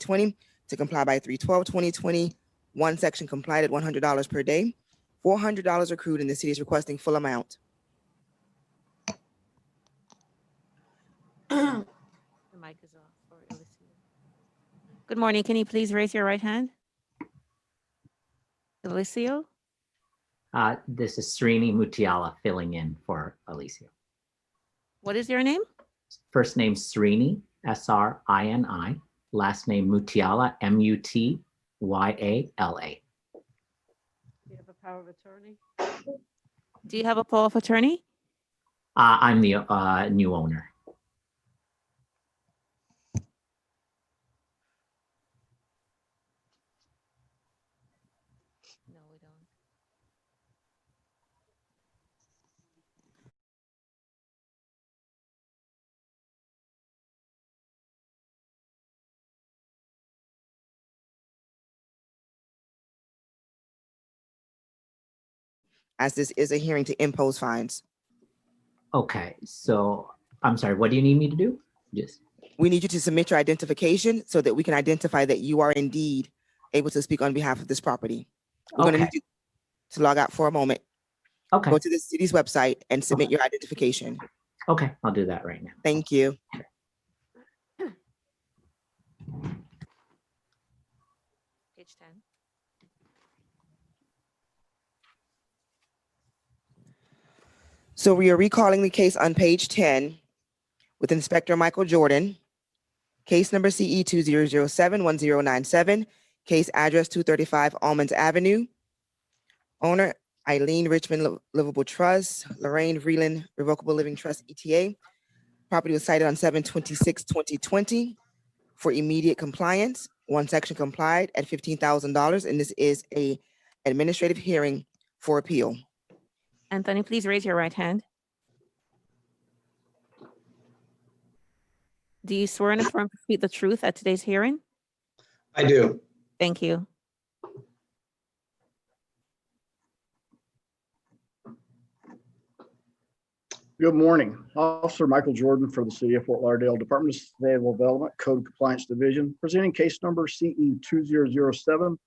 2020 to comply by 3/12/2020. One section complied at $100 per day. $400 accrued, and the city is requesting full amount. The mic is off for Alicia. Good morning. Can you please raise your right hand? Alicia? This is Srini Mutiala filling in for Alicia. What is your name? First name Srini, S-R-I-N-I. Last name Mutiala, M-U-T-Y-A-L-A. Do you have a power of attorney? Do you have a power of attorney? I'm the new owner. No, we don't. As this is a hearing to impose fines. Okay, so I'm sorry, what do you need me to do? Just We need you to submit your identification so that we can identify that you are indeed able to speak on behalf of this property. We're going to need you to log out for a moment. Okay. Go to the city's website and submit your identification. Okay, I'll do that right now. Thank you. Page 10. So we are recalling the case on page 10 with Inspector Michael Jordan. Case number CE 2007-1097, case address 235 Almonds Avenue. Owner Eileen Richmond Livable Trust, Lorraine Vreeland Revocable Living Trust ETA. Property was cited on 7/26/2020 for immediate compliance. One section complied at $15,000, and this is a administrative hearing for appeal. Anthony, please raise your right hand. Do you swear and affirm to speak the truth at today's hearing? I do. Thank you. Good morning. Officer Michael Jordan for the City of Fort Lauderdale Department of Sustainable Development Code Compliance Division, presenting case number CE 2007-1097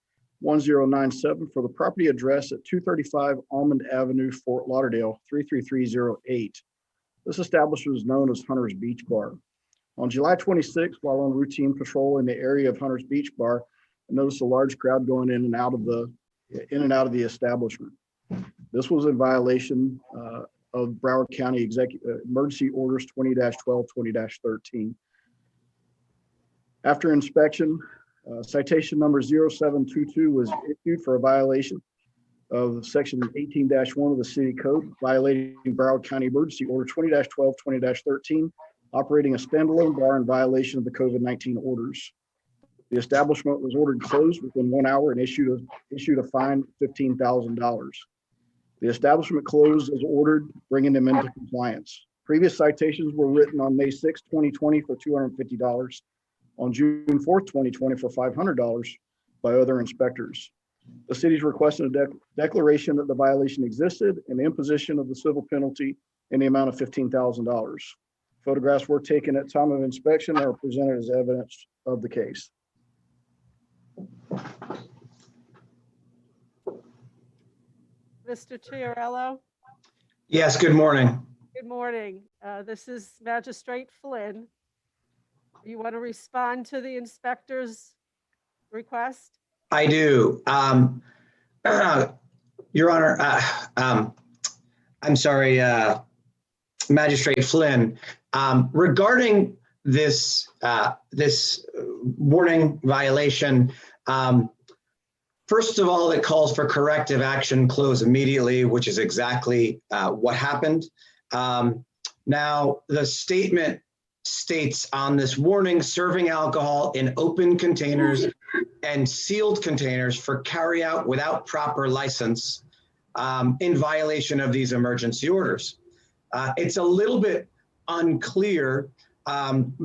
for the property address at 235 Almond Avenue, Fort Lauderdale, 33308. This establishment is known as Hunter's Beach Bar. On July 26th, while on routine patrol in the area of Hunter's Beach Bar, I noticed a large crowd going in and out of the establishment. This was in violation of Broward County Emergency Orders 20-12, 20-13. After inspection, citation number 0722 was issued for a violation of section 18-1 of the city code, violating Broward County Emergency Order 20-12, 20-13, operating a standalone bar in violation of the COVID-19 orders. The establishment was ordered closed within 1 hour and issued a fine of $15,000. The establishment closed as ordered, bringing them into compliance. Previous citations were written on May 6, 2020 for $250, on June 4, 2020 for $500 by other inspectors. The city's requested a declaration that the violation existed and the imposition of the civil penalty in the amount of $15,000. Photographs were taken at time of inspection and are presented as evidence of the case. Mr. Chiarello, Yes, good morning. good morning. This is Magistrate Flynn. You want to respond to the inspector's request? I do. Your Honor, I'm sorry, Magistrate Flynn, regarding this warning violation, first of all, it calls for corrective action, close immediately, which is exactly what happened. Now, the statement states on this warning, serving alcohol in open containers and sealed containers for carryout without proper license in violation of these emergency orders. It's a little bit unclear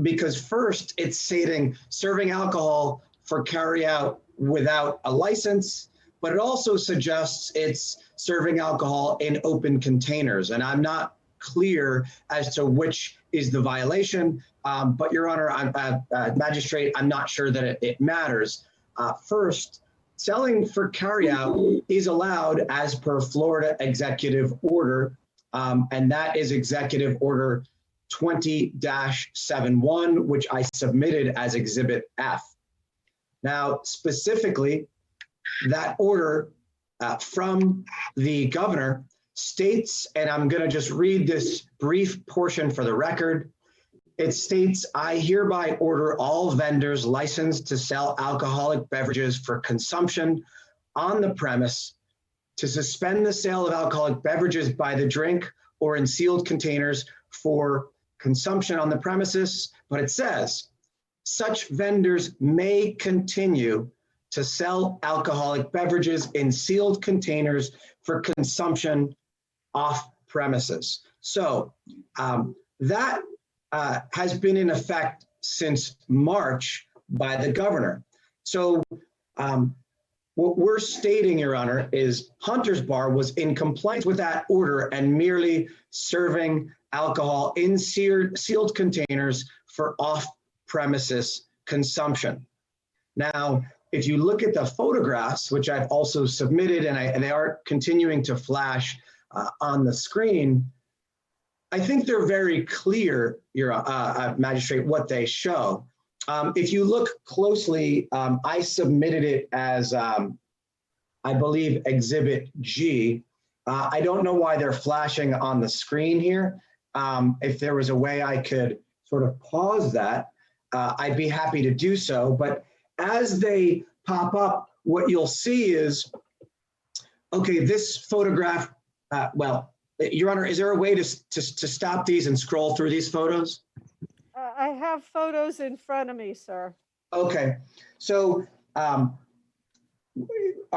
because first it's stating serving alcohol for carryout without a license, but it also suggests it's serving alcohol in open containers. And I'm not clear as to which is the violation. But Your Honor, Magistrate, I'm not sure that it matters. First, selling for carryout is allowed as per Florida Executive Order, and that is Executive Order 20-71, which I submitted as Exhibit F. Now, specifically, that order from the governor states, and I'm going to just read this brief portion for the record. It states, I hereby order all vendors licensed to sell alcoholic beverages for consumption on the premise to suspend the sale of alcoholic beverages by the drink or in sealed containers for consumption on the premises. But it says, such vendors may continue to sell alcoholic beverages in sealed containers for consumption off premises. So that has been in effect since March by the governor. So what we're stating, Your Honor, is Hunter's Bar was in compliance with that order and merely serving alcohol in sealed containers for off-premises consumption. Now, if you look at the photographs, which I've also submitted, and they are continuing to flash on the screen, I think they're very clear, Your Magistrate, what they show. If you look closely, I submitted it as, I believe, Exhibit G. I don't know why they're flashing on the screen here. If there was a way I could sort of pause that, I'd be happy to do so. But as they pop up, what you'll see is, okay, this photograph, well, Your Honor, is there a way to stop these and scroll through these photos? I have photos in front of me, sir. Okay, so are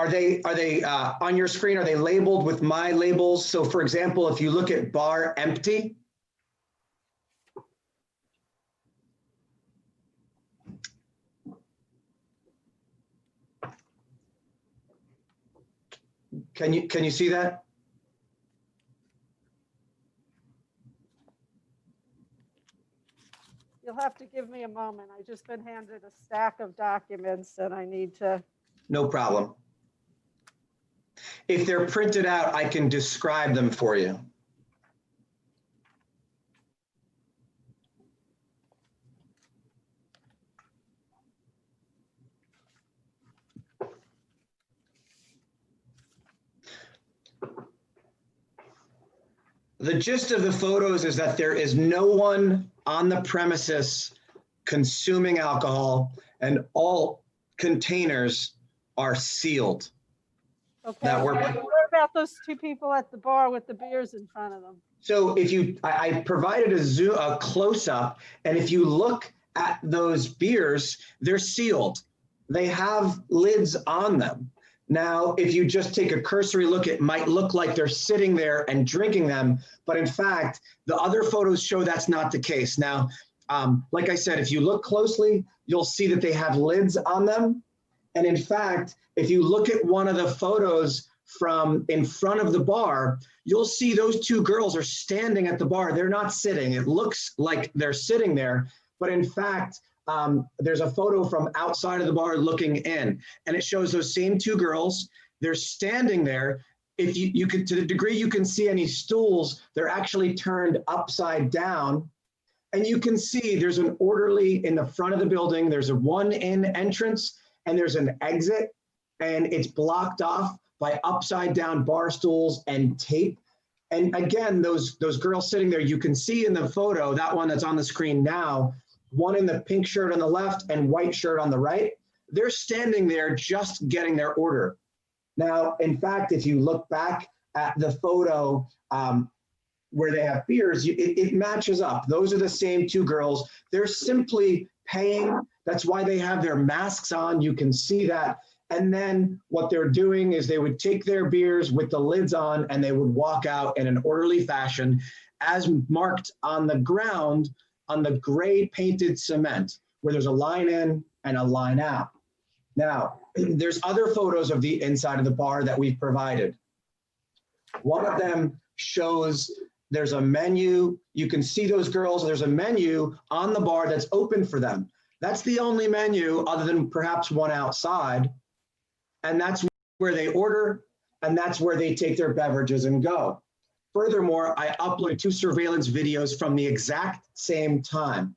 they on your screen? Are they labeled with my labels? So for example, if you look at bar empty, can you see that? You'll have to give me a moment. I've just been handed a stack of documents and I need to. No problem. If they're printed out, I can describe them for you. The gist of the photos is that there is no one on the premises consuming alcohol and all containers are sealed. Okay, Now we're- what about those two people at the bar with the beers in front of them? So if I provided a close-up, and if you look at those beers, they're sealed. They have lids on them. Now, if you just take a cursory look, it might look like they're sitting there and drinking them, but in fact, the other photos show that's not the case. Now, like I said, if you look closely, you'll see that they have lids on them. And in fact, if you look at one of the photos from in front of the bar, you'll see those two girls are standing at the bar. They're not sitting. It looks like they're sitting there, but in fact, there's a photo from outside of the bar looking in, and it shows those same two girls. They're standing there. If you could, to the degree you can see any stools, they're actually turned upside down. And you can see there's an orderly in the front of the building. There's a one-in entrance and there's an exit, and it's blocked off by upside down bar stools and tape. And again, those girls sitting there, you can see in the photo, that one that's on the screen now, one in the pink shirt on the left and white shirt on the right, they're standing there just getting their order. Now, in fact, if you look back at the photo where they have beers, it matches up. Those are the same two girls. They're simply paying. That's why they have their masks on. You can see that. And then what they're doing is they would take their beers with the lids on and they would walk out in an orderly fashion as marked on the ground on the gray painted cement where there's a line in and a line out. Now, there's other photos of the inside of the bar that we've provided. One of them shows There's a menu. You can see those girls. There's a menu on the bar that's open for them. That's the only menu other than perhaps one outside. And that's where they order, and that's where they take their beverages and go. Furthermore, I uploaded 2 surveillance videos from the exact same time.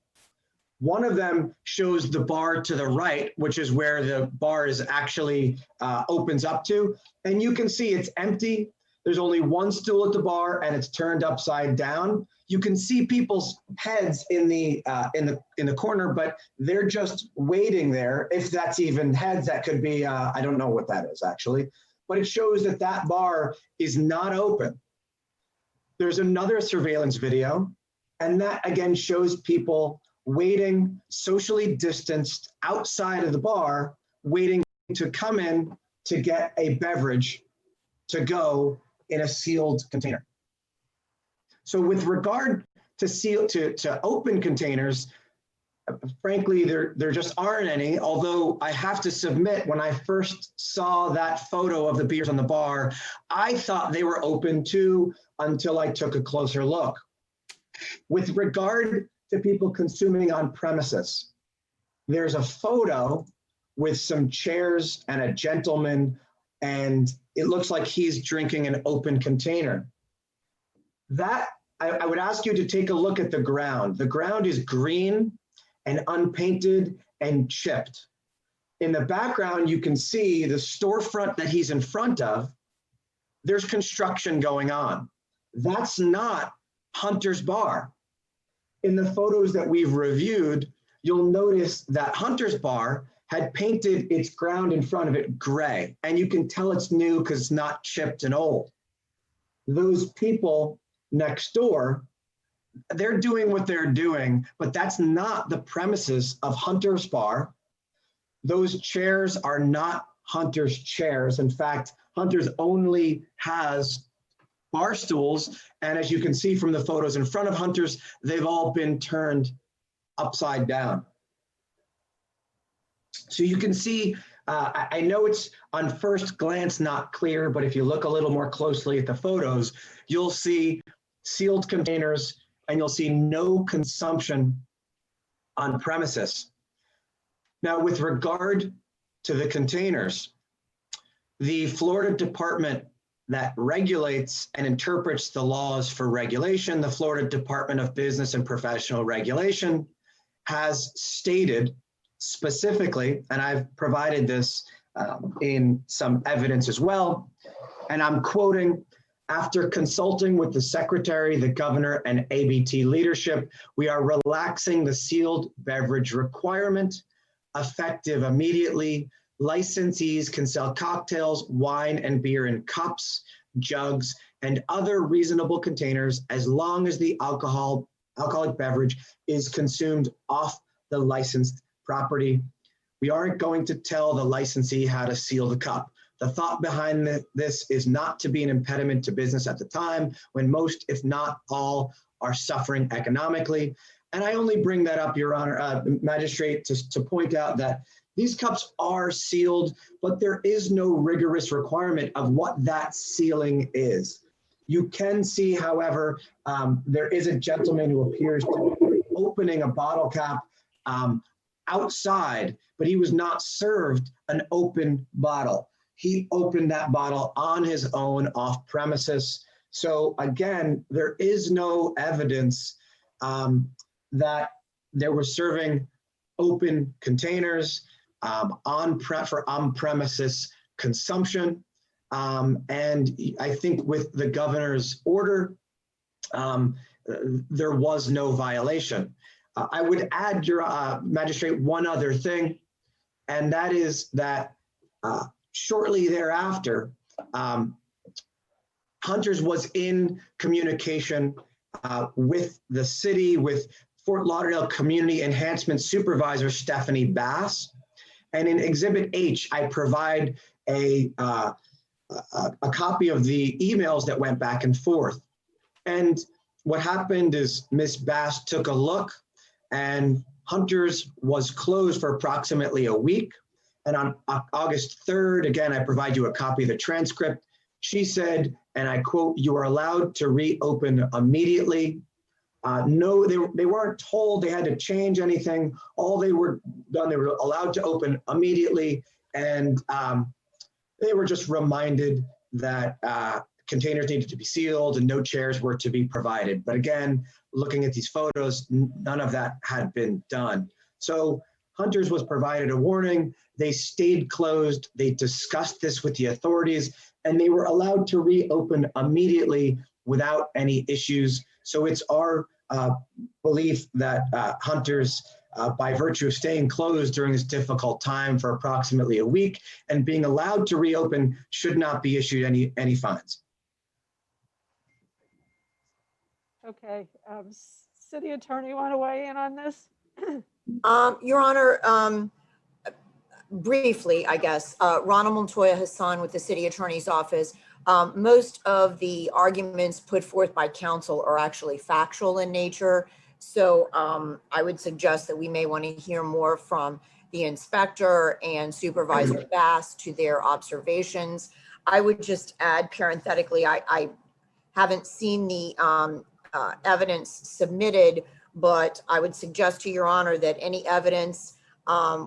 One of them shows the bar to the right, which is where the bar is actually opens up to. And you can see it's empty. There's only one stool at the bar and it's turned upside down. You can see people's heads in the corner, but they're just waiting there. If that's even heads, that could be, I don't know what that is actually, but it shows that that bar is not open. There's another surveillance video, and that again shows people waiting, socially distanced outside of the bar, waiting to come in to get a beverage to go in a sealed container. So with regard to open containers, frankly, there just aren't any, although I have to submit, when I first saw that photo of the beers on the bar, I thought they were open too until I took a closer look. With regard to people consuming on premises, there's a photo with some chairs and a gentleman, and it looks like he's drinking an open container. That, I would ask you to take a look at the ground. The ground is green and unpainted and chipped. In the background, you can see the storefront that he's in front of. There's construction going on. That's not Hunter's Bar. In the photos that we've reviewed, you'll notice that Hunter's Bar had painted its ground in front of it gray, and you can tell it's new because it's not chipped and old. Those people next door, they're doing what they're doing, but that's not the premises of Hunter's Bar. Those chairs are not Hunter's chairs. In fact, Hunter's only has bar stools, and as you can see from the photos in front of Hunter's, they've all been turned upside down. So you can see, I know it's on first glance not clear, but if you look a little more closely at the photos, you'll see sealed containers and you'll see no consumption on premises. Now, with regard to the containers, the Florida Department that regulates and interprets the laws for regulation, the Florida Department of Business and Professional Regulation, has stated specifically, and I've provided this in some evidence as well, and I'm quoting, "After consulting with the Secretary, the Governor, and ABT leadership, we are relaxing the sealed beverage requirement effective immediately. Licensees can sell cocktails, wine, and beer in cups, jugs, and other reasonable containers as long as the alcoholic beverage is consumed off the licensed property. We aren't going to tell the licensee how to seal the cup. The thought behind this is not to be an impediment to business at the time when most, if not all, are suffering economically." And I only bring that up, Your Honor, Magistrate, to point out that these cups are sealed, but there is no rigorous requirement of what that sealing is. You can see, however, there is a gentleman who appears to be opening a bottle cap outside, but he was not served an open bottle. He opened that bottle on his own off premises. So again, there is no evidence that they were serving open containers for on-premises consumption. And I think with the governor's order, there was no violation. I would add, Your Magistrate, one other thing, and that is that shortly thereafter, Hunter's was in communication with the city, with Fort Lauderdale Community Enhancement Supervisor Stephanie Bass. And in Exhibit H, I provide a copy of the emails that went back and forth. And what happened is Ms. Bass took a look, and Hunter's was closed for approximately a week. And on August 3rd, again, I provide you a copy of the transcript. She said, and I quote, "You are allowed to reopen immediately." No, they weren't told they had to change anything. All they were done, they were allowed to open immediately, and they were just reminded that containers needed to be sealed and no chairs were to be provided. But again, looking at these photos, none of that had been done. So Hunter's was provided a warning. They stayed closed. They discussed this with the authorities, and they were allowed to reopen immediately without any issues. So it's our belief that Hunter's, by virtue of staying closed during this difficult time for approximately a week and being allowed to reopen, should not be issued any fines. Okay, City Attorney, you want to weigh in on this? Your Honor, briefly, I guess, Ronald Montoya Hassan with the City Attorney's Office. Most of the arguments put forth by counsel are actually factual in nature. So I would suggest that we may want to hear more from the inspector and Supervisor Bass to their observations. I would just add parenthetically, I haven't seen the evidence submitted, but I would suggest to Your Honor that any evidence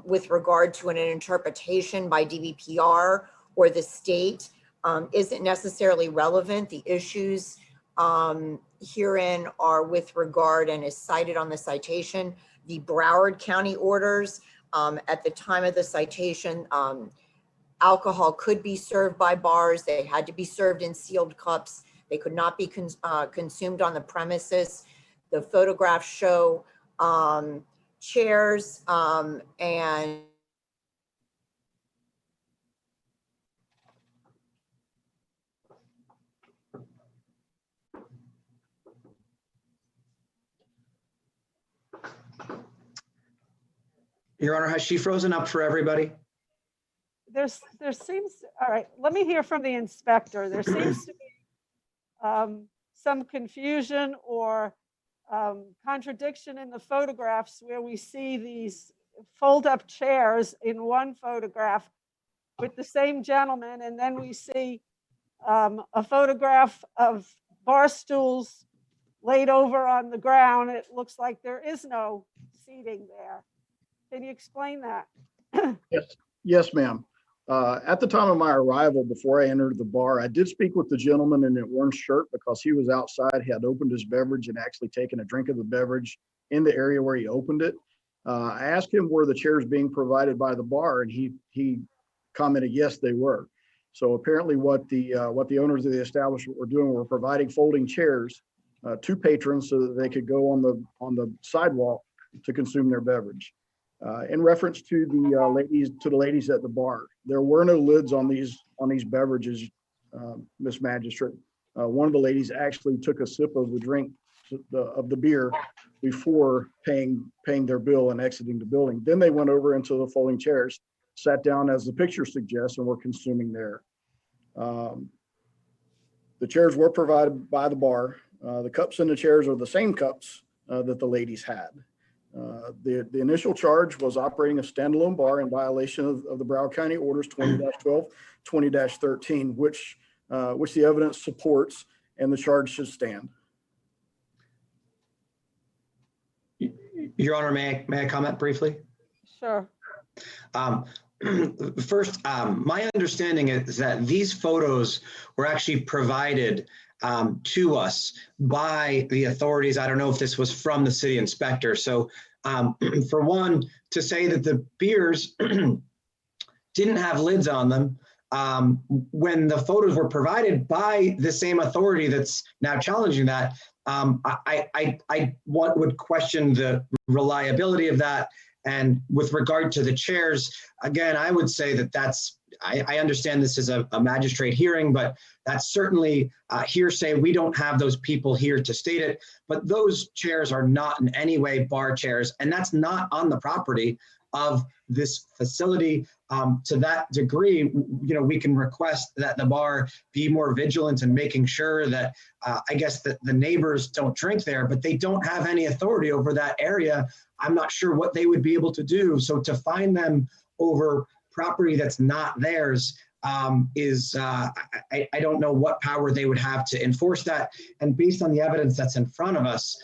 with regard to an interpretation by DBPR or the state isn't necessarily relevant. The issues herein are with regard, and is cited on the citation, the Broward County orders. At the time of the citation, alcohol could be served by bars. They had to be served in sealed cups. They could not be consumed on the premises. The photographs show chairs and Your Honor, has she frozen up for everybody? There seems, all right, let me hear from the inspector. There seems to be some confusion or contradiction in the photographs where we see these fold-up chairs in one photograph with the same gentleman, and then we see a photograph of bar stools laid over on the ground. It looks like there is no seating there. Can you explain that? Yes, ma'am. At the time of my arrival, before I entered the bar, I did speak with the gentleman in the orange shirt because he was outside. He had opened his beverage and actually taken a drink of the beverage in the area where he opened it. I asked him were the chairs being provided by the bar, and he commented yes, they were. So apparently what the owners of the establishment were doing were providing folding chairs to patrons so that they could go on the sidewalk to consume their beverage. In reference to the ladies at the bar, there were no lids on these beverages, Miss Magistrate. One of the ladies actually took a sip of the drink of the beer before paying their bill and exiting the building. Then they went over into the folding chairs, sat down as the picture suggests, and were consuming there. The chairs were provided by the bar. The cups in the chairs are the same cups that the ladies had. The initial charge was operating a standalone bar in violation of the Broward County orders 20-12, 20-13, which the evidence supports, and the charge should stand. Your Honor, may I comment briefly? Sure. First, my understanding is that these photos were actually provided to us by the authorities. I don't know if this was from the city inspector. So for one, to say that the beers didn't have lids on them when the photos were provided by the same authority that's now challenging that, I would question the reliability of that. And with regard to the chairs, again, I would say that I understand this is a magistrate hearing, but that's certainly hearsay. We don't have those people here to state it, but those chairs are not in any way bar chairs, and that's not on the property of this facility. To that degree, we can request that the bar be more vigilant in making sure that, I guess, that the neighbors don't drink there, but they don't have any authority over that area. I'm not sure what they would be able to do. So to fine them over property that's not theirs, I don't know what power they would have to enforce that. And based on the evidence that's in front of us,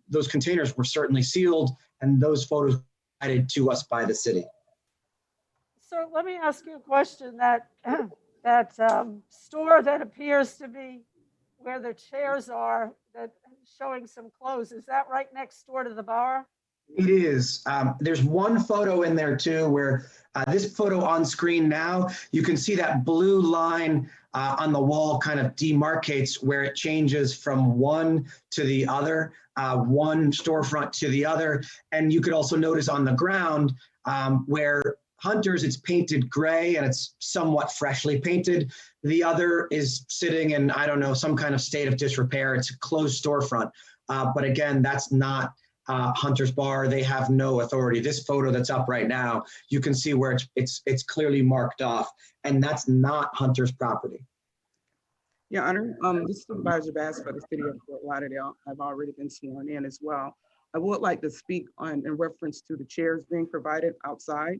those containers were certainly sealed, and those photos provided to us by the city. So let me ask you a question. That store that appears to be where the chairs are, that showing some clothes, is that right next door to the bar? It is. There's one photo in there too, where this photo on screen now, you can see that blue line on the wall kind of demarcates where it changes from one to the other, one storefront to the other. And you could also notice on the ground where Hunter's, it's painted gray and it's somewhat freshly painted. The other is sitting in, I don't know, some kind of state of disrepair. It's a closed storefront. But again, that's not Hunter's Bar. They have no authority. This photo that's up right now, you can see where it's clearly marked off, and that's not Hunter's property. Your Honor, this is Supervisor Bass for the City of Fort Lauderdale. I've already been sworn in as well. I would like to speak in reference to the chairs being provided outside.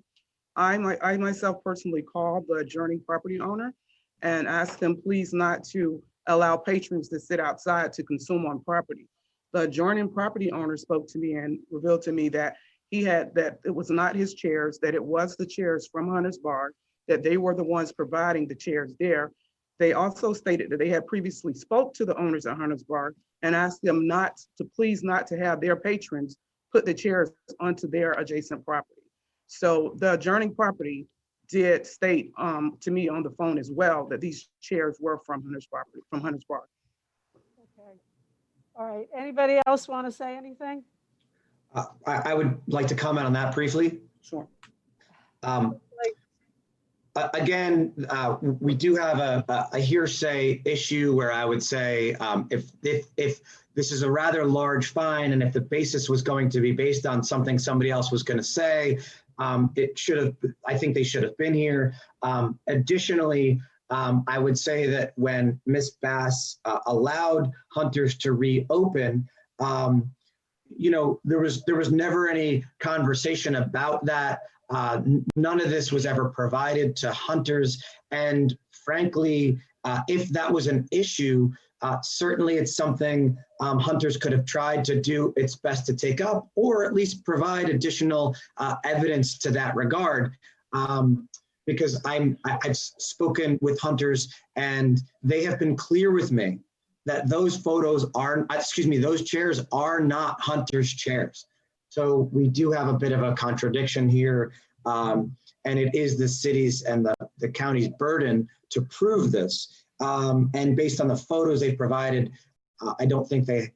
I myself personally called the adjoining property owner and asked him please not to allow patrons to sit outside to consume on property. The adjoining property owner spoke to me and revealed to me that that it was not his chairs, that it was the chairs from Hunter's Bar, that they were the ones providing the chairs there. They also stated that they had previously spoke to the owners at Hunter's Bar and asked them please not to have their patrons put the chairs onto their adjacent property. So the adjoining property did state to me on the phone as well that these chairs were from Hunter's property, from Hunter's Bar. Okay. All right. Anybody else want to say anything? I would like to comment on that briefly. Sure. Again, we do have a hearsay issue where I would say if this is a rather large fine and if the basis was going to be based on something somebody else was going to say, I think they should have been here. Additionally, I would say that when Ms. Bass allowed Hunters to reopen, there was never any conversation about that. None of this was ever provided to Hunters. And frankly, if that was an issue, certainly it's something Hunters could have tried to do its best to take up, or at least provide additional evidence to that regard. Because I've spoken with Hunters and they have been clear with me that those chairs are not Hunter's chairs. So we do have a bit of a contradiction here. And it is the city's and the county's burden to prove this. And based on the photos they've provided, I don't think they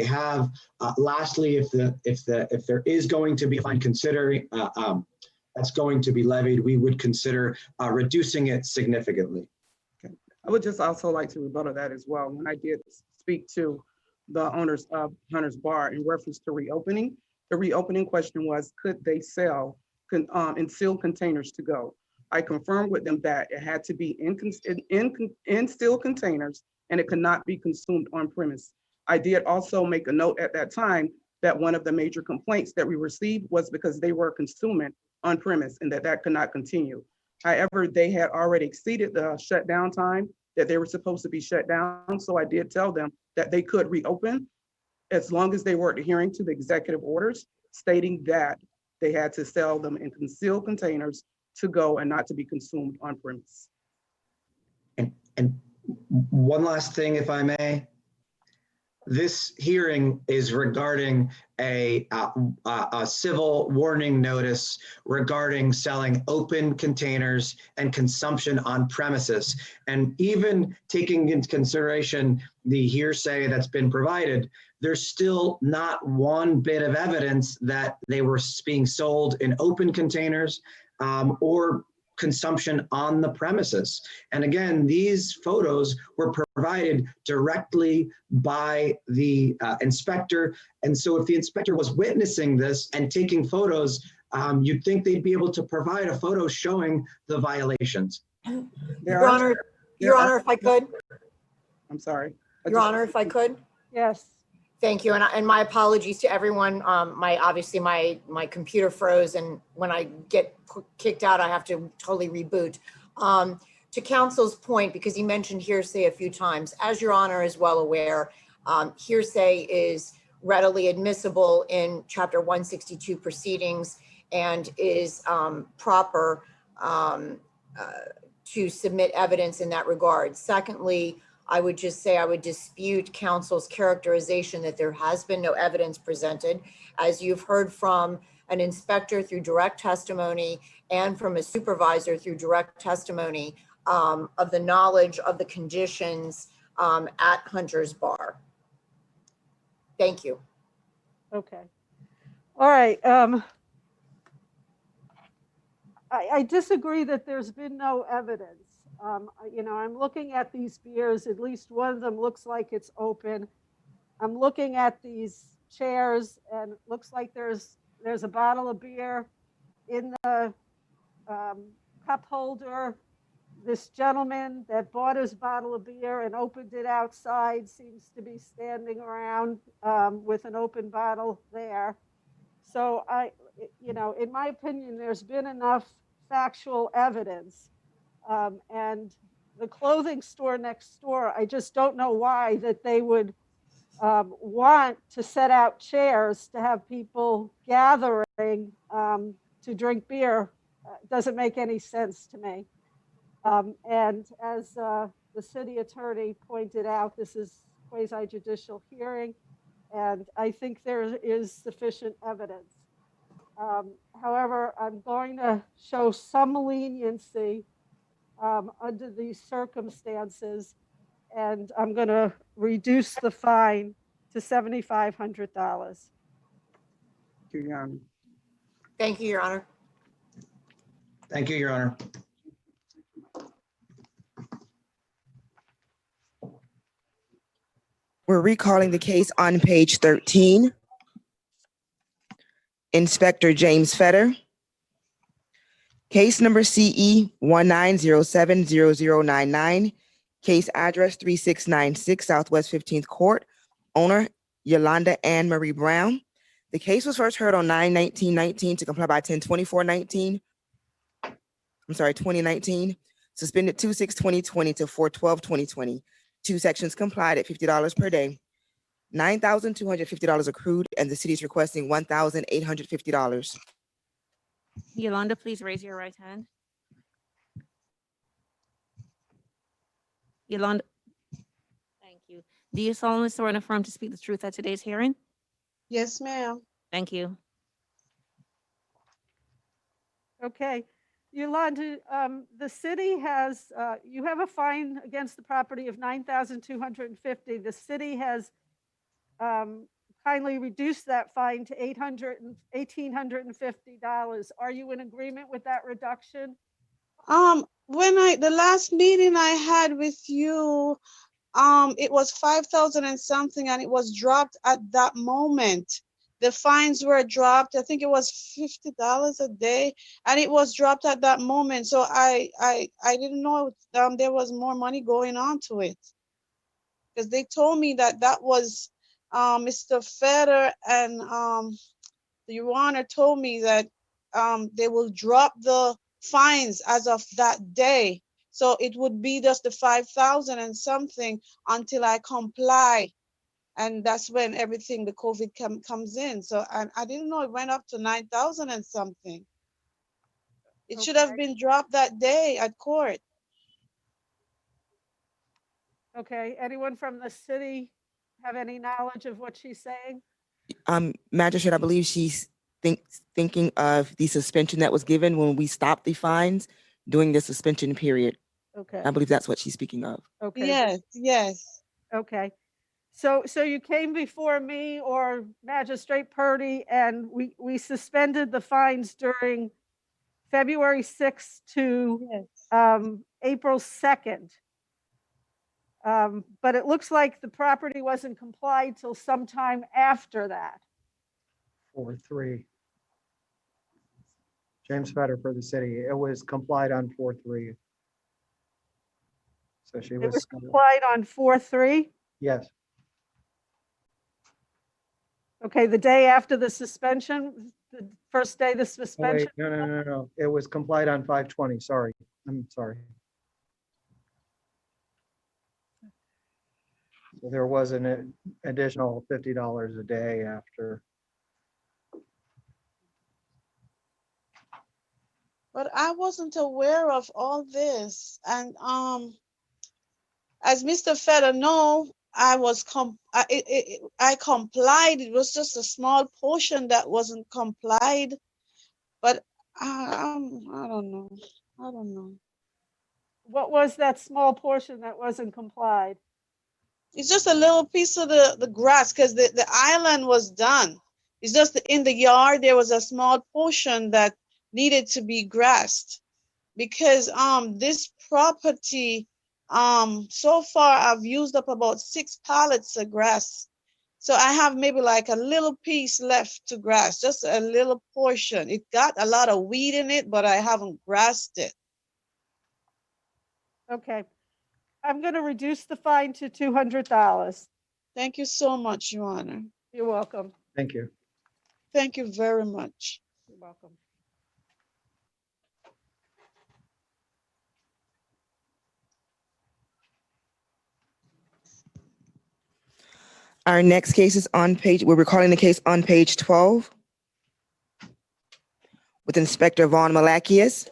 have. Lastly, if there is going to be a fine considering that's going to be levied, we would consider reducing it significantly. Okay. I would just also like to rebuttal that as well. When I did speak to the owners of Hunter's Bar in reference to reopening, the reopening question was, could they sell in sealed containers to go? I confirmed with them that it had to be in sealed containers and it could not be consumed on premise. I did also make a note at that time that one of the major complaints that we received was because they were consuming on premise and that could not continue. However, they had already exceeded the shutdown time that they were supposed to be shut down. So I did tell them that they could reopen as long as they were adhering to the executive orders stating that they had to sell them in concealed containers to go and not to be consumed on premise. And one last thing, if I may. This hearing is regarding a civil warning notice regarding selling open containers and consumption on premises. And even taking into consideration the hearsay that's been provided, there's still not one bit of evidence that they were being sold in open containers or consumption on the premises. And again, these photos were provided directly by the inspector. And so if the inspector was witnessing this and taking photos, you'd think they'd be able to provide a photo showing the violations. Your Honor, if I could. I'm sorry. Your Honor, if I could. Yes. Thank you, and my apologies to everyone. Obviously my computer froze, and when I get kicked out, I have to totally reboot. To council's point, because he mentioned hearsay a few times, as your honor is well aware, hearsay is readily admissible in Chapter 162 proceedings and is proper to submit evidence in that regard. Secondly, I would just say I would dispute counsel's characterization that there has been no evidence presented. As you've heard from an inspector through direct testimony and from a supervisor through direct testimony of the knowledge of the conditions at Hunter's Bar. Thank you. Okay. All right. I disagree that there's been no evidence. I'm looking at these beers. At least one of them looks like it's open. I'm looking at these chairs and it looks like there's a bottle of beer in the cup holder. This gentleman that bought his bottle of beer and opened it outside seems to be standing around with an open bottle there. So in my opinion, there's been enough factual evidence. And the clothing store next door, I just don't know why that they would want to set out chairs to have people gathering to drink beer. Doesn't make any sense to me. And as the city attorney pointed out, this is quasi-judicial hearing, and I think there is sufficient evidence. However, I'm going to show some leniency under these circumstances, and I'm going to reduce the fine to $7,500. Thank you, your honor. Thank you, Your Honor. We're recalling the case on page 13. Inspector James Fetter. Case number CE 19070099. Case address 3696 Southwest 15th Court. Owner Yolanda Ann Marie Brown. The case was first heard on 9/19/19 to comply by 10/24/19. 2019. Suspended 2/6/2020 to 4/12/2020. Two sections complied at $50 per day. $9,250 accrued, and the city is requesting $1,850. Yolanda, please raise your right hand. Yolanda. Thank you. Do you solemnly swear and affirm to speak the truth at today's hearing? Yes, ma'am. Thank you. Okay. Yolanda, the city has, you have a fine against the property of $9,250. The city has kindly reduced that fine to $1,850. Are you in agreement with that reduction? The last meeting I had with you, it was 5,000 and something, and it was dropped at that moment. The fines were dropped. I think it was $50 a day, and it was dropped at that moment. So I didn't know there was more money going on to it, because they told me that was Mr. Fetter and Your Honor told me that they will drop the fines as of that day. So it would be just the 5,000 and something until I comply. And that's when everything, the COVID comes in. So I didn't know it went up to 9,000 and something. It should have been dropped that day at court. Okay, anyone from the city have any knowledge of what she's saying? Magistrate, I believe she's thinking of the suspension that was given when we stopped the fines during the suspension period. Okay. I believe that's what she's speaking of. Okay. Yes. Okay. So you came before me or Magistrate Purdy, and we suspended the fines during February 6th to April 2nd. But it looks like the property wasn't complied till sometime after that. 4/3. James Fetter for the city. It was complied on 4/3. So she It was. was complied on 4/3. Yes, Okay, the day after the suspension, the first day of the oh, suspension. wait, no. It was complied on 5/20, sorry. I'm sorry. So there was an additional $50 a day after. But I wasn't aware of all this. And as Mr. Feder know, I complied. It was just a small portion that wasn't complied. But I don't know. I don't know. What was that small portion that wasn't complied? It's just a little piece of the grass because the island was done. It's just in the yard, there was a small portion that needed to be grassed because this property so far I've used up about 6 pallets of grass. So I have maybe like a little piece left to grass, just a little portion. It got a lot of weed in it, but I haven't grassed it. Okay. I'm going to reduce the fine to $200. Thank you so much, Your Honor. You're welcome. Thank you. Thank you very much. You're welcome. Our next case is on page, we're recalling the case on page 12 with Inspector Vaughn Malakias.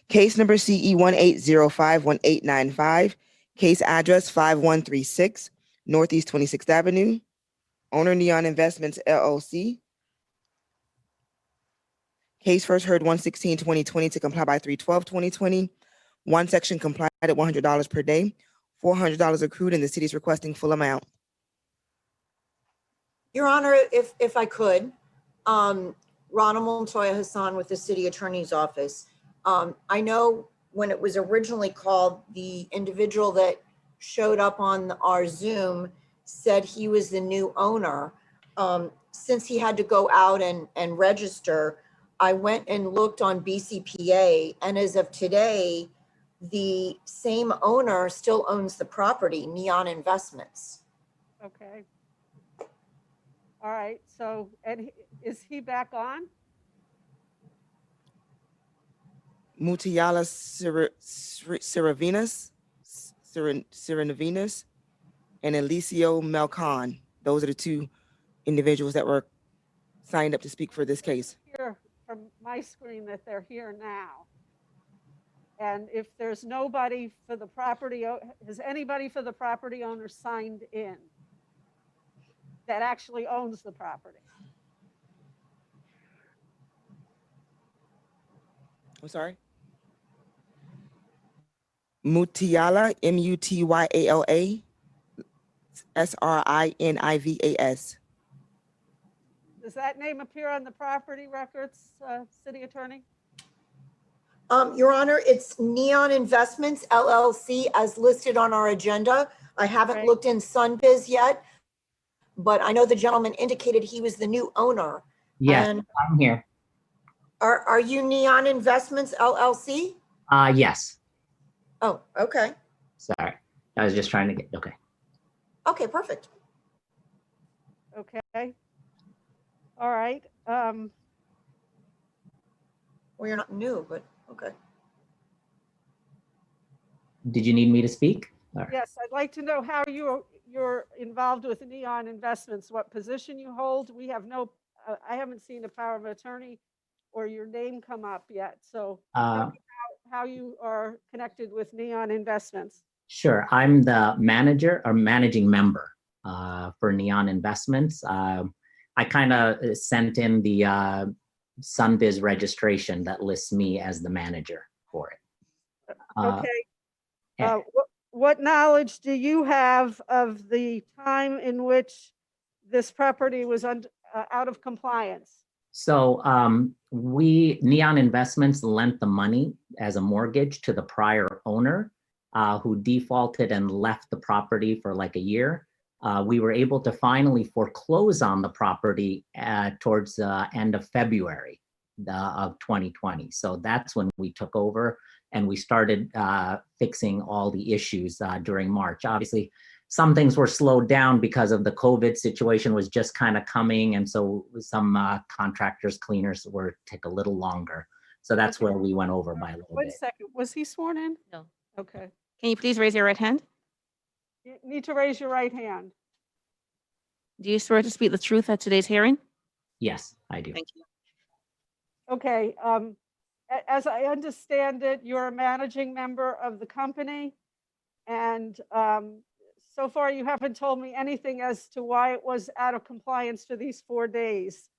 Case number CE 18051895, case address 5136 Northeast 26th Avenue, owner Neon Investments LLC. Case first heard 1/16/2020 to comply by 3/12/2020. One section complied at $100 per day. $400 accrued and the city is requesting full amount. Your Honor, if I could, Ronald Montoya Hassan with the City Attorney's Office. I know when it was originally called, the individual that showed up on our Zoom said he was the new owner. Since he had to go out and register, I went and looked on BCPA, and as of today, the same owner still owns the property, Neon Investments. Okay. All right. So, and is he back on? Mutiala Sirinavinas, and Alicio Melcon. Those are the two individuals that were signed up to speak for this case. Here from my screen that they're here now. And if there's nobody for the property, has anybody for the property owner signed in that actually owns the property? I'm sorry? Mutiala, Mutyala, Srinivas. Does that name appear on the property records, City Attorney? Your Honor, it's Neon Investments LLC as listed on our agenda. I haven't Right. looked in Sunbiz yet, but I know the gentleman indicated he was the new owner. Yes, And I'm here. are you Neon Investments LLC? Yes, Oh, okay. sorry. I was just trying to get, okay. Okay, perfect. Okay. All right. Well, you're not new, but okay. Did you need me to speak? Or- Yes, I'd like to know how you're involved with Neon Investments, what position you hold. We have no, I haven't seen a power of attorney or your name come up yet. So how you are connected with Neon Investments. Sure, I'm the manager or managing member for Neon Investments. I kind of sent in the Sunbiz registration that lists me as the manager for it. Okay. yeah. What knowledge do you have of the time in which this property was out of compliance? So Neon Investments lent the money as a mortgage to the prior owner who defaulted and left the property for like a year. We were able to finally foreclose on the property towards the end of February of 2020. So that's when we took over and we started fixing all the issues during March. Obviously, some things were slowed down because of the COVID situation was just kind of coming. And so some contractors, cleaners take a little longer. So that's Okay. where we went over by a little One bit. second, was he sworn in? No. Okay. Can you please raise your right hand? You need to raise your right hand. Do you swear to speak the truth at today's hearing? Yes, I do. Thank you. Okay, as I understand it, you're a managing member of the company. And so far you haven't told me anything as to why it was out of compliance for these 4 days,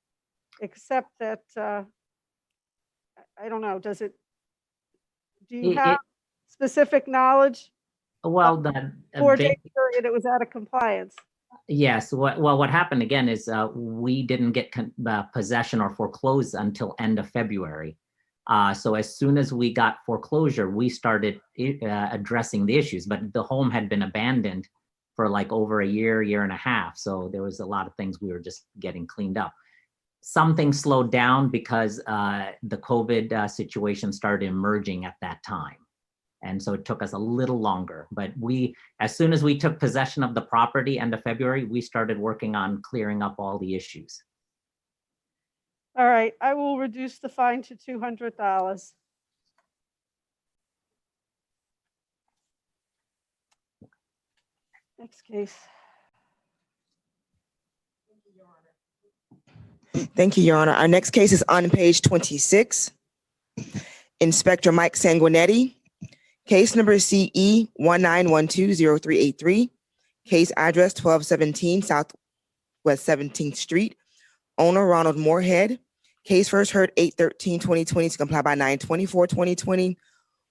except that, I don't know, do you It- have specific knowledge? Well, the 4 day period, it was out of compliance. yes. What happened again is we didn't get possession or foreclosed until end of February. So as soon as we got foreclosure, we started addressing the issues. But the home had been abandoned for like over a year and a half. So there was a lot of things we were just getting cleaned up. Some things slowed down because the COVID situation started emerging at that time. And so it took us a little longer, but as soon as we took possession of the property end of February, we started working on clearing up all the issues. All right, I will reduce the fine to $200. Next case. Thank you, Your Honor. Our next case is on page 26. Inspector Mike Sanguinetti, case number CE 19120383, case address 1217 Southwest 17th Street, owner Ronald Moorhead, case first heard 8/13/2020 to comply by 9/24/2020.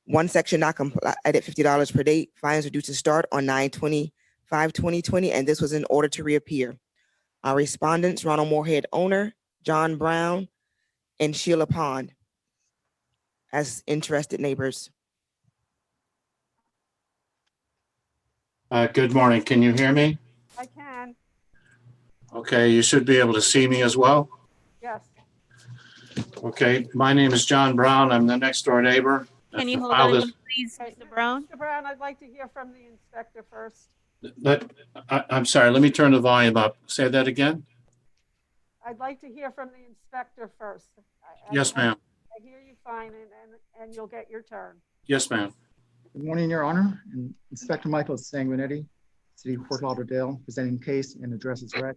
One section not complied at $50 per day. Fines are due to start on 9/25/2020, and this was in order to reappear. Our respondents, Ronald Moorhead owner, John Brown, and Sheila Pond as interested neighbors. Good morning. Can you hear me? I can, Okay, you should be able to see me as well. yes. Okay, my name is John Brown. I'm the next door neighbor. Can you hold File on, this- please, Okay, Mr. Brown? Mr. Brown, I'd like to hear from the inspector first. I'm sorry, let me turn the volume up. Say that again? I'd like to hear from the inspector first. Yes, ma'am. I hear you fine, and you'll get your turn. Yes, ma'am. Good morning, Your Honor. And Inspector Michael Sanguinetti, City of Fort Lauderdale, presenting case and address is read.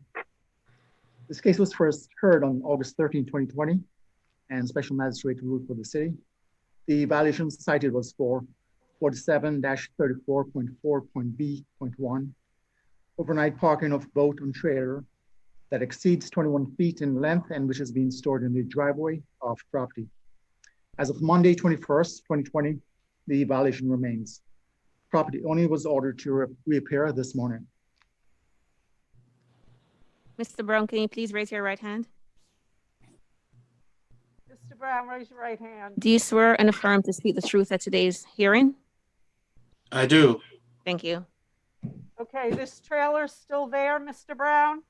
This case was first heard on August 13, 2020, and Special Magistrate ruled for the city. The violation cited was for 47-34.4.B.1, overnight parking of boat and trailer that exceeds 21 feet in length and which is being stored in the driveway of property. As of Monday, 21st, 2020, the violation remains. Property owner was ordered to reappear this morning. Mr. Brown, can you please raise your right hand? Mr. Brown, raise your right hand. Do you swear and affirm to speak the truth at today's hearing? I do. Thank you. Okay, this trailer's still there, Mr. Brown?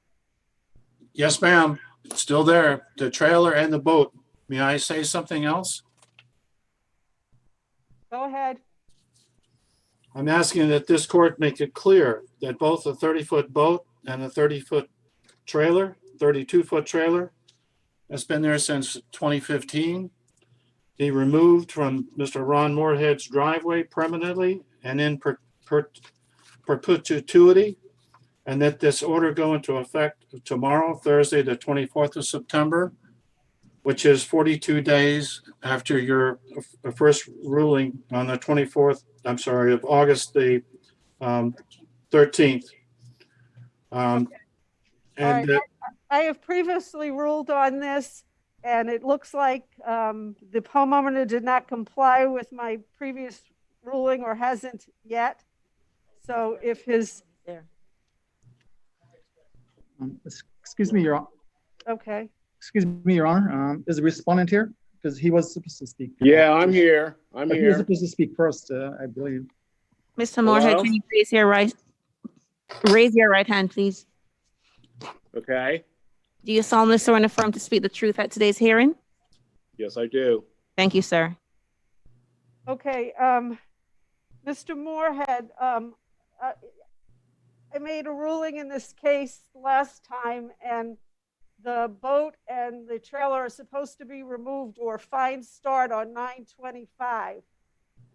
Yes, ma'am. It's still there. The trailer and the boat. May I say something else? Go ahead. I'm asking that this court make it clear that both a 30-foot boat and a 30-foot trailer, 32-foot trailer, has been there since 2015. Be removed from Mr. Ron Moorhead's driveway permanently and in perpetuity, and that this order go into effect tomorrow, Thursday, the 24th of September, which is 42 days after your first ruling on the 24th, I'm sorry, of August the 13th. All right, I have previously ruled on this, and it looks like the homeowner did not comply with my previous ruling or hasn't yet. So if his, There. Excuse me, Your okay, Excuse me, Your Honor. Is the respondent here? Because he was supposed to speak. Yeah, I'm here. I'm But he was here. supposed to speak first, I believe. Mr. Moorhead, Hello? can you please raise your right hand, please? Okay. Do you solemnly swear and affirm to speak the truth at today's hearing? Yes, I do. Thank you, sir. okay. Mr. Moorhead, I made a ruling in this case last time, and the boat and the trailer are supposed to be removed or fines start on 9/25.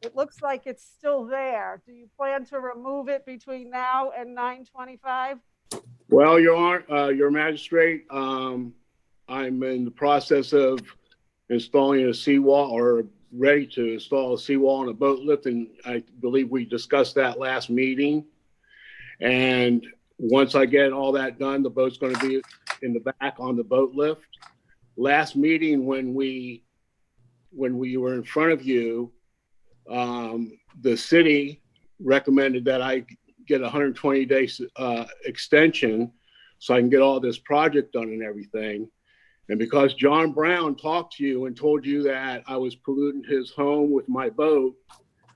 It looks like it's still there. Do you plan to remove it between now and 9/25? Well, your magistrate, I'm in the process of installing a seawall or ready to install a seawall on a boat lift. And I believe we discussed that last meeting. And once I get all that done, the boat's going to be in the back on the boat lift. Last meeting, when we were in front of you, the city recommended that I get a 120-day extension so I can get all this project done and everything. And because John Brown talked to you and told you that I was polluting his home with my boat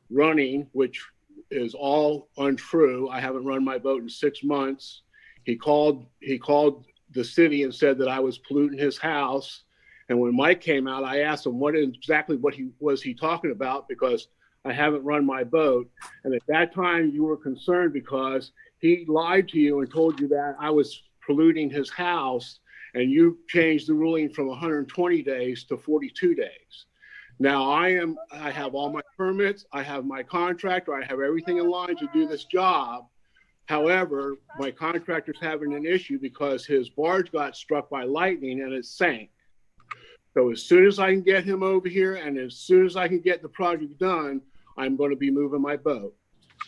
running, which is all untrue. I haven't run my boat in 6 months. He called the city and said that I was polluting his house. And when Mike came out, I asked him what he was talking about, because I haven't run my boat. And at that time you were concerned because he lied to you and told you that I was polluting his house, and you changed the ruling from 120 days to 42 days. Now I have all my permits, I have my contractor, I have everything in line to do this job. However, my contractor's having an issue because his barge got struck by lightning and it sank. So as soon as I can get him over here and as soon as I can get the project done, I'm going to be moving my boat.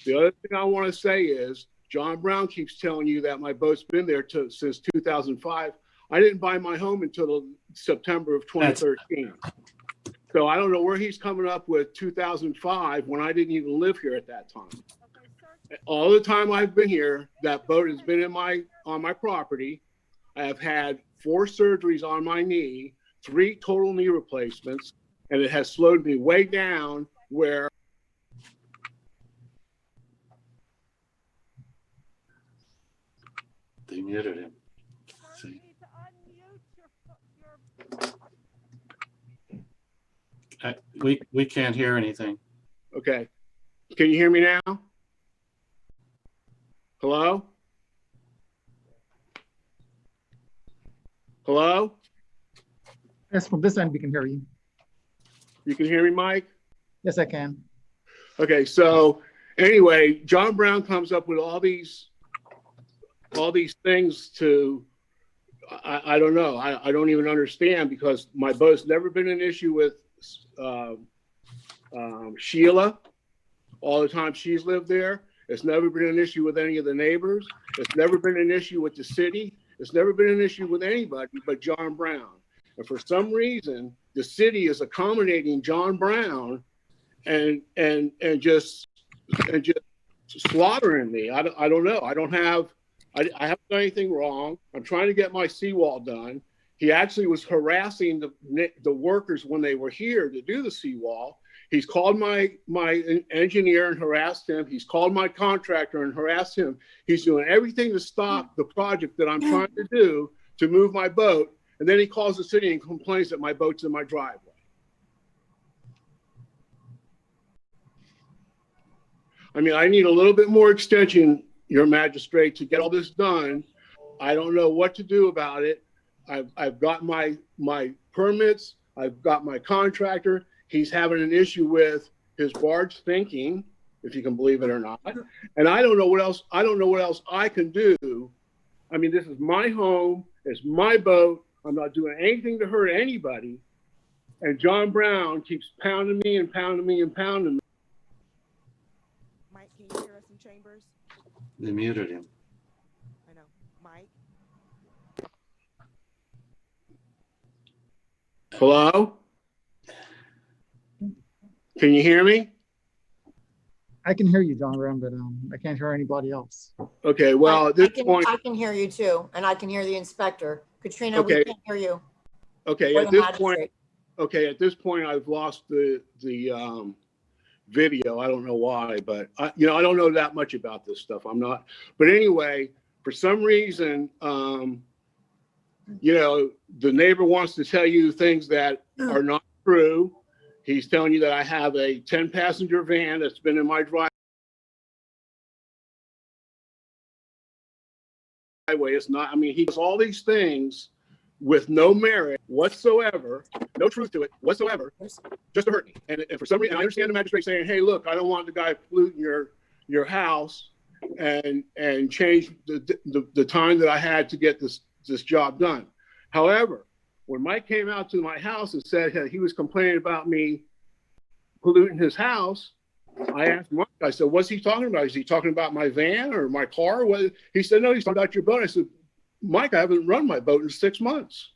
The other thing I want to say is John Brown keeps telling you that my boat's been there since 2005. I didn't buy my home until September of 2013. So I don't know where he's coming up with 2005 when I didn't even live here at that time. All the time I've been here, that boat has been on my property. I have had 4 surgeries on my knee, 3 total knee replacements, and it has slowed me way down where They muted him. See. We can't hear anything. Okay. Can you hear me now? Hello? Hello? Yes, from this end, we can hear you. You can hear me, Mike? Yes, I can. Okay, so anyway, John Brown comes up with all these things to, I don't know. I don't even understand, because my boat's never been an issue with Sheila all the time she's lived there. It's never been an issue with any of the neighbors. It's never been an issue with the city. It's never been an issue with anybody but John Brown. And for some reason, the city is accommodating John Brown and just slaughtering me. I don't know. I haven't done anything wrong. I'm trying to get my seawall done. He actually was harassing the workers when they were here to do the seawall. He's called my engineer and harassed him. He's called my contractor and harassed him. He's doing everything to stop the project that I'm trying to do to move my boat. And then he calls the city and complains that my boat's in my driveway. I mean, I need a little bit more extension, your magistrate, to get all this done. I don't know what to do about it. I've got my permits. I've got my contractor. He's having an issue with his barge sinking, if you can believe it or not. And I don't know what else. I don't know what else I can do. I mean, this is my home. It's my boat. I'm not doing anything to hurt anybody. And John Brown keeps pounding me and pounding me and pounding me. Mike, can you hear us in chambers? They muted him. I know. Mike? Hello? Can you hear me? I can hear you, John Brown, but I can't hear anybody else. Okay, well, at this point. I can hear you too, and I can hear the inspector. Katrina, Okay. we can't hear you. Okay, Or at the this magistrate. point. Okay, at this point, I've lost the video. I don't know why, but I don't know that much about this stuff. I'm not. But anyway, for some reason, the neighbor wants to tell you things that are not true. He's telling you that I have a 10-passenger van that's been in my driveway. It's not. I mean, he does all these things with no merit whatsoever, no truth to it whatsoever, just to hurt me. And for some reason, I understand the magistrate saying, hey, look, I don't want the guy polluting your house and change the time that I had to get this job done. However, when Mike came out to my house and said he was complaining about me polluting his house, I asked Mike, I said, what's he talking about? Is he talking about my van or my car? He said, no, he's talking about your boat. I said, Mike, I haven't run my boat in 6 months.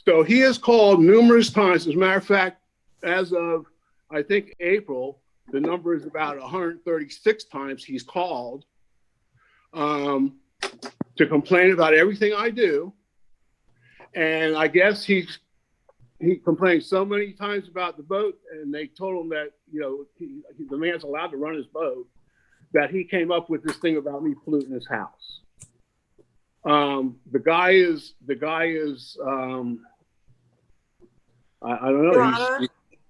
So he has called numerous times. As a matter of fact, as of, I think, April, the number is about 136 times he's called to complain about everything I do. And I guess he complained so many times about the boat, and they told him that, you know, the man's allowed to run his boat, that he came up with this thing about me polluting his house. The guy is I don't know.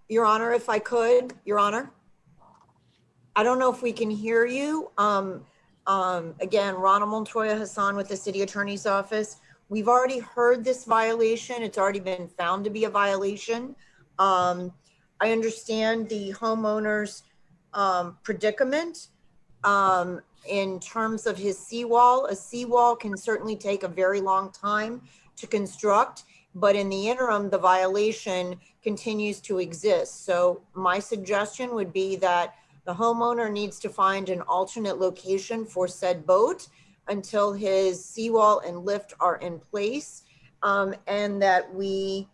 Your Honor, if I could, Your Honor, I don't know if we can hear you. Again, Ronald Montoya Hassan with the City Attorney's Office. We've already heard this violation. It's already been found to be a violation. I understand the homeowner's predicament in terms of his seawall. A seawall can certainly take a very long time to construct, but in the interim, the violation continues to exist. So my suggestion would be that the homeowner needs to find an alternate location for said boat until his seawall and lift are in place, and that we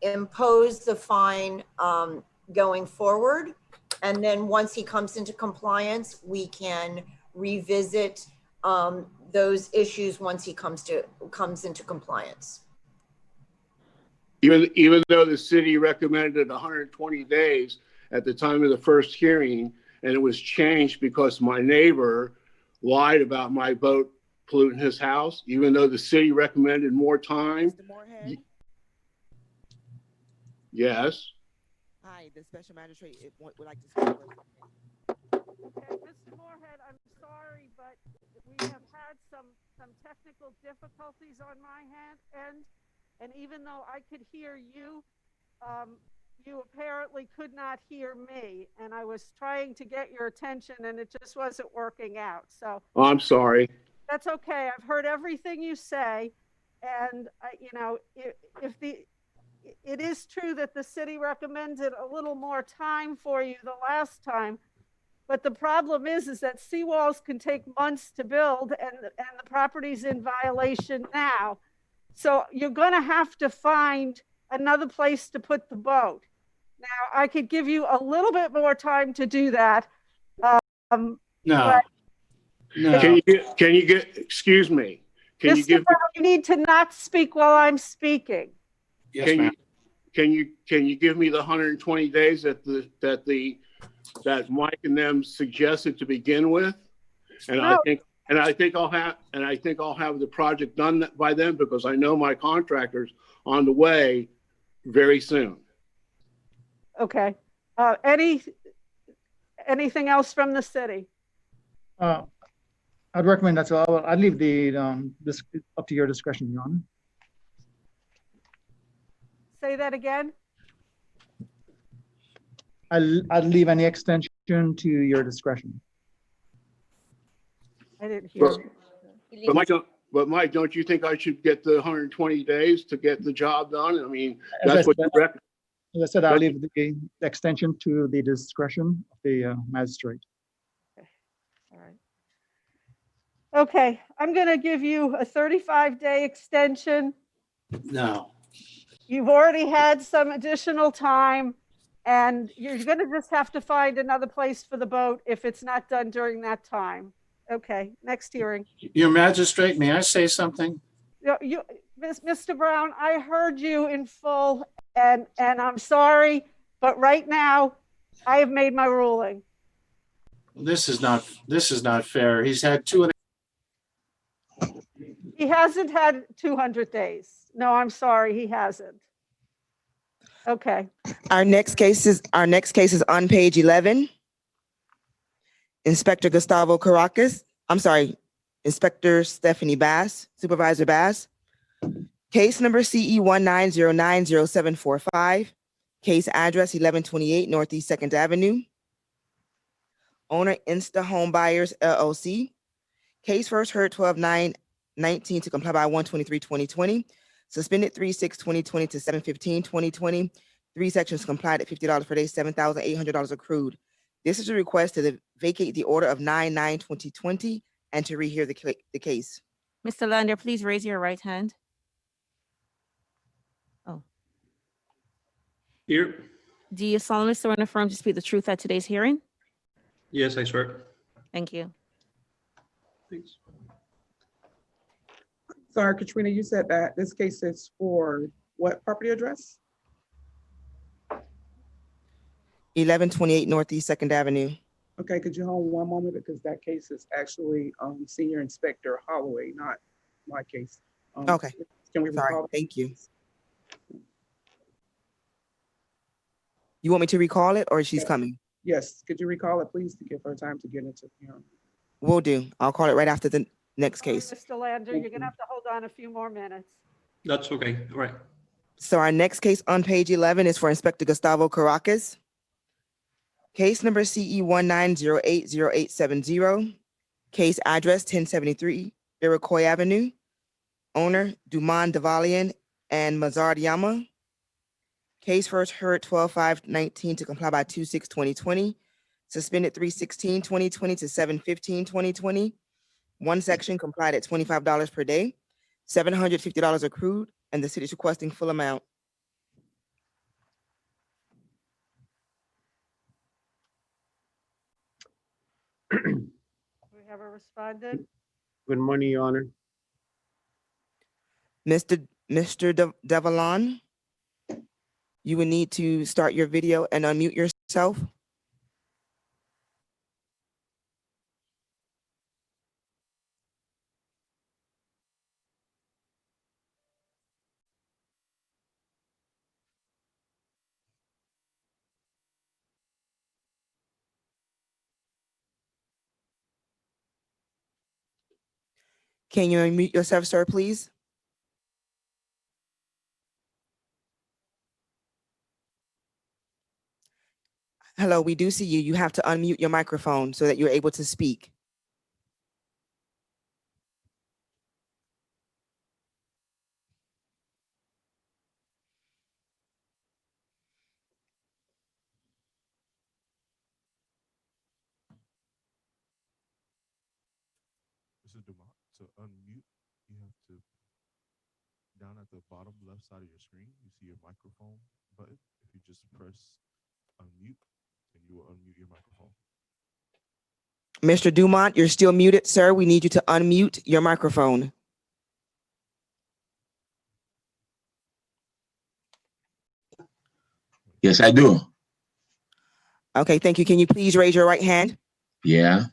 impose the fine going forward. And then once he comes into compliance, we can revisit those issues once he comes into compliance. Even though the city recommended 120 days at the time of the first hearing, and it was changed because my neighbor lied about my boat polluting his house, even though the city recommended more time. Mr. Moorhead? Yes. Hi, the special magistrate would like to speak first. Okay, Mr. Moorhead, I'm sorry, but we have had some technical difficulties on my end, and even though I could hear you, you apparently could not hear me, and I was trying to get your attention, and it just wasn't working out. So I'm sorry. that's okay. I've heard everything you say, and you know, it is true that the city recommended a little more time for you the last time, but the problem is that seawalls can take months to build, and the property's in violation now. So you're going to have to find another place to put the boat. Now, I could give you a little bit more time to do that. No. Can you get, excuse me, can you give, you need to not speak while I'm speaking. Yes, ma'am. Can you give me the 120 days that Mike and them suggested to begin with? And No. I think I'll have the project done by then, because I know my contractor's on the way very soon. Okay. Anything else from the city? I'd recommend that. So I'd leave this up to your discretion, Your Honor. Say that again. I'd leave any extension to your discretion. I didn't hear. But Mike, don't you think I should get the 120 days to get the job done? I mean, that's what you reckon. As I said, I'll leave the extension to the discretion of the magistrate. All right. Okay, I'm going to give you a 35-day extension. No. You've already had some additional time, and you're going to just have to find another place for the boat if it's not done during that time. Okay, next hearing. Your magistrate, may I say something? Mr. Brown, I heard you in full, and I'm sorry, but right now I have made my ruling. This is not fair. He's had He hasn't had 200 days. No, I'm sorry, he hasn't. Okay. Our next case is on page 11. Inspector Gustavo Caracas, I'm sorry, Inspector Stephanie Bass, Supervisor Bass. Case number CE 190900745. Case address 1128 Northeast 2nd Avenue. Owner Insta Home Buyers LLC. Case first heard 12/9/19 to comply by 1/23/2020. Suspended 3/6/2020 to 7/15/2020. 3 sections complied at $50 per day, $7,800 accrued. This is a request to vacate the order of 9/9/2020 and to rehear the case. Mr. Lander, please raise your right hand. Oh, Here. do you solemnly swear and affirm to speak the truth at today's hearing? Yes, I swear. Thank you. Thanks. Sorry, Katrina, you said that this case is for what property address? 1128 Northeast 2nd Avenue. Okay, could you hold one moment because that case is actually Senior Inspector Holloway, not my case. Okay. Can we Sorry, recall? thank you. You want me to recall it or she's coming? Yes, could you recall it, please, to give her time to get into the hearing? Will do. I'll call it right after the next case. Mr. Lander, you're gonna have to hold on a few more minutes. That's okay. All right. So our next case on page 11 is for Inspector Gustavo Caracas. Case number CE 190800870. Case address 1073 Iroquois Avenue. Owner Duman Davalian and Mazard Yama. Case first heard 12/5/19 to comply by 2/6/2020. Suspended 3/16/2020 to 7/15/2020. 1 section complied at $25 per day, $750 accrued, and the city is requesting full amount. We have a respondent. Good morning, Your Honor. Mr. Devalon, you would need to start your video and unmute yourself. Can you unmute yourself, sir, please? Hello, we do see you. You have to unmute your microphone so that you're able to speak. Mr. Dumont, to unmute, you have to, down at the bottom left side of your screen, you see your microphone button. If you just press unmute, then you will unmute your microphone. Mr. Dumont, you're still muted, sir. We need you to unmute your microphone. Yes, I do. Okay, thank you. Can you please raise your right hand? Yeah.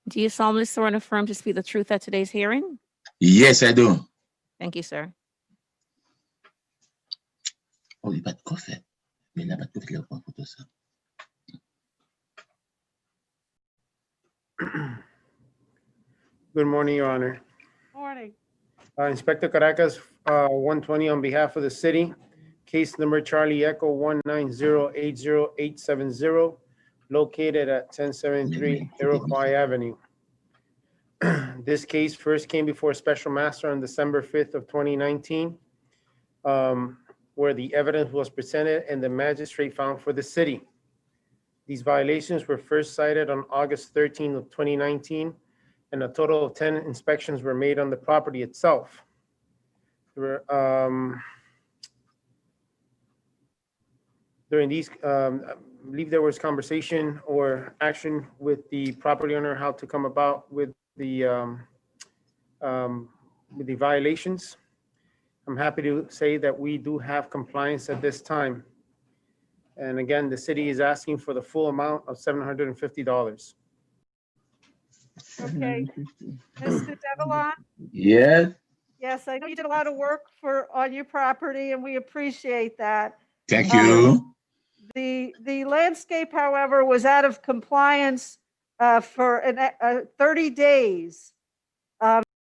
Do you solemnly swear and affirm to speak the truth at today's hearing? Yes, I do. Thank you, sir. Oh, il n'y a pas de coffre. Mais là, pas de coffre, là, on peut ça. Good morning, Your Honor. Morning. Inspector Caracas, 120 on behalf of the city. Case number Charlie Echo 190800870, located at 1073 Iroquois Avenue. This case first came before Special Master on December 5th of 2019, where the evidence was presented and the magistrate found for the city. These violations were first cited on August 13th of 2019, and a total of 10 inspections were made on the property itself. There were, during these, I believe there was conversation or action with the property owner how to come about with the violations. I'm happy to say that we do have compliance at this time. And again, the city is asking for the full amount of $750. Okay. Mr. Devalon? Yes. Yes, I know you did a lot of work on your property and we appreciate that. Thank you. The landscape, however, was out of compliance for 30 days.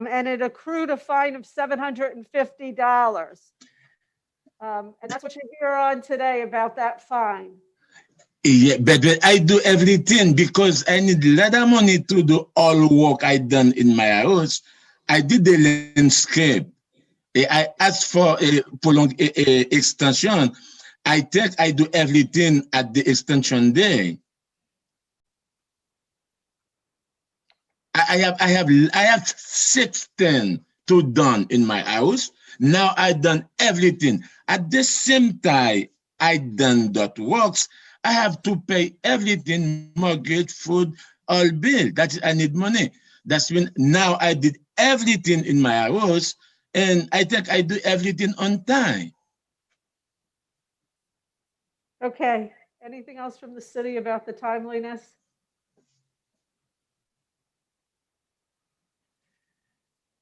and it accrued a fine of $750. And that's what you hear on today about that fine. Yeah, but I do everything because I need a lot of money to do all work I done in my house. I did the landscape. I asked for a prolonged extension. I think I do everything at the extension day. I have 16 to done in my house. Now I done everything. At the same time, I done that works. I have to pay everything, mortgage, food, all bill. That's I need money. That's when now I did everything in my house, and I think I do everything on time. Okay, anything else from the city about the timeliness?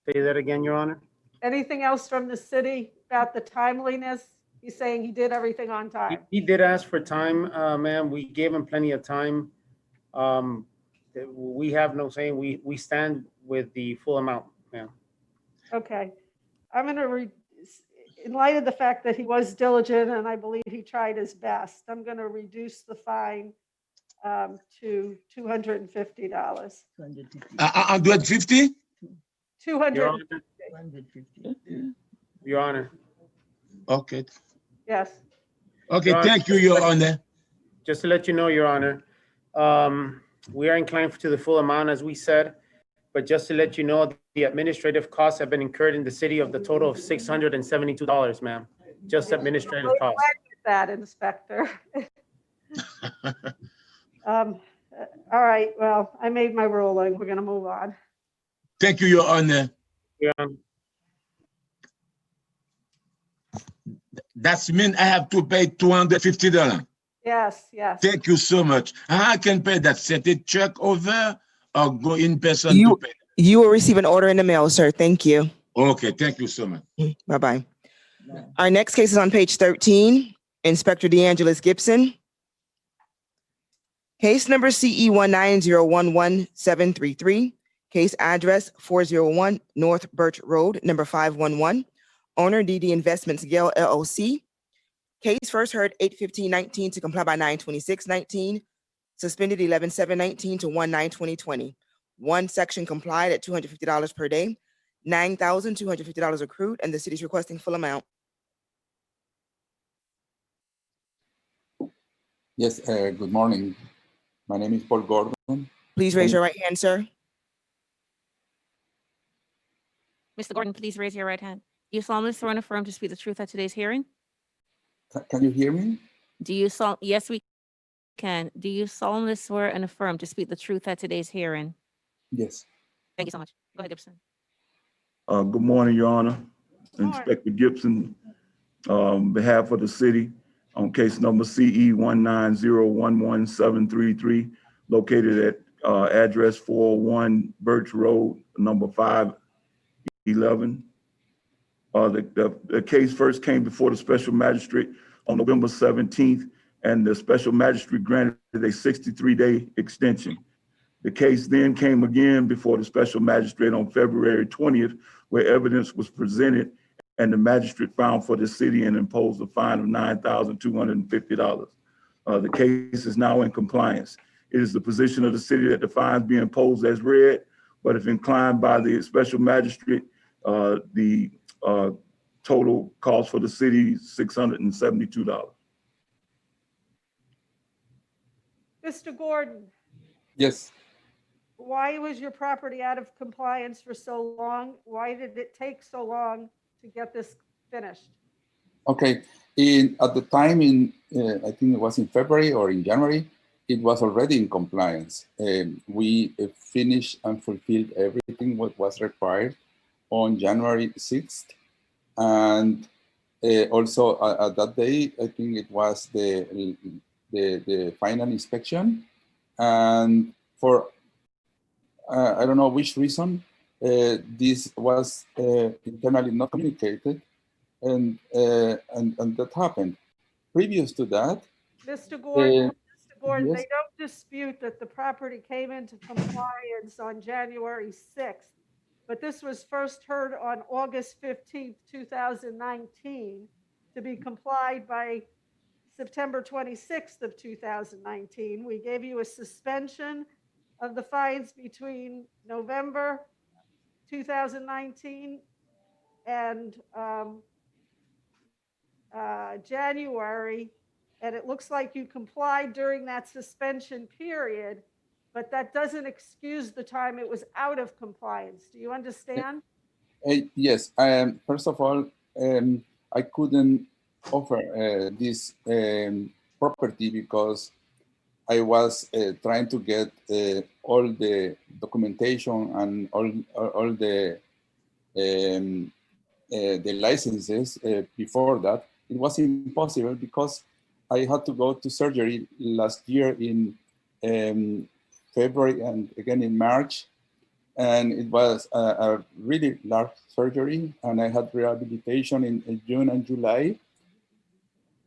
Say that again, Your Honor. Anything else from the city about the timeliness? He's saying he did everything on time. He did ask for time, ma'am. We gave him plenty of time. We have no saying. We stand with the full amount, ma'am. Okay, I'm gonna in light of the fact that he was diligent and I believe he tried his best, I'm gonna reduce the fine to $250. 150? 250. Your Honor. Okay. Yes. Okay, Your thank you, Your Honor. Just to let you know, Your Honor, we are inclined to the full amount, as we said, but just to let you know, the administrative costs have been incurred in the city of the total of $672, ma'am. Just administrative costs. That, Inspector. All right, well, I made my ruling. We're gonna move on. Thank you, Your Honor. Yeah. That's mean I have to pay $250. Yes, yes. Thank you so much. I can pay that. Send a check over or go in person to pay. You will receive an order in the mail, sir. Thank you. Okay, thank you so much. Bye-bye. Our next case is on page 13, Inspector Deangelis Gibson. Case number CE 19011-733, case address 401 North Birch Road, number 511, owner DD Investments Gale LLC. Case first heard 8/15/19 to comply by 9/26/19, suspended 11/7/19 to 1/9/2020. One section complied at $250 per day, $9,250 accrued, and the city is requesting full amount. Yes, good morning. My name is Paul Gordon. Please raise your right hand, sir. Mr. Gordon, please raise your right hand. Do you solemnly swear and affirm to speak the truth at today's hearing? Can you hear me? Yes, we can. Do you solemnly swear and affirm to speak the truth at today's hearing? Yes. Thank you so much. Go ahead, Gibson. Good morning, Your Honor. Inspector Gibson, on behalf of the city, on case number CE 19011-733, located at address 401 Birch Road, number 511. The case first came before the special magistrate on November 17th, and the special magistrate granted a 63-day extension. The case then came again before the special magistrate on February 20th, where evidence was presented and the magistrate found for the city and imposed a fine of $9,250. The case is now in compliance. It is the position of the city that the fines be imposed as read, but if inclined by the special magistrate, the total cost for the city is $672. Mr. Gordon, Yes. why was your property out of compliance for so long? Why did it take so long to get this finished? Okay. At the time I think it was in February or in January, it was already in compliance. We finished and fulfilled everything what was required on January 6th. And also at that day, I think it was the final inspection. And for I don't know which reason, this was internally not communicated, and that happened. Previous to that, Mr. Gordon, yes. they don't dispute that the property came into compliance on January 6th. but this was first heard on August 15th, 2019, to be complied by September 26th of 2019. We gave you a suspension of the fines between November 2019 and January, and it looks like you complied during that suspension period, but that doesn't excuse the time it was out of compliance. Do you understand? Yes, first of all, I couldn't offer this property because I was trying to get all the documentation and all the licenses before that. It was impossible because I had to go to surgery last year in February and again in March. And it was a really large surgery, and I had rehabilitation in June and July.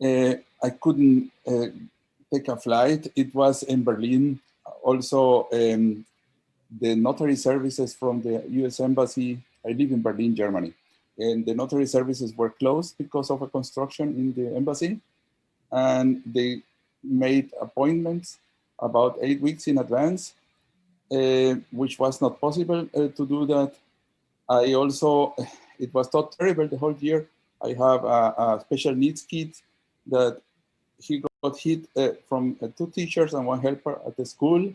I couldn't take a flight. It was in Berlin. Also, the notary services from the US Embassy, I live in Berlin, Germany, and the notary services were closed because of a construction in the embassy. And they made appointments about 8 weeks in advance, which was not possible to do that. I also, it was not terrible the whole year. I have a special needs kid that he got hit from 2 teachers and 1 helper at the school.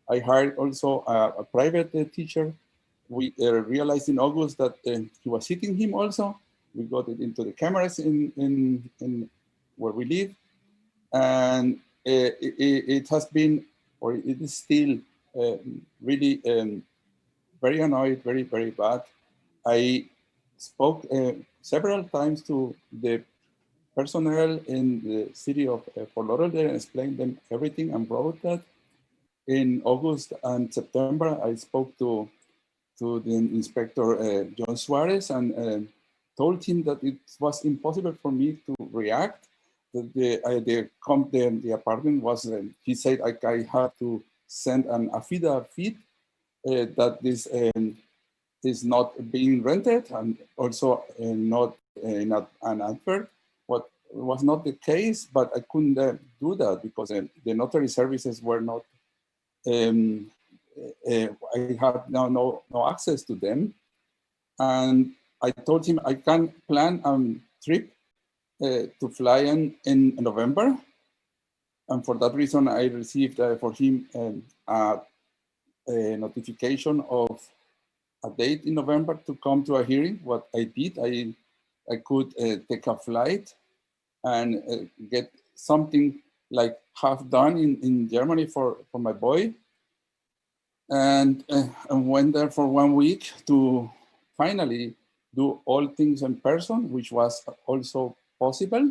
I hired also a private teacher. We realized in August that he was hitting him also. We got it into the cameras in where we live. And it has been, or it is still really very annoyed, very, very bad. I spoke several times to the personnel in the city of Fort Lauderdale and explained them everything and wrote that. In August and September, I spoke to the inspector, John Suarez, and told him that it was impossible for me to react. The apartment was, he said I had to send an affidavit that this is not being rented, and also not an advert. What was not the case, but I couldn't do that because the notary services were not, I had now no access to them. And I told him I can plan a trip to fly in November. And for that reason, I received for him a notification of a date in November to come to a hearing. What I did, I could take a flight and get something like half done in Germany for my boy. And went there for 1 week to finally do all things in person, which was also possible.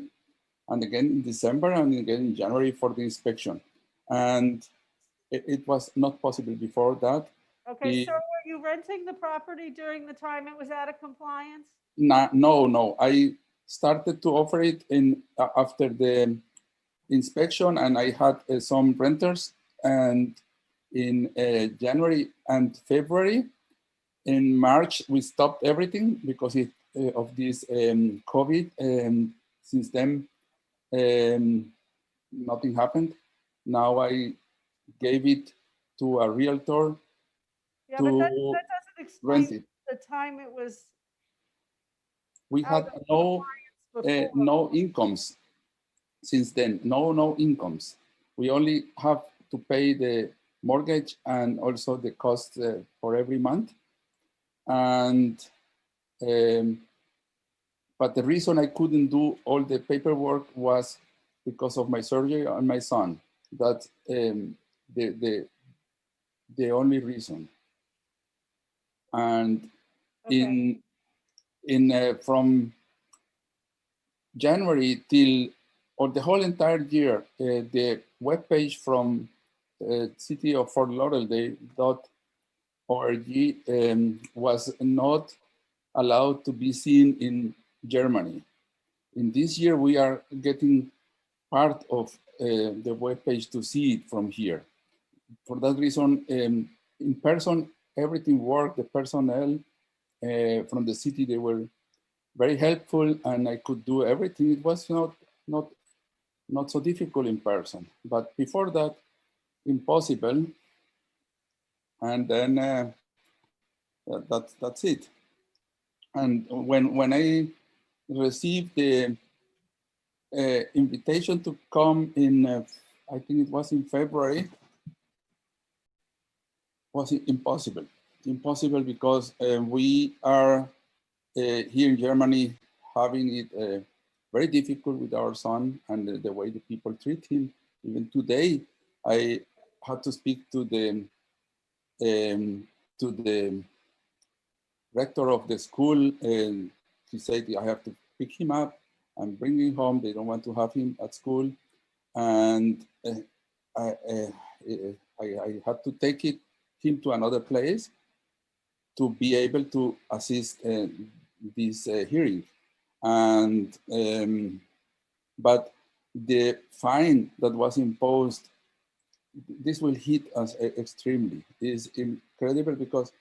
And again in December and again in January for the inspection. And it was not possible before that. Okay, so were you renting the property during the time it was out of compliance? No. I started to offer it after the inspection, and I had some renters. And in January and February, in March, we stopped everything because of this COVID. Since then, nothing happened. Now I gave it to a realtor Yeah, but that doesn't explain it. the time it was. We had no incomes since then. No incomes. We only have to pay the mortgage and also the cost for every month. And but the reason I couldn't do all the paperwork was because of my surgery on my son. That's the only reason. And okay. From January till, or the whole entire year, the webpage from City of Fort Lauderdale.org was not allowed to be seen in Germany. In this year, we are getting part of the webpage to see it from here. For that reason, in person, everything worked. The personnel from the city. They were very helpful, and I could do everything. It was not so difficult in person, but before that, impossible. And then that's it. And when I received the invitation to come in, I think it was in February, was impossible. Impossible because we are here in Germany having it very difficult with our son and the way the people treat him. Even today, I had to speak to the rector of the school, and he said, I have to pick him up and bring him home. They don't want to have him at school. And I had to take him to another place to be able to assist this hearing. And, but the fine that was imposed, this will hit us extremely. It is incredible because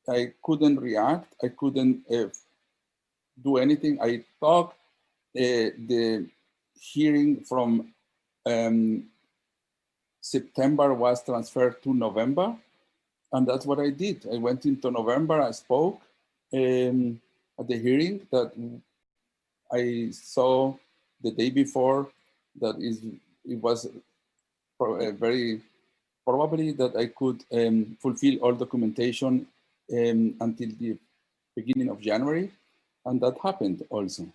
I couldn't react. I couldn't do anything. I thought the hearing from September was transferred to November. And that's what I did. I went into November, I spoke at the hearing that I saw the day before, that it was very probably that I could fulfill all documentation until the beginning of January, and that happened also.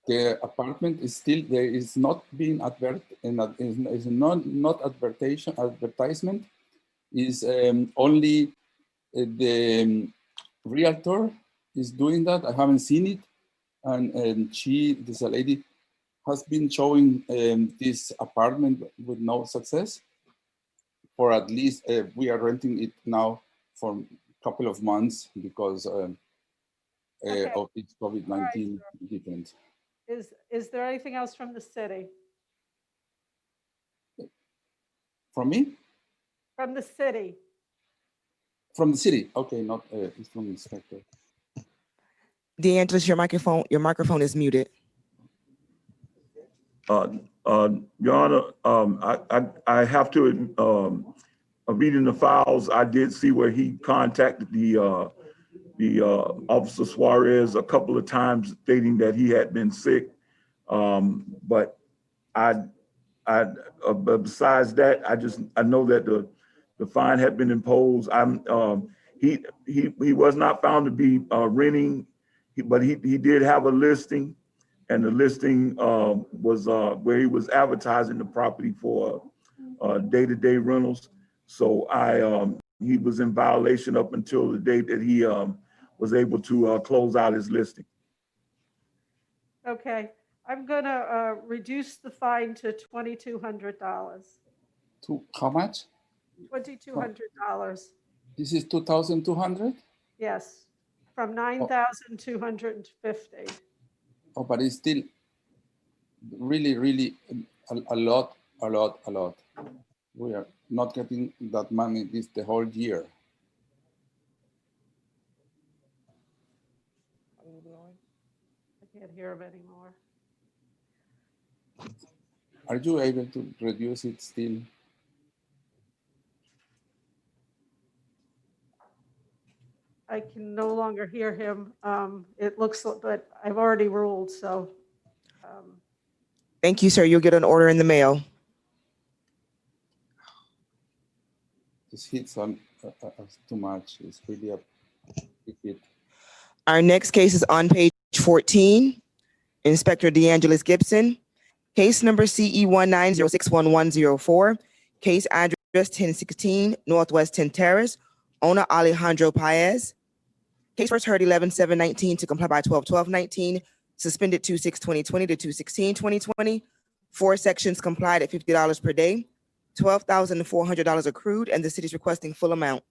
The apartment is still there, is not being is not advertisement, is only the realtor is doing that. I haven't seen it, and this lady has been showing this apartment with no success. For at least we are renting it now for a couple of months because of its COVID-19 difference. Is there anything else from the city? From me? From the city. From the city. Okay, not it's from the inspector. Deangelis, your microphone is muted. Your Honor, I have to, reading the files, I did see where he contacted the Officer Suarez a couple of times stating that he had been sick. But besides that, I know that the fine had been imposed. He was not found to be renting, but he did have a listing, and the listing was where he was advertising the property for day-to-day rentals. So he was in violation up until the date that he was able to close out his listing. Okay, I'm gonna reduce the fine to $2,200. To how much? $2,200. This is 2,200? Yes, from 9,250. Oh, but it's still really a lot. We are not getting that money the whole year. I can't hear him anymore. Are you able to reduce it still? I can no longer hear him. It looks, but I've already ruled, so. Thank you, sir. You'll get an order in the mail. This hits on too much. It's really a big hit. Our next case is on page 14. Inspector Deangelis Gibson. Case number CE 190611104. Case address 1016 Northwest 10 Terrace. Owner Alejandro Paez. Case first heard 11/7/19 to comply by 12/12/19. Suspended 2/6/2020 to 2/16/2020. 4 sections complied at $50 per day. $12,400 accrued, and the city is requesting full amount.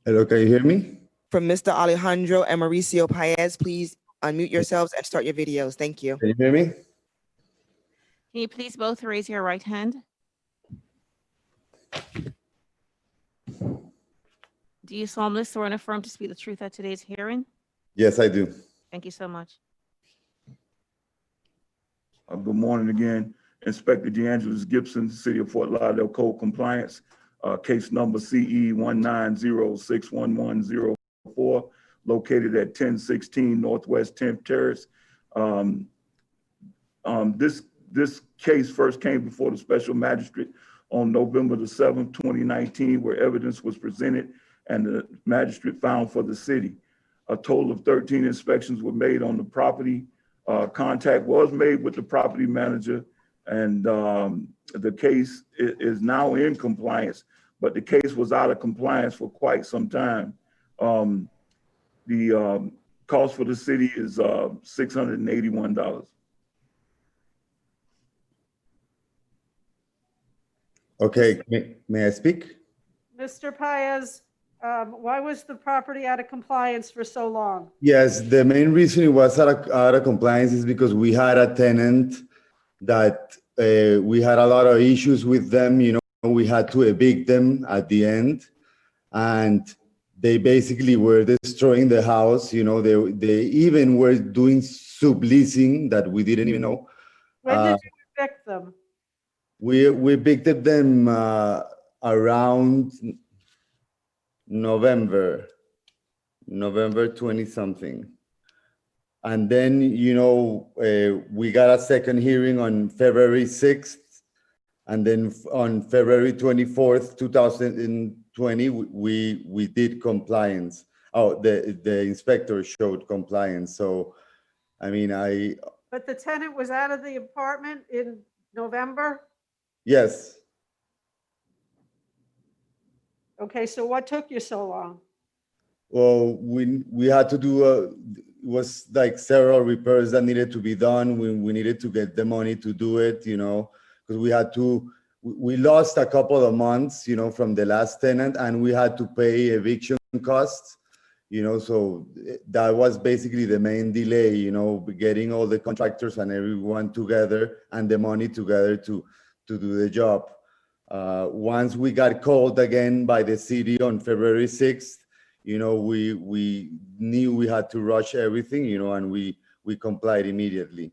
Hello, can you hear me? From Mr. Alejandro and Mauricio Paez, please unmute yourselves and start your videos. Thank you. Can you hear me? Can you please both raise your right hand? Do you solemnly swear and affirm to speak the truth at today's hearing? Yes, I do. Thank you so much. Good morning again. Inspector Deangelis, Gibson, City of Fort Lauderdale Code Compliance, case number CE 190611104, located at 1016 Northwest 10th Terrace. This case first came before the special magistrate on November the 7th, 2019, where evidence was presented and the magistrate found for the city. A total of 13 inspections were made on the property. Contact was made with the property manager, and the case is now in compliance, but the case was out of compliance for quite some time. The cost for the city is $681. Okay, may I speak? Mr. Paez, why was the property out of compliance for so long? Yes, the main reason it was out of compliance is because we had a tenant that we had a lot of issues with them. You know, we had to evict them at the end, and they basically were destroying the house. You know, they even were doing subleasing that we didn't even know. When did you evict them? We evicted them around November 20 something. And then, you know, we got a second hearing on February 6th. And then on February 24th, 2020, we did compliance. Oh, the inspector showed compliance. So, I mean, But the tenant was out of the apartment in November? yes. Okay, so what took you so long? Well, we had to do it was like several repairs that needed to be done. We needed to get the money to do it, you know, because we lost a couple of months, you know, from the last tenant, and we had to pay eviction costs, you know, so that was basically the main delay, you know, getting all the contractors and everyone together and the money together to do the job. Once we got called again by the city on February 6th, you know, we knew we had to rush everything, you know, and we complied immediately.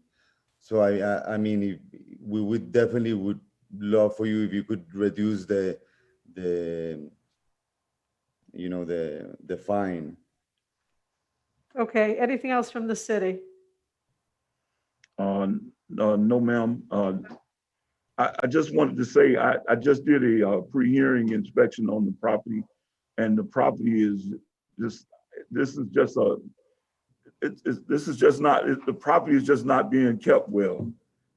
So I mean, we would definitely would love for you if you could reduce the you know, the fine. Okay, anything else from the city? No, ma'am. I just wanted to say, I just did a pre-hearing inspection on the property, and the property is just, the property is just not being kept well.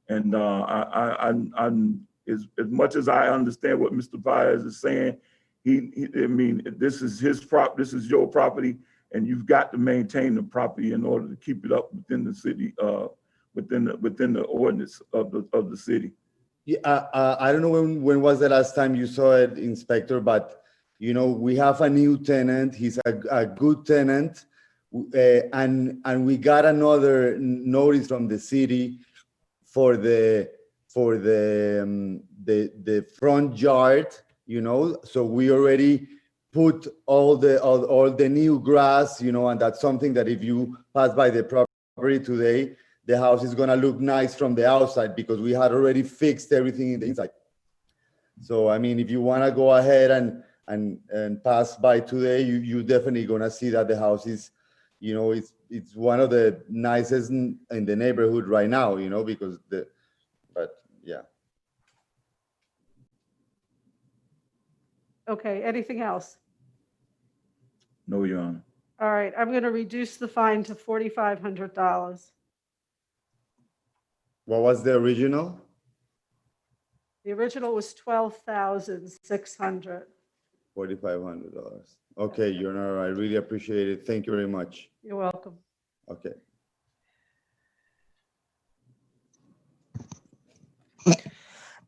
And I'm as much as I understand what Mr. Paez is saying, I mean, this is this is your property, and you've got to maintain the property in order to keep it up within the city, within the ordinance of the city. Yeah, I don't know when was the last time you saw it, Inspector, but you know, we have a new tenant. He's a good tenant, and we got another notice from the city for the front yard. You know, so we already put all the new grass. You know, and that's something that if you pass by the property today, the house is gonna look nice from the outside because we had already fixed everything in the inside. So I mean, if you wanna go ahead and pass by today, you definitely gonna see that the house is, you know, it's one of the nicest in the neighborhood right now, you know, because but yeah. Okay, anything else? No, Your Honor. All right, I'm going to reduce the fine to $4,500. What was the original? The original was $12,600. $4,500. Okay, Your Honor, I really appreciate it. Thank you very much. You're welcome. Okay.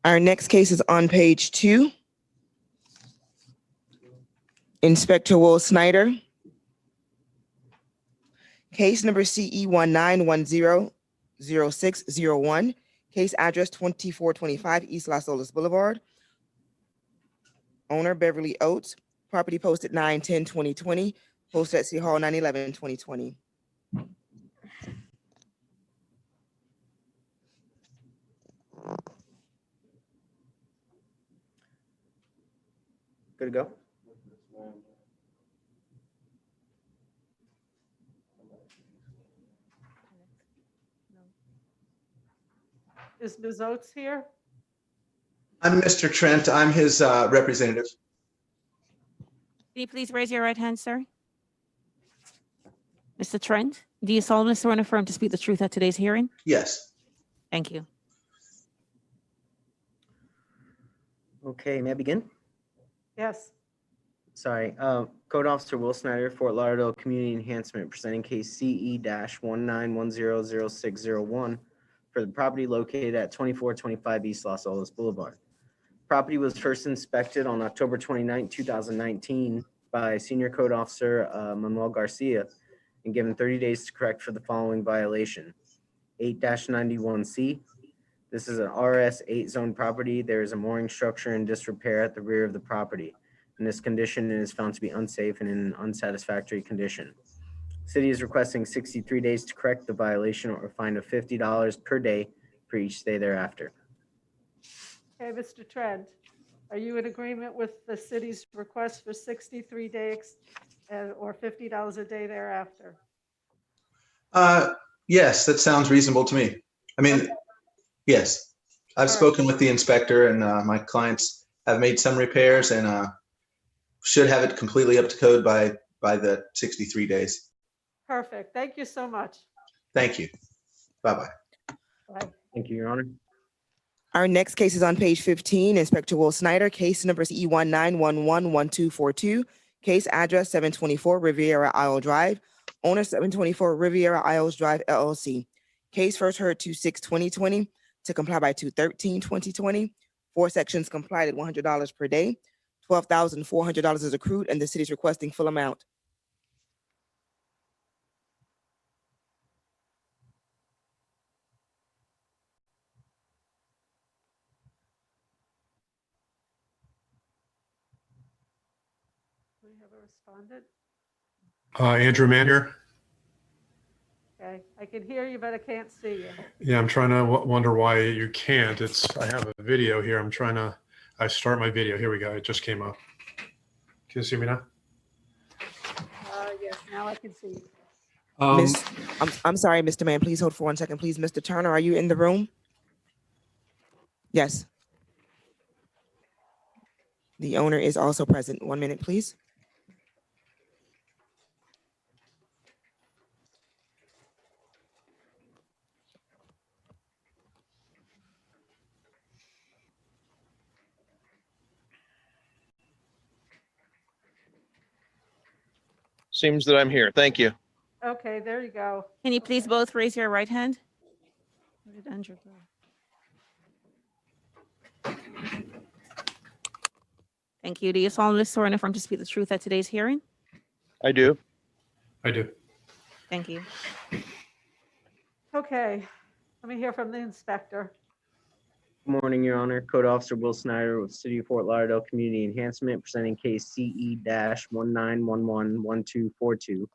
Our next case is on page 2. Inspectable Snyder. Case number CE 19100601. Case address 2425 East Las Olas Boulevard. Owner Beverly Oates. Property posted 9/10/2020. Posted at City Hall 9/11/2020. Good to go. Is Ms. Oates here? I'm Mr. Trent. I'm his representative. Can you please raise your right hand, sir? Mr. Trent, do you solemnly swear and affirm to speak the truth at today's hearing? Yes. Thank you. Okay, may I begin? Yes. Sorry, Code Officer Will Snyder, Fort Lauderdale Community Enhancement, presenting case CE-1910601 for the property located at 2425 East Los Olas Boulevard. Property was first inspected on October 29, 2019 by Senior Code Officer Manuel Garcia and given 30 days to correct for the following violation. 8-91C. This is an RS8 zone property. There is a mooring structure in disrepair at the rear of the property. And this condition is found to be unsafe and in an unsatisfactory condition. City is requesting 63 days to correct the violation or a fine of $50 per day for each day thereafter. Okay, Mr. Trent, are you in agreement with the city's request for 63 days or $50 a day thereafter? Yes, that sounds reasonable to me. I mean, yes, I've spoken with the inspector and my clients have made some repairs and should have it completely up to code by the 63 days. Perfect. Thank you so much. Thank you. Bye-bye. Bye. Thank you, Your Honor. Our next case is on page 15. Inspector Will Snyder, case number CE19111242. Case address 724 Riviera Isle Drive. Owner 724 Riviera Isles Drive LLC. Case first heard 2/6/2020 to comply by 2/13/2020. 4 sections complied at $100 per day. $12,400 is accrued and the city is requesting full amount. We have a respondent. Andrew Mann here. Okay, I can hear you, but I can't see you. Yeah, I'm trying to wonder why you can't. I have a video here. I start my video. Here we go. It just came up. Can you see me now? Yes, now I can see you. I'm sorry, Mr. Mann, please hold for 1 second, please. Mr. Turner, are you in the room? Yes. The owner is also present. 1 minute, please. Seems that I'm here. Thank you. Okay, there you go. Can you please both raise your right hand? Where did Andrew go? Thank you. Do you solemnly swear and affirm to speak the truth at today's hearing? I do. I do. Thank you. Okay, let me hear from the inspector. Good morning, Your Honor. Code Officer Will Snyder with City of Fort Lauderdale Community Enhancement, presenting case CE-19111242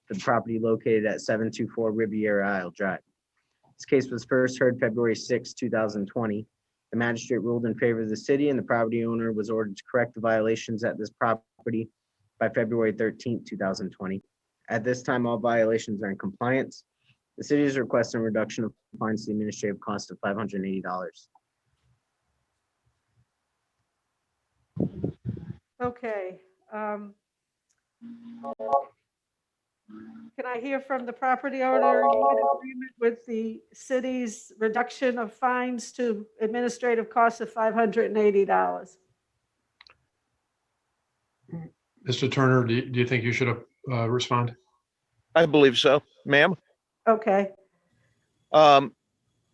for the property located at 724 Riviera Isle Drive. This case was first heard February 6, 2020. The magistrate ruled in favor of the city and the property owner was ordered to correct the violations at this property by February 13, 2020. At this time, all violations are in compliance. The city is requesting a reduction of fines to the administrative cost of $580. Okay. Can I hear from the property owner? Are you in agreement with the city's reduction of fines to administrative costs of $580? Mr. Turner, do you think you should respond? I believe so, ma'am. Okay.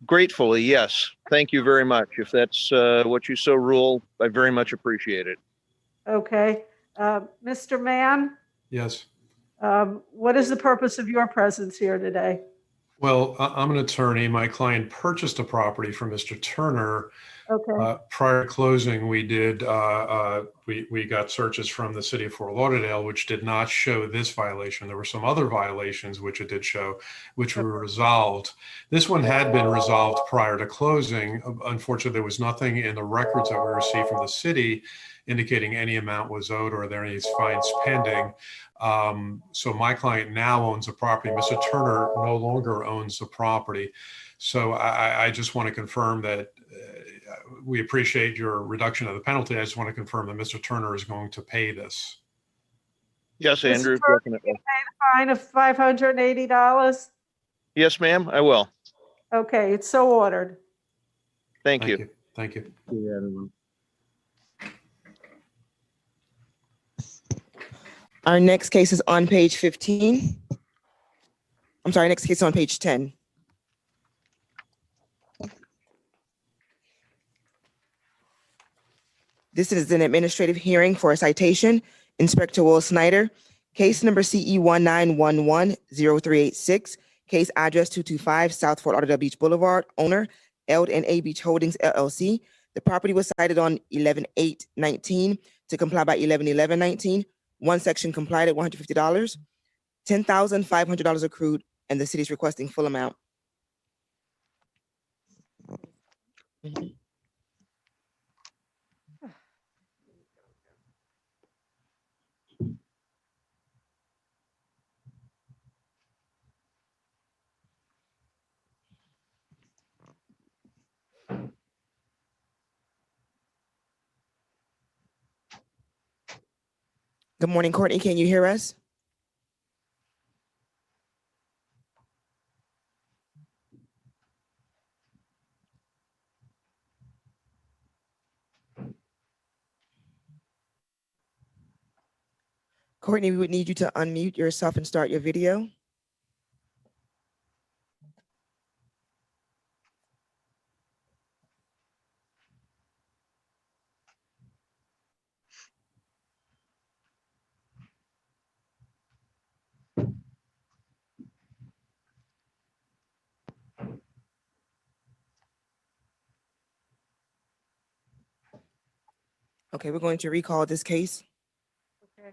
Gratefully, yes. Thank you very much. If that's what you so rule, I very much appreciate it. Okay. Mr. Mann, Yes. what is the purpose of your presence here today? Well, I'm an attorney. My client purchased a property from Mr. Turner Okay, Prior to closing, we got searches from the City of Fort Lauderdale, which did not show this violation. There were some other violations which it did show, which were resolved. This one had been resolved prior to closing. Unfortunately, there was nothing in the records that we received from the city indicating any amount was owed or there are any fines pending. So my client now owns the property. Mr. Turner no longer owns the property. So I just want to confirm that we appreciate your reduction of the penalty. I just want to confirm that Mr. Turner is going to pay this. Yes, Mr. Andrew, Turner, definitely. you pay the fine of $580? Yes, ma'am, I will. Okay, it's so ordered. Thank you. Thank you. Thank you, everyone. Our next case is on page 15. I'm sorry, next case is on page 10. This is an administrative hearing for a citation. Inspector Will Snyder, case number CE 19110386, case address 225 South Fort Lauderdale Beach Boulevard, owner L&A Beach Holdings LLC. The property was cited on 11/8/19 to comply by 11/11/19. One section complied at $150, $10,500 accrued, and the city is requesting full amount. Good morning, Courtney. Can you hear us? Courtney, we would need you to unmute yourself and start your video. Okay, we're going to recall this case. Okay.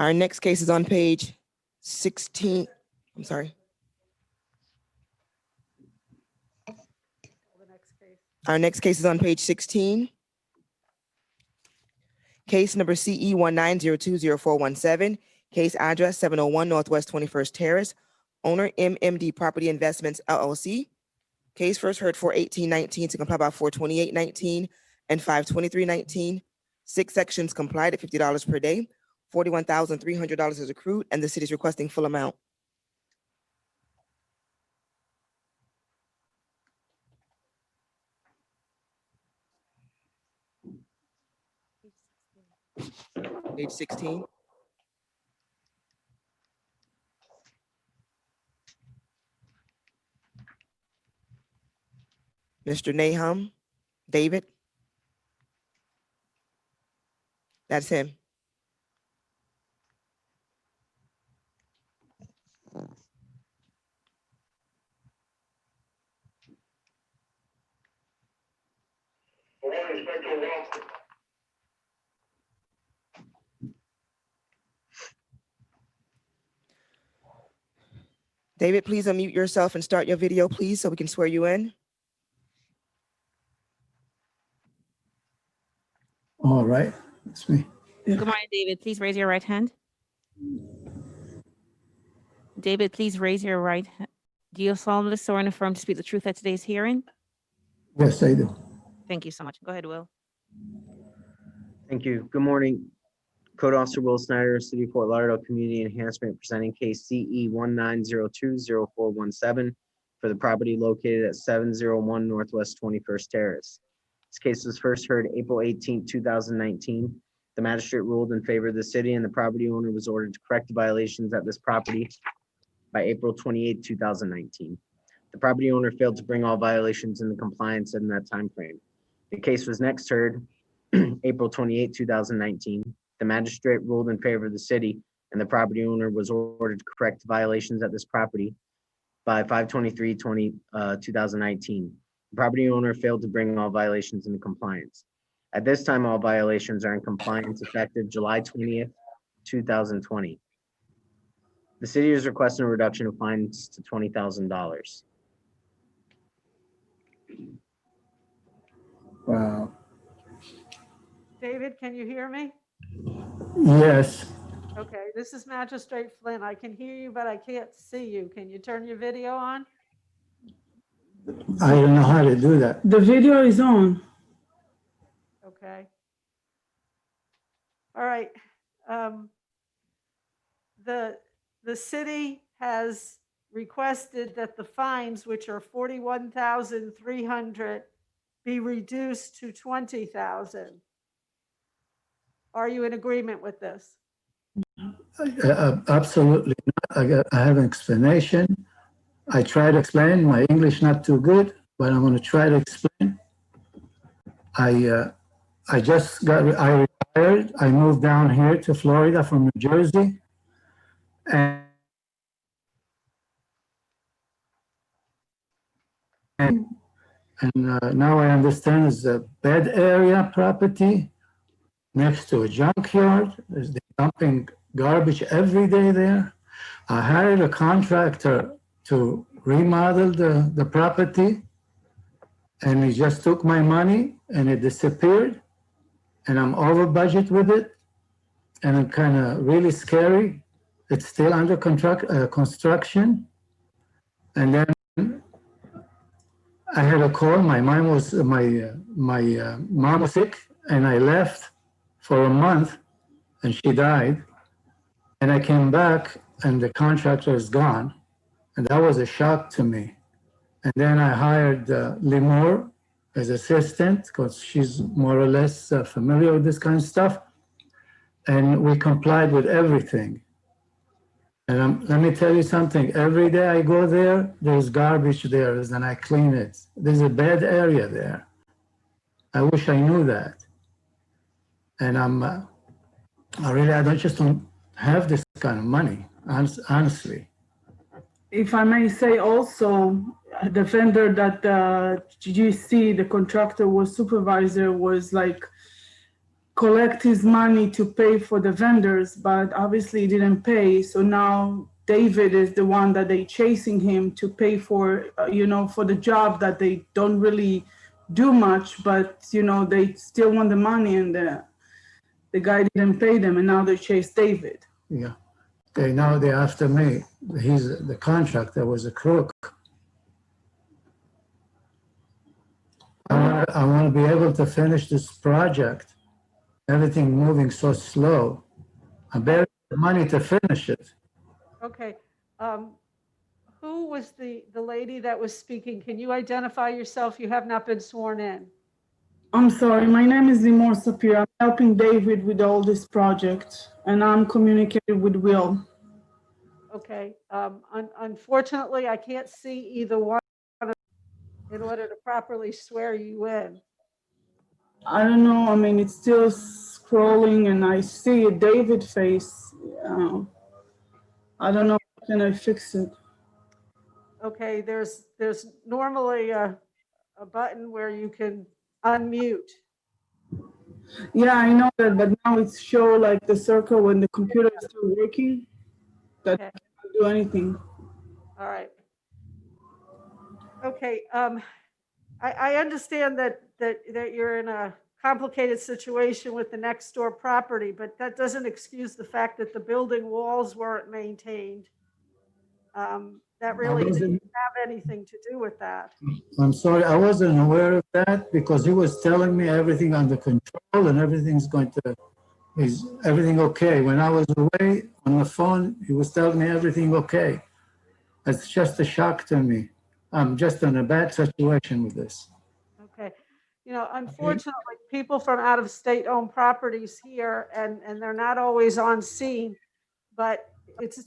Our next case is on page 16. I'm sorry. The next case. Our next case is on page 16. Case number CE 19020417, case address 701 Northwest 21st Terrace, owner MMD Property Investments LLC. Case first heard 4/18/19 to comply by 4/28/19 and 5/23/19. 6 sections complied at $50 per day. $41,300 is accrued, and the city is requesting full amount. Page 16. Mr. Nahum, David. That's him. David, please unmute yourself and start your video, please, so we can swear you in. All right, that's me. Good morning, David. Please raise your right hand. David, please raise your right hand. Do you solemnly swear and affirm to speak the truth at today's hearing? Yes, I do. Thank you so much. Go ahead, Will. Thank you. Good morning. Code Officer Will Snyder, City of Fort Lauderdale Community Enhancement, presenting case CE 19020417 for the property located at 701 Northwest 21st Terrace. This case was first heard April 18, 2019. The magistrate ruled in favor of the city, and the property owner was ordered to correct the violations at this property by April 28, 2019. The property owner failed to bring all violations into compliance in that time frame. The case was next heard April 28, 2019. The magistrate ruled in favor of the city, and the property owner was ordered to correct violations at this property by 5/23/2019. The property owner failed to bring all violations into compliance. At this time, all violations are in compliance effective July 20th, 2020. The city is requesting a reduction of fines to $20,000. Wow. David, can you hear me? Yes, Okay, this is Magistrate Flynn. I can hear you, but I can't see you. Can you turn your video on? I don't know how to do that. The video is on. Okay. All right. The city has requested that the fines, which are $41,300, be reduced to $20,000. Are you in agreement with this? Absolutely not. I have an explanation. I try to explain. My English not too good, but I'm going to try to explain. I retired. I moved down here to Florida from New Jersey, and now I understand it's a bad area property next to a junkyard. They're dumping garbage every day there. I hired a contractor to remodel the property, and he just took my money and it disappeared, and I'm over budget with it, and I'm kind of really scary. It's still under construction. And then I had a call. My mom was sick, and I left for a month, and she died. And I came back, and the contractor is gone, and that was a shock to me. And then I hired Limor as assistant, because she's more or less familiar with this kind of stuff, and we complied with everything. And let me tell you something, every day I go there, there's garbage there, and I clean it. There's a bad area there. I wish I knew that. And I just don't have this kind of money, honestly. If I may say also, the vendor that GC, the contractor was supervisor, was like collect his money to pay for the vendors, but obviously he didn't pay. So now David is the one that they chasing him to pay for, for the job that they don't really do much, but they still want the money, and the guy didn't pay them, and now they chase David. Yeah. Now they're after me. The contractor was a crook. I want to be able to finish this project. Everything moving so slow. I barely have money to finish it. Okay. Who was the lady that was speaking? Can you identify yourself? You have not been sworn in. I'm sorry, my name is Limor Sapir. I'm helping David with all this project, and I'm communicating with Will. Okay. Unfortunately, I can't see either one in order to properly swear you in. I don't know. I mean, it's still scrolling, and I see a David face. I don't know. How can I fix it? Okay. There's normally a button where you can unmute. Yeah, I know that, but now it's show like the circle when the computer is still working. That Okay. can't do anything. All right. Okay. I understand that you're in a complicated situation with the next door property, but that doesn't excuse the fact that the building walls weren't maintained. That really didn't have anything to do with that. I'm sorry, I wasn't aware of that because he was telling me everything under control and is everything okay? When I was away on the phone, he was telling me everything okay. It's just a shock to me. I'm just in a bad situation with this. Okay. Unfortunately, people from out of state own properties here, and they're not always on scene, but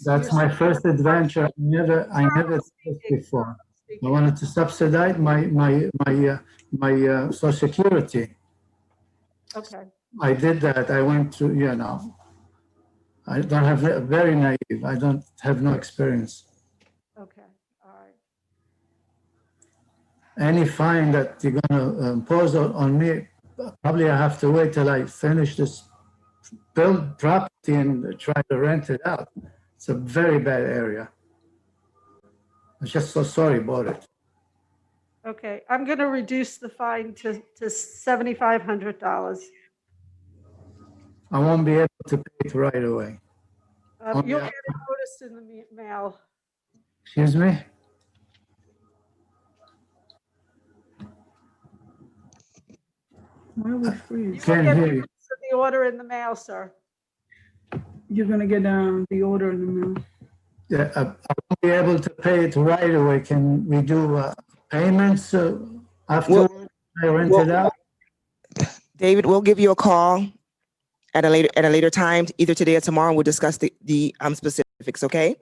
That's my first adventure. I never did this before. I wanted to subsidize my Social Security. Okay. I did that. I went to, I don't have very naive. I don't have no experience. Okay. All right. any fine that you're gonna impose on me, probably I have to wait till I finish this build property and try to rent it out. It's a very bad area. I'm just so sorry about it. Okay, I'm going to reduce the fine to $7,500. I won't be able to pay it right away. You'll get a notice in the mail. Excuse me? Why are we freeze? You'll Can't get hear the you. notice of the order in the mail, sir. You're gonna get the order in the mail. Yeah, I won't be able to pay it right away. Can we do payments after I rent it out? David, we'll give you a call at a later time, either today or tomorrow, and we'll discuss the specifics, okay?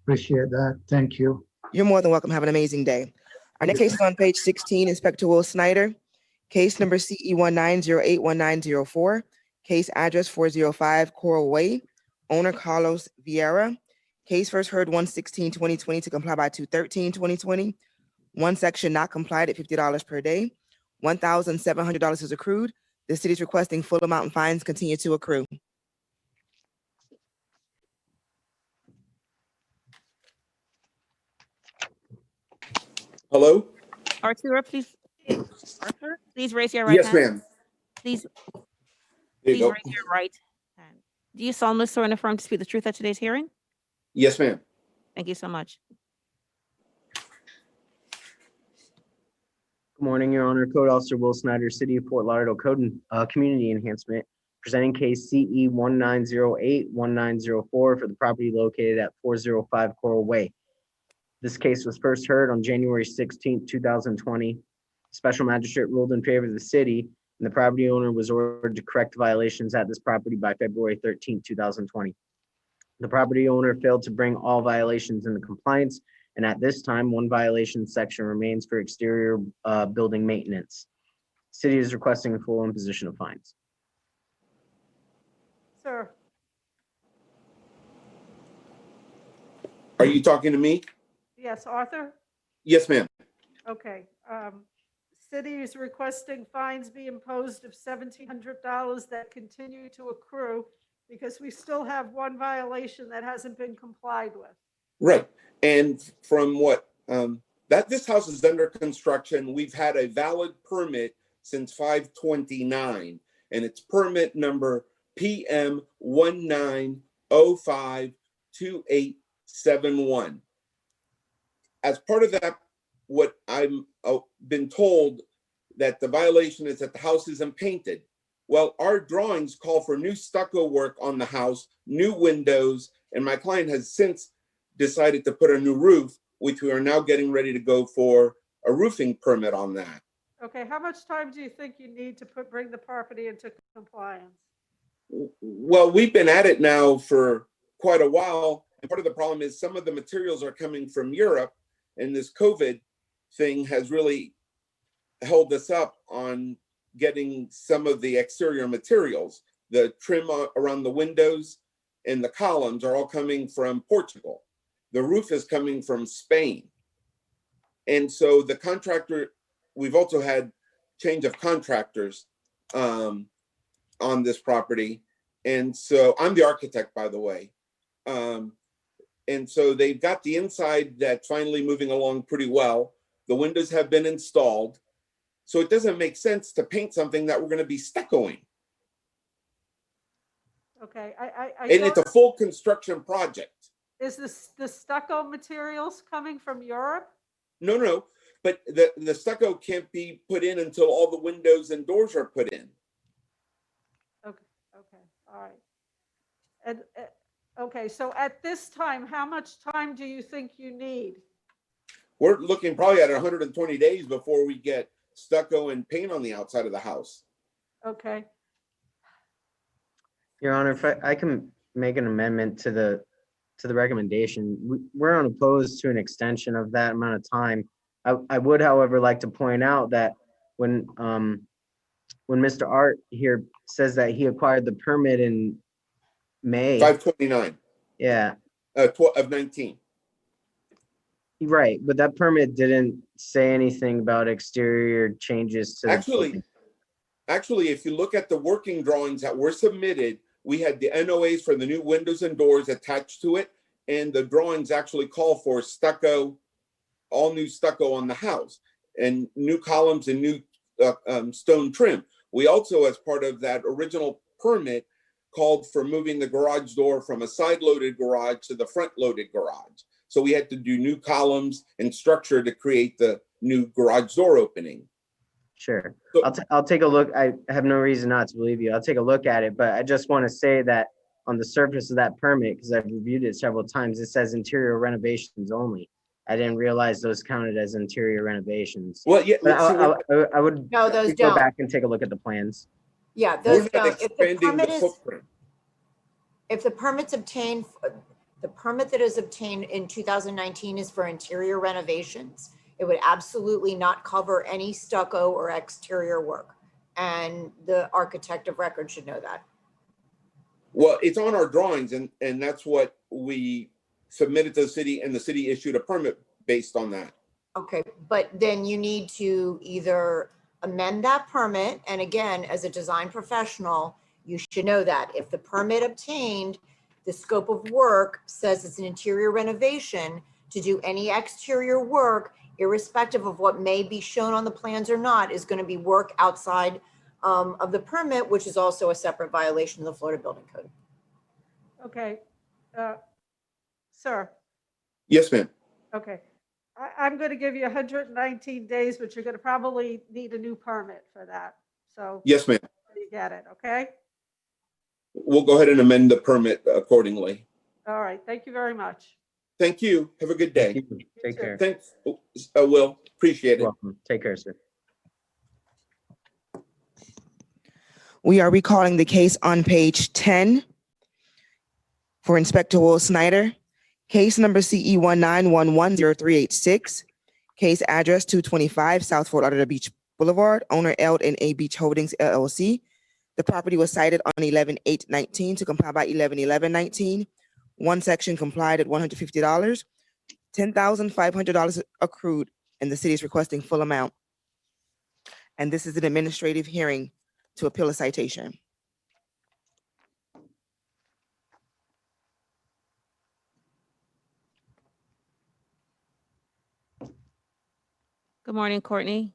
Appreciate that. Thank you. You're more than welcome. Have an amazing day. Our next case is on page 16, Inspector Will Snyder. Case number CE 19081904. Case address 405 Coral Way. Owner Carlos Vieira. Case first heard 1/16/2020 to comply by 2/13/2020. One section not complied at $50 per day. $1,700 is accrued. The city is requesting full amount and fines continue to accrue. Hello? Arturo, please. Arthur, please raise your right Yes, hand. ma'am. Please, There you please go. raise your right hand. Do you solemnly swear and affirm to speak the truth at today's hearing? Yes, ma'am. Thank you so much. Good morning, Your Honor. Code Officer Will Snyder, City of Fort Lauderdale Code and Community Enhancement, presenting case CE 19081904 for the property located at 405 Coral Way. This case was first heard on January 16, 2020. Special magistrate ruled in favor of the city, and the property owner was ordered to correct violations at this property by February 13, 2020. The property owner failed to bring all violations into compliance, and at this time, one violation section remains for exterior building maintenance. City is requesting a full imposition of fines. Sir, Are you talking to me? yes, Arthur? Yes, ma'am. Okay. City is requesting fines be imposed of $1,700 that continue to accrue because we still have one violation that hasn't been complied with. Right. And from what, this house is under construction. We've had a valid permit since 5/29, and it's permit number PM 19052871. As part of that, what I'm been told that the violation is that the house isn't painted. Well, our drawings call for new stucco work on the house, new windows, and my client has since decided to put a new roof, which we are now getting ready to go for a roofing permit on that. Okay, how much time do you think you need to bring the property into compliance? Well, we've been at it now for quite a while. And part of the problem is some of the materials are coming from Europe, and this COVID thing has really held us up on getting some of the exterior materials. The trim around the windows and the columns are all coming from Portugal. The roof is coming from Spain. And so the contractor, we've also had change of contractors on this property. And so I'm the architect, by the way. And so they've got the inside that's finally moving along pretty well. The windows have been installed. So it doesn't make sense to paint something that we're going to be stuccoing. Okay, And it's a full construction project. Is the stucco materials coming from Europe? No, but the stucco can't be put in until all the windows and doors are put in. Okay, all right. And okay, so at this time, how much time do you think you need? We're looking probably at 120 days before we get stucco and paint on the outside of the house. Okay. Your Honor, if I can make an amendment to the recommendation, we're unopposed to an extension of that amount of time. I would, however, like to point out that when Mr. Art here says that he acquired the permit in May 5/29. Yeah. Of 19. Right, but that permit didn't say anything about exterior changes to the building. Actually, if you look at the working drawings that were submitted, we had the NOAs for the new windows and doors attached to it. And the drawings actually call for stucco, all new stucco on the house, and new columns and new stone trim. We also, as part of that original permit, called for moving the garage door from a side-loaded garage to the front-loaded garage. So we had to do new columns and structure to create the new garage door opening. Sure, I'll take a look. I have no reason not to believe you. I'll take a look at it, but I just want to say that on the surface of that permit, because I've reviewed it several times, it says interior renovations only. I didn't realize those counted as interior renovations. Well, yeah, But I would No, those go don't. back and take a look at the plans. Yeah, We're those not don't. If the expanding permit the is, footprint. if the permit's obtained, the permit that is obtained in 2019 is for interior renovations. It would absolutely not cover any stucco or exterior work. And the architect of record should know that. Well, it's on our drawings, and that's what we submitted to the city, and the city issued a permit based on that. Okay, but then you need to either amend that permit, and again, as a design professional, you should know that if the permit obtained, the scope of work says it's an interior renovation, to do any exterior work, irrespective of what may be shown on the plans or not, is going to be work outside of the permit, which is also a separate violation of the Florida Building Code. Okay, sir. Yes, ma'am. Okay, I'm going to give you 119 days, but you're going to probably need a new permit for that. So Yes, ma'am. you get it, okay? We'll go ahead and amend the permit accordingly. All right, thank you very much. Thank you. Have a good day. Take care. Thanks, Will. Appreciate it. Welcome. Take care, sir. We are recalling the case on page 10 for Inspector Will Snyder. Case number CE 19110386. Case address 225 South Fort Lauderdale Beach Boulevard. Owner L&A Beach Holdings LLC. The property was cited on 11/8/19 to comply by 11/11/19. One section complied at $150. $10,500 accrued, and the city is requesting full amount. And this is an administrative hearing to appeal a citation. Good morning, Courtney.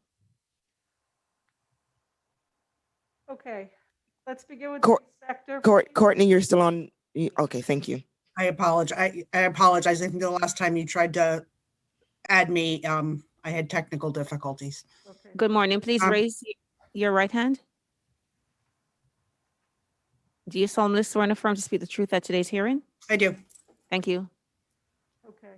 Okay, let's begin with the inspector. Courtney, you're still on. Okay, thank you. I apologize. I apologize. I think the last time you tried to add me, I had technical difficulties. Good morning. Please raise your right hand. Do you solemnly swear and affirm to speak the truth at today's hearing? I do. Thank you. Okay,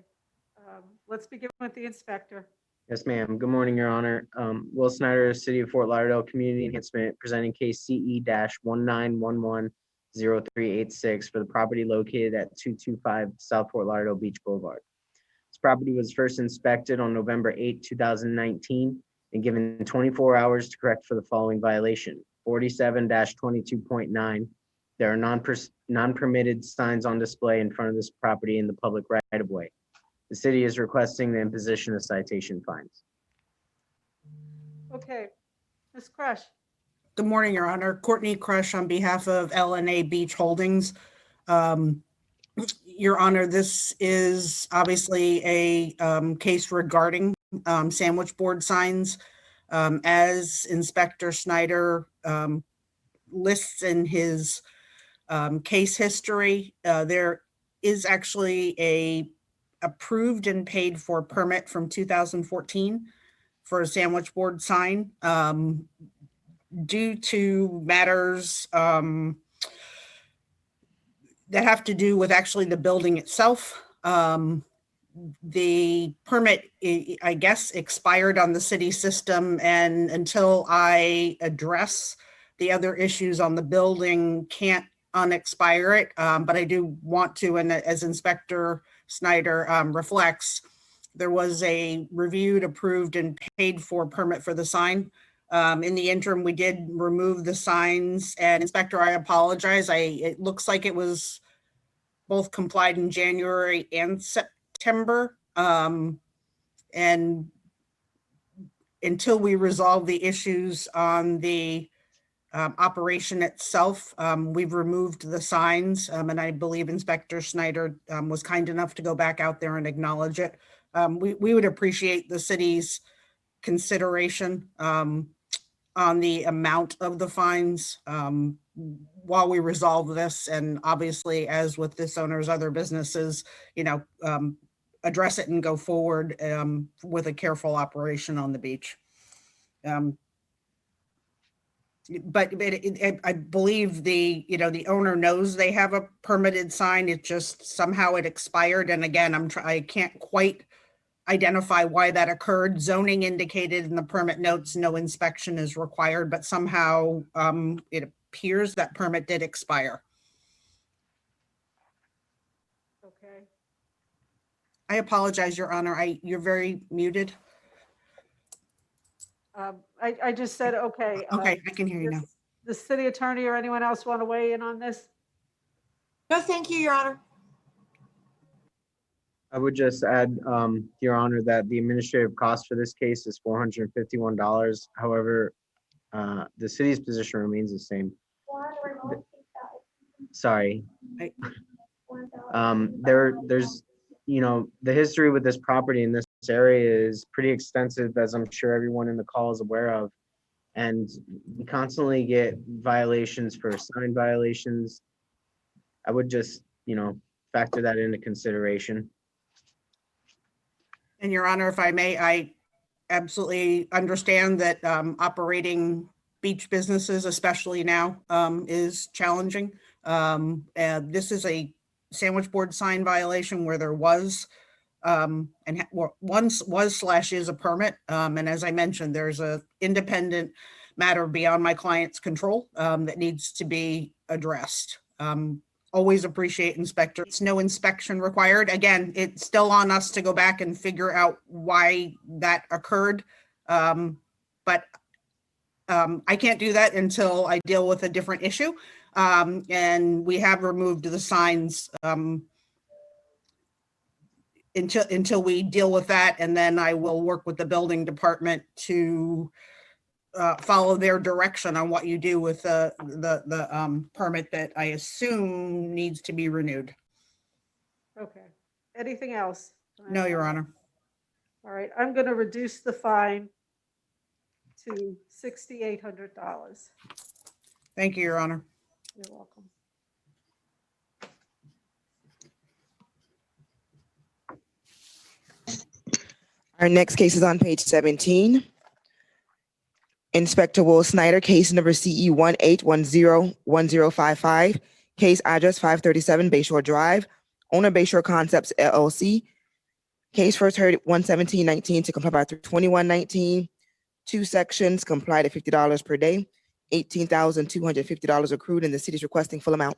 let's begin with the inspector. Yes, ma'am. Good morning, Your Honor. Will Snyder, City of Fort Lauderdale Community Enhancement, presenting case CE-19110386 for the property located at 225 South Fort Lauderdale Beach Boulevard. This property was first inspected on November 8, 2019, and given 24 hours to correct for the following violation. 47-22.9. There are non-permitted signs on display in front of this property in the public right-of-way. The city is requesting the imposition of citation fines. Okay, Ms. Crush. Good morning, Your Honor. Courtney Crush on behalf of L&A Beach Holdings. Your Honor, this is obviously a case regarding sandwich board signs. As Inspector Snyder lists in his case history, there is actually a approved and paid for permit from 2014 for a sandwich board sign. Due to matters that have to do with actually the building itself, the permit, I guess, expired on the city system, and until I address the other issues on the building, can't unexpire it. But I do want to, and as Inspector Snyder reflects, there was a reviewed, approved, and paid for permit for the sign. In the interim, we did remove the signs, and Inspector, I apologize. It looks like it was both complied in January and September. And until we resolve the issues on the operation itself, we've removed the signs, and I believe Inspector Snyder was kind enough to go back out there and acknowledge it. We would appreciate the city's consideration on the amount of the fines while we resolve this. And obviously, as with this owner's other businesses, address it and go forward with a careful operation on the beach. But I believe the owner knows they have a permitted sign. It just somehow it expired. And again, I can't quite identify why that occurred. Zoning indicated in the permit notes, no inspection is required, but somehow it appears that permit did expire. Okay. I apologize, Your Honor. You're very muted. I just said, okay. Okay, I can hear you now. The city attorney or anyone else want to weigh in on this? No, thank you, Your Honor. I would just add, Your Honor, that the administrative cost for this case is $451. However, the city's position remains the same. Sorry. There's, the history with this property in this area is pretty extensive, as I'm sure everyone in the call is aware of. And we constantly get violations for sign violations. I would just, factor that into consideration. And Your Honor, if I may, I absolutely understand that operating beach businesses, especially now, is challenging. And this is a sandwich board sign violation where there was is a permit. And as I mentioned, there's a independent matter beyond my client's control that needs to be addressed. Always appreciate inspector. It's no inspection required. Again, it's still on us to go back and figure out why that occurred. But I can't do that until I deal with a different issue. And we have removed the signs until we deal with that. And then I will work with the building department to follow their direction on what you do with the permit that I assume needs to be renewed. Okay. Anything else? No, Your Honor. All right, I'm going to reduce the fine to $6,800. Thank you, Your Honor. You're welcome. Our next case is on page 17. Inspectable Snyder, case number CE 18101055, case address 537 Bayshore Drive, owner Bayshore Concepts LLC. Case first heard 11719 to comply by 2119. Two sections complied at $50 per day, $18,250 accrued, and the city is requesting full amount.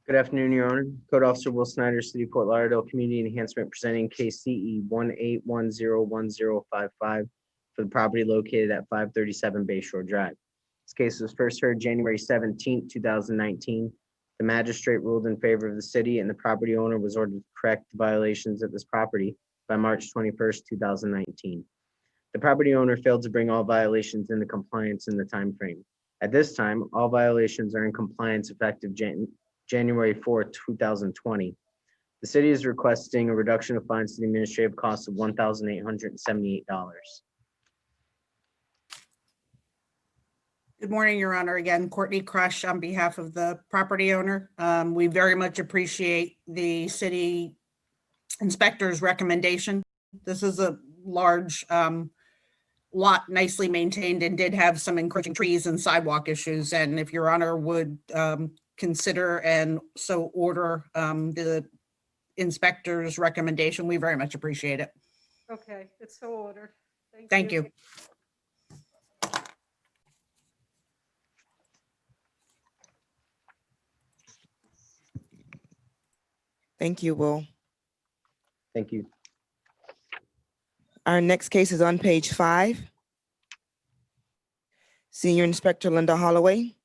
Good afternoon, Your Honor. Code Officer Will Snyder, City of Fort Lauderdale Community Enhancement, presenting case CE 18101055 for the property located at 537 Bayshore Drive. This case was first heard January 17, 2019. The magistrate ruled in favor of the city, and the property owner was ordered to correct the violations of this property by March 21st, 2019. The property owner failed to bring all violations into compliance in the time frame. At this time, all violations are in compliance effective January 4, 2020. The city is requesting a reduction of fines to the administrative cost of $1,878. Good morning, Your Honor. Again, Courtney Crush on behalf of the property owner. We very much appreciate the city inspector's recommendation. This is a large lot, nicely maintained, and did have some encroaching trees and sidewalk issues. And if Your Honor would consider and so order the inspector's recommendation, we very much appreciate it. Okay, it's so ordered. Thank you. Thank you, Will. Thank you. Our next case is on page 5. Senior Inspector Linda Holloway.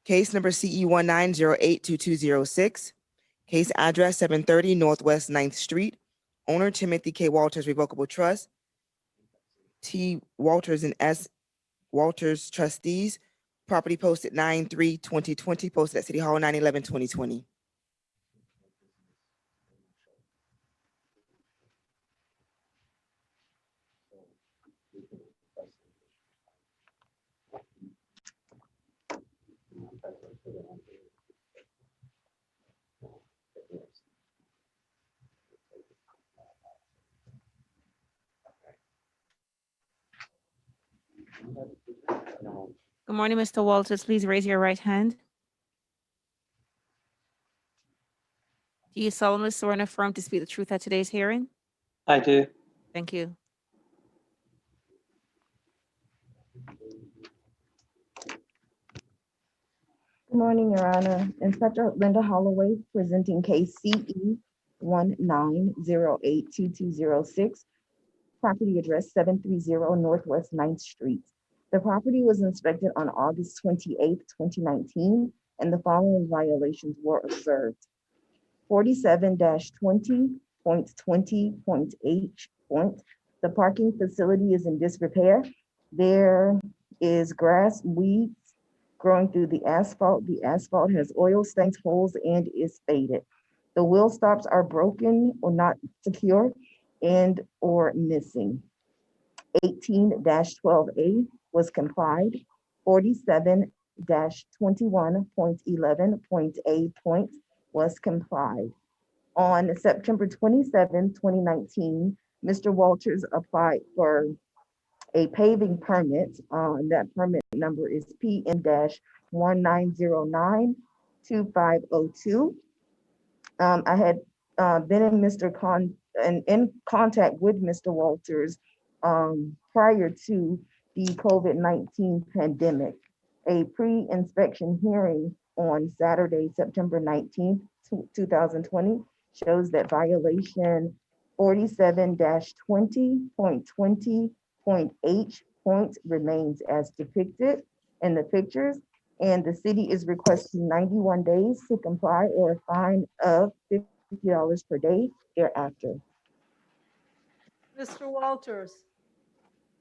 Case number CE 19082206. Case address 730 Northwest 9th Street. Owner Timothy K. Walters Revocable Trust. T. Walters and S. Walters trustees. Property posted 9/3/2020, posted at City Hall 9/11/2020. Good morning, Mr. Walters. Please raise your right hand. Do you solemnly swear and affirm to speak the truth at today's hearing? I do. Thank you. Good morning, Your Honor. Inspector Linda Holloway presenting case CE 19082206, property address 730 Northwest 9th Street. The property was inspected on August 28th, 2019, and the following violations were observed. 47-20.20.H. The parking facility is in disrepair. There is grass, weeds growing through the asphalt. The asphalt has oil stains, holes, and is faded. The wheel stops are broken or not secure and or missing. 18-12A was complied. 47-21.11.A was complied. On September 27, 2019, Mr. Walters applied for a paving permit. That permit number is PN-1909-2502. I had been in contact with Mr. Walters prior to the COVID-19 pandemic. A pre-inspection hearing on Saturday, September 19th, 2020 shows that violation 47-20.20.H remains as depicted in the pictures, and the city is requesting 91 days to comply or a fine of $50 per day thereafter. Mr. Walters,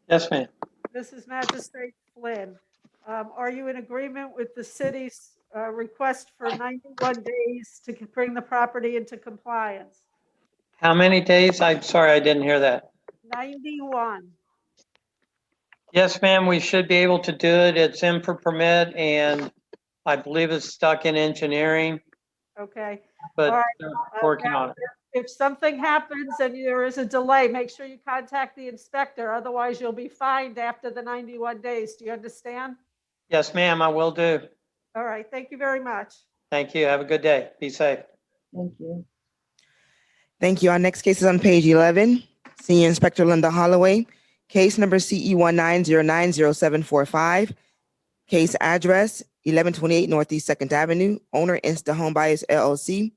Yes, ma'am. this is Magistrate Flynn. Are you in agreement with the city's request for 91 days to bring the property into compliance? How many days? I'm sorry, I didn't hear that. 91. Yes, ma'am, we should be able to do it. It's in for permit and I believe it's stuck in engineering, Okay. but All right. they're working Now, on it. if something happens and there is a delay, make sure you contact the inspector. Otherwise, you'll be fined after the 91 days. Do you understand? Yes, ma'am, I will do. All right. Thank you very much. Thank you. Have a good day. Be safe. Thank you. Thank you. Our next case is on page 11. Senior Inspector Linda Holloway, case number CE 19090745. Case address 1128 Northeast 2nd Avenue. Owner Insta Home Buyers LLC.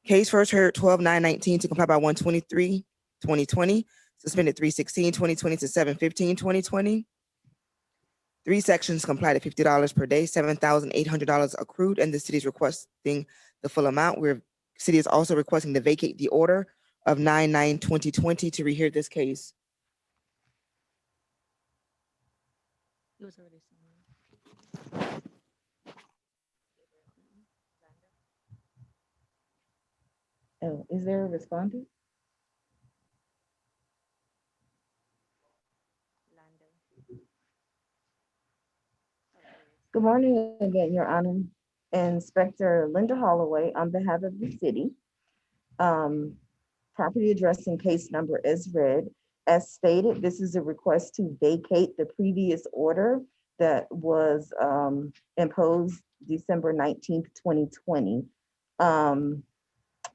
Case first heard 12/9/19 to comply by 1/23/2020. Suspended 3/16/2020 to 7/15/2020. 3 sections complied at $50 per day, $7,800 accrued, and the city is requesting the full amount. City is also requesting to vacate the order of 9/9/2020 to rehear this case. It was already Oh, is there a respondent? Good morning again, Your Honor. Inspector Linda Holloway on behalf of the city. Property address and case number is read. As stated, this is a request to vacate the previous order that was imposed December 19th, 2020.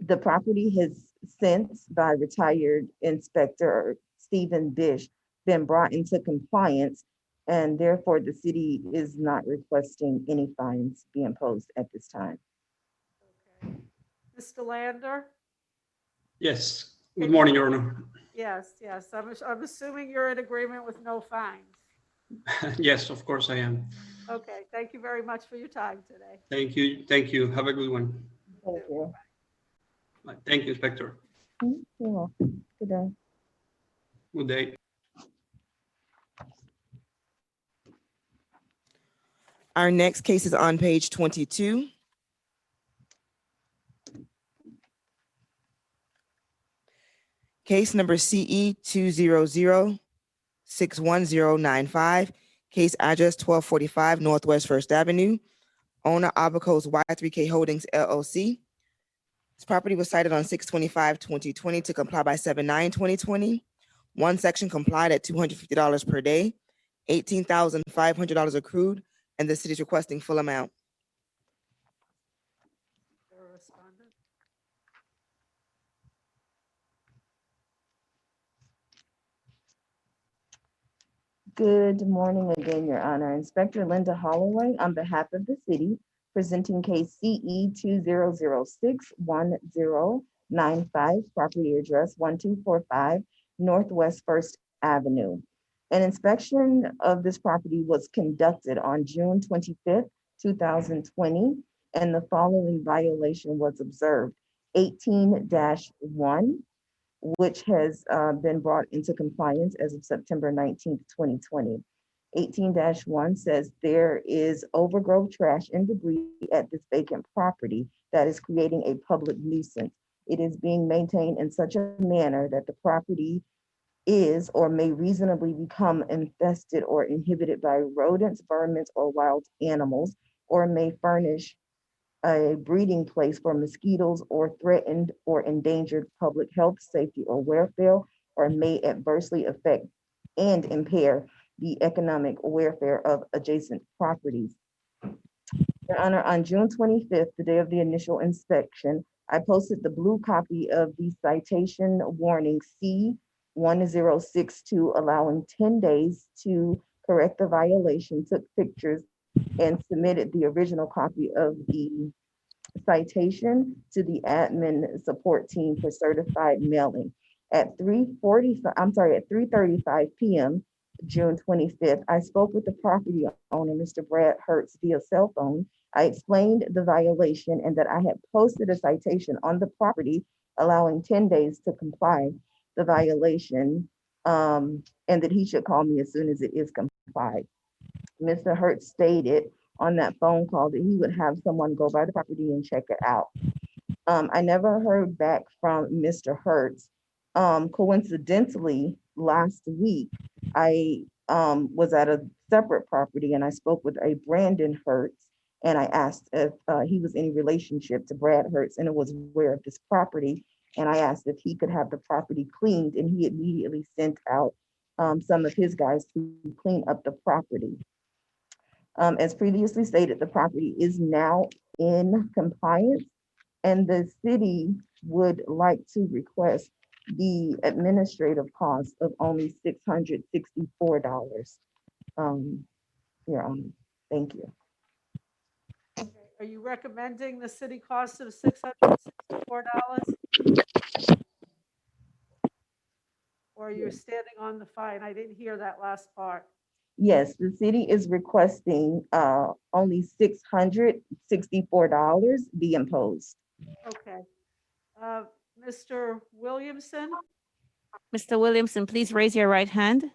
The property has since, by retired Inspector Stephen Bish, been brought into compliance, and therefore the city is not requesting any fines be imposed at this time. Mr. Lander? Yes. Good morning, Your Honor. Yes, yes. I'm assuming you're in agreement with no fines. Yes, of course I am. Okay, thank you very much for your time today. Thank you. Thank you. Have a good one. Thank you. Thank you, Inspector. You're welcome. Good day. Good day. Our next case is on page 22. Case number CE 200-61095, case address 1245 Northwest First Avenue, owner Abacos Y3K Holdings LLC. This property was cited on 6/25/2020 to comply by 7/9/2020. One section complied at $250 per day, $18,500 accrued, and the city is requesting full amount. Good morning again, Your Honor. Inspector Linda Holloway on behalf of the city, presenting case CE 200-61095, property address 1245 Northwest First Avenue. An inspection of this property was conducted on June 25th, 2020, and the following violation was observed. 18-1, which has been brought into compliance as of September 19th, 2020. 18-1 says there is overgrowth, trash, and debris at this vacant property that is creating a public nuisance. It is being maintained in such a manner that the property is or may reasonably become infested or inhibited by rodents, vermin, or wild animals, or may furnish a breeding place for mosquitoes or threatened or endangered public health, safety, or welfare, or may adversely affect and impair the economic welfare of adjacent properties. Your Honor, on June 25th, the day of the initial inspection, I posted the blue copy of the citation warning C1062, allowing 10 days to correct the violation, took pictures, and submitted the original copy of the citation to the admin support team for certified mailing. At 3:35 p.m., June 25th, I spoke with the property owner, Mr. Brad Hertz, via cell phone. I explained the violation and that I had posted a citation on the property allowing 10 days to comply the violation, and that he should call me as soon as it is complied. Mr. Hertz stated on that phone call that he would have someone go by the property and check it out. I never heard back from Mr. Hertz. Coincidentally, last week, I was at a separate property and I spoke with a Brandon Hertz, and I asked if he was in relationship to Brad Hertz and was aware of this property. And I asked if he could have the property cleaned, and he immediately sent out some of his guys to clean up the property. As previously stated, the property is now in compliance, and the city would like to request the administrative cost of only $664. Your Honor, thank you. Are you recommending the city cost of $664? Or you're standing on the fine? I didn't hear that last part. Yes, the city is requesting only $664 be imposed. Okay. Mr. Williamson? Mr. Williamson, please raise your right hand.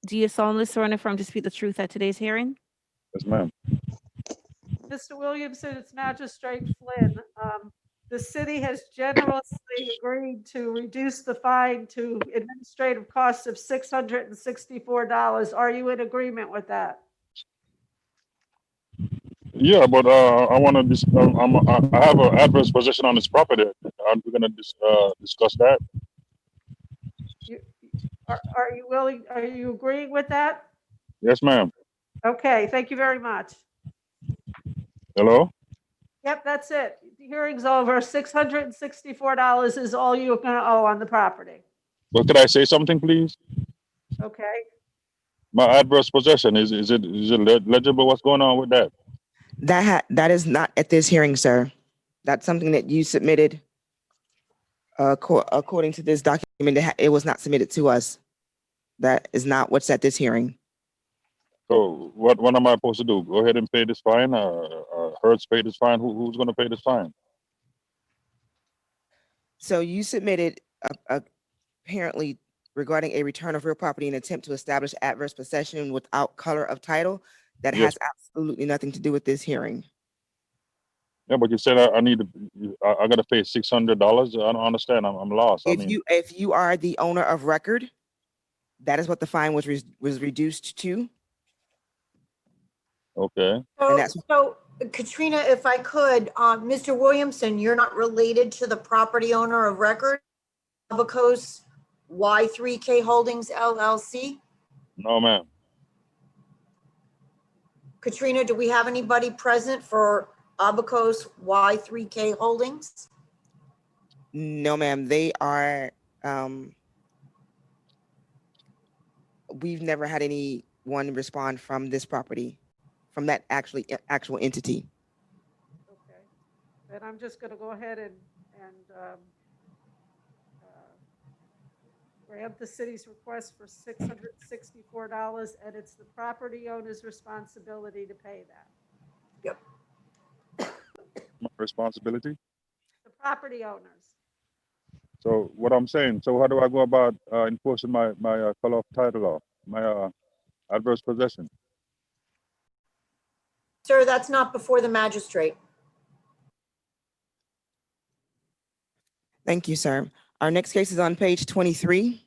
Do you solemnly swear and affirm to speak the truth at today's hearing? Yes, ma'am. Mr. Williamson, it's Magistrate Flynn. The city has generously agreed to reduce the fine to administrative costs of $664. Are you in agreement with that? Yeah, but I want to. I have an adverse possession on this property. Aren't we going to discuss that? Are you willing? Are you agreeing with that? Yes, ma'am. Okay, thank you very much. Hello. Yep, that's it. The hearing's over. $664 is all you're going to owe on the property. But could I say something, please? Okay. My adverse possession, is it legible? What's going on with that? That is not at this hearing, sir. That's something that you submitted. According to this document, it was not submitted to us. That is not what's at this hearing. So what am I supposed to do? Go ahead and pay this fine? Hertz pay this fine? Who's going to pay this fine? So you submitted apparently regarding a return of real property and attempt to establish adverse possession without color of title. That Yes. has absolutely nothing to do with this hearing. Yeah, but you said I need to. I got to pay $600. I don't understand. I'm lost. I mean, If you are the owner of record, that is what the fine was reduced to. okay. So Katrina, if I could, Mr. Williamson, you're not related to the property owner of record, Abacos Y3K Holdings LLC? No, ma'am. Katrina, do we have anybody present for Abacos Y3K Holdings? No, ma'am. They are, we've never had anyone respond from this property, from that actual entity. Okay. Then I'm just going to go ahead and grant the city's request for $664, and it's the property owner's responsibility to pay that. Yep. My responsibility. The property owners. So what I'm saying. So how do I go about enforcing my color of title law, my adverse possession? Sir, that's not before the magistrate. Thank you, sir. Our next case is on page 23.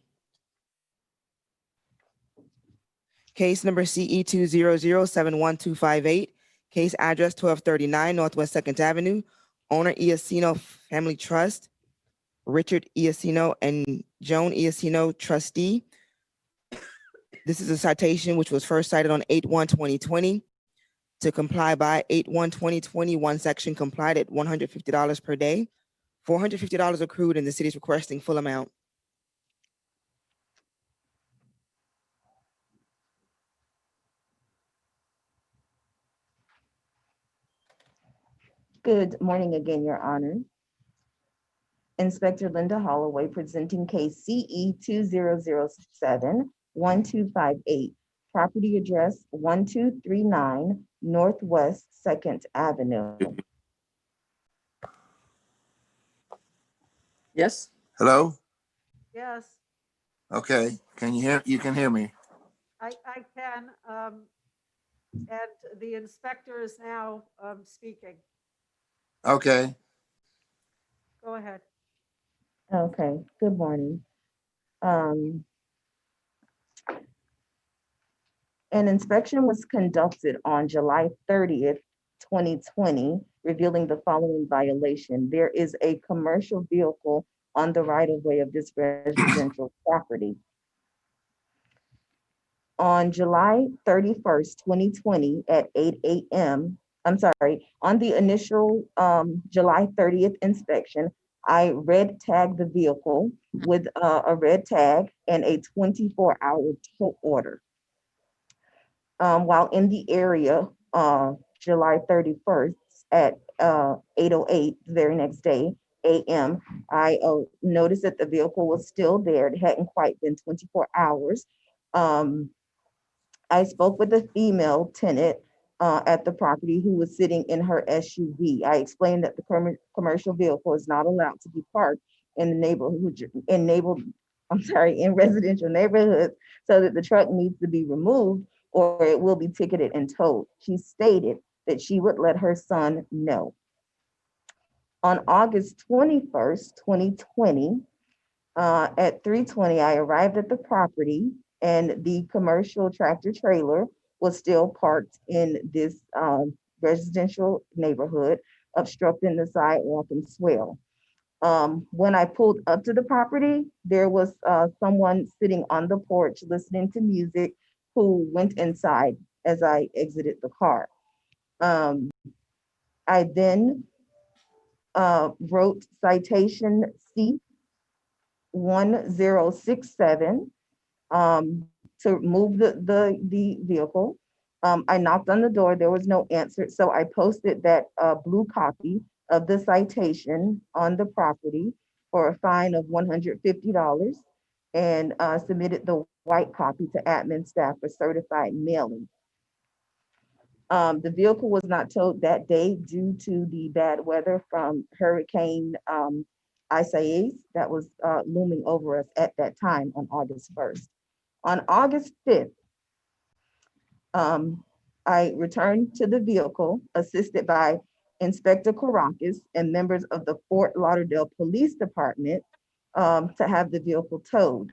Case number CE 2007128. Case address 1239 Northwest 2nd Avenue. Owner Iacino Family Trust. Richard Iacino and Joan Iacino, trustee. This is a citation which was first cited on 8/1/2020. To comply by 8/1/2020, one section complied at $150 per day. $450 accrued and the city is requesting full amount. Good morning again, Your Honor. Inspector Linda Holloway presenting case CE 2007-1258. Property address 1239 Northwest 2nd Avenue. Yes. Hello? Yes, Okay. Can you hear, you can hear me? I can. And the inspector is now speaking. Okay. Go ahead. Okay, good morning. An inspection was conducted on July 30th, 2020, revealing the following violation. There is a commercial vehicle on the right-of-way of this residential property. On July 31st, 2020 at 8 a.m., I'm sorry, on the initial July 30th inspection, I red tagged the vehicle with a red tag and a 24-hour tow order. While in the area, July 31st at 8:08, the very next day, a.m., I noticed that the vehicle was still there. It hadn't quite been 24 hours. I spoke with a female tenant at the property who was sitting in her SUV. I explained that the commercial vehicle is not allowed to be parked in the in residential neighborhoods, so that the truck needs to be removed or it will be ticketed and towed. She stated that she would let her son know. On August 21st, 2020, at 3:20, I arrived at the property and the commercial tractor trailer was still parked in this residential neighborhood, obstructing the sidewalk and swale. When I pulled up to the property, there was someone sitting on the porch listening to music who went inside as I exited the car. I then wrote citation C1067 to move the vehicle. I knocked on the door, there was no answer, so I posted that blue copy of the citation on the property for a fine of $150 and submitted the white copy to admin staff for certified mailing. The vehicle was not towed that day due to the bad weather from Hurricane Isaias that was looming over us at that time on August 1st. On August 5th, I returned to the vehicle assisted by Inspector Caracas and members of the Fort Lauderdale Police Department to have the vehicle towed.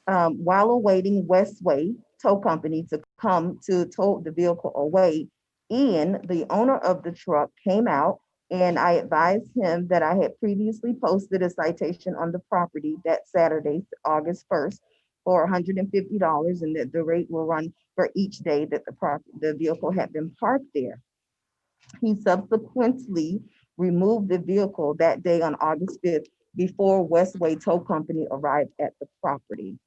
While awaiting Westway Tow Company to come to tow the vehicle away, Ian, the owner of the truck, came out, and I advised him that I had previously posted a citation on the property that Saturday, August 1st, for $150, and that the rate will run for each day that the vehicle had been parked there. He subsequently removed the vehicle that day on August 5th before Westway Tow Company arrived at the property.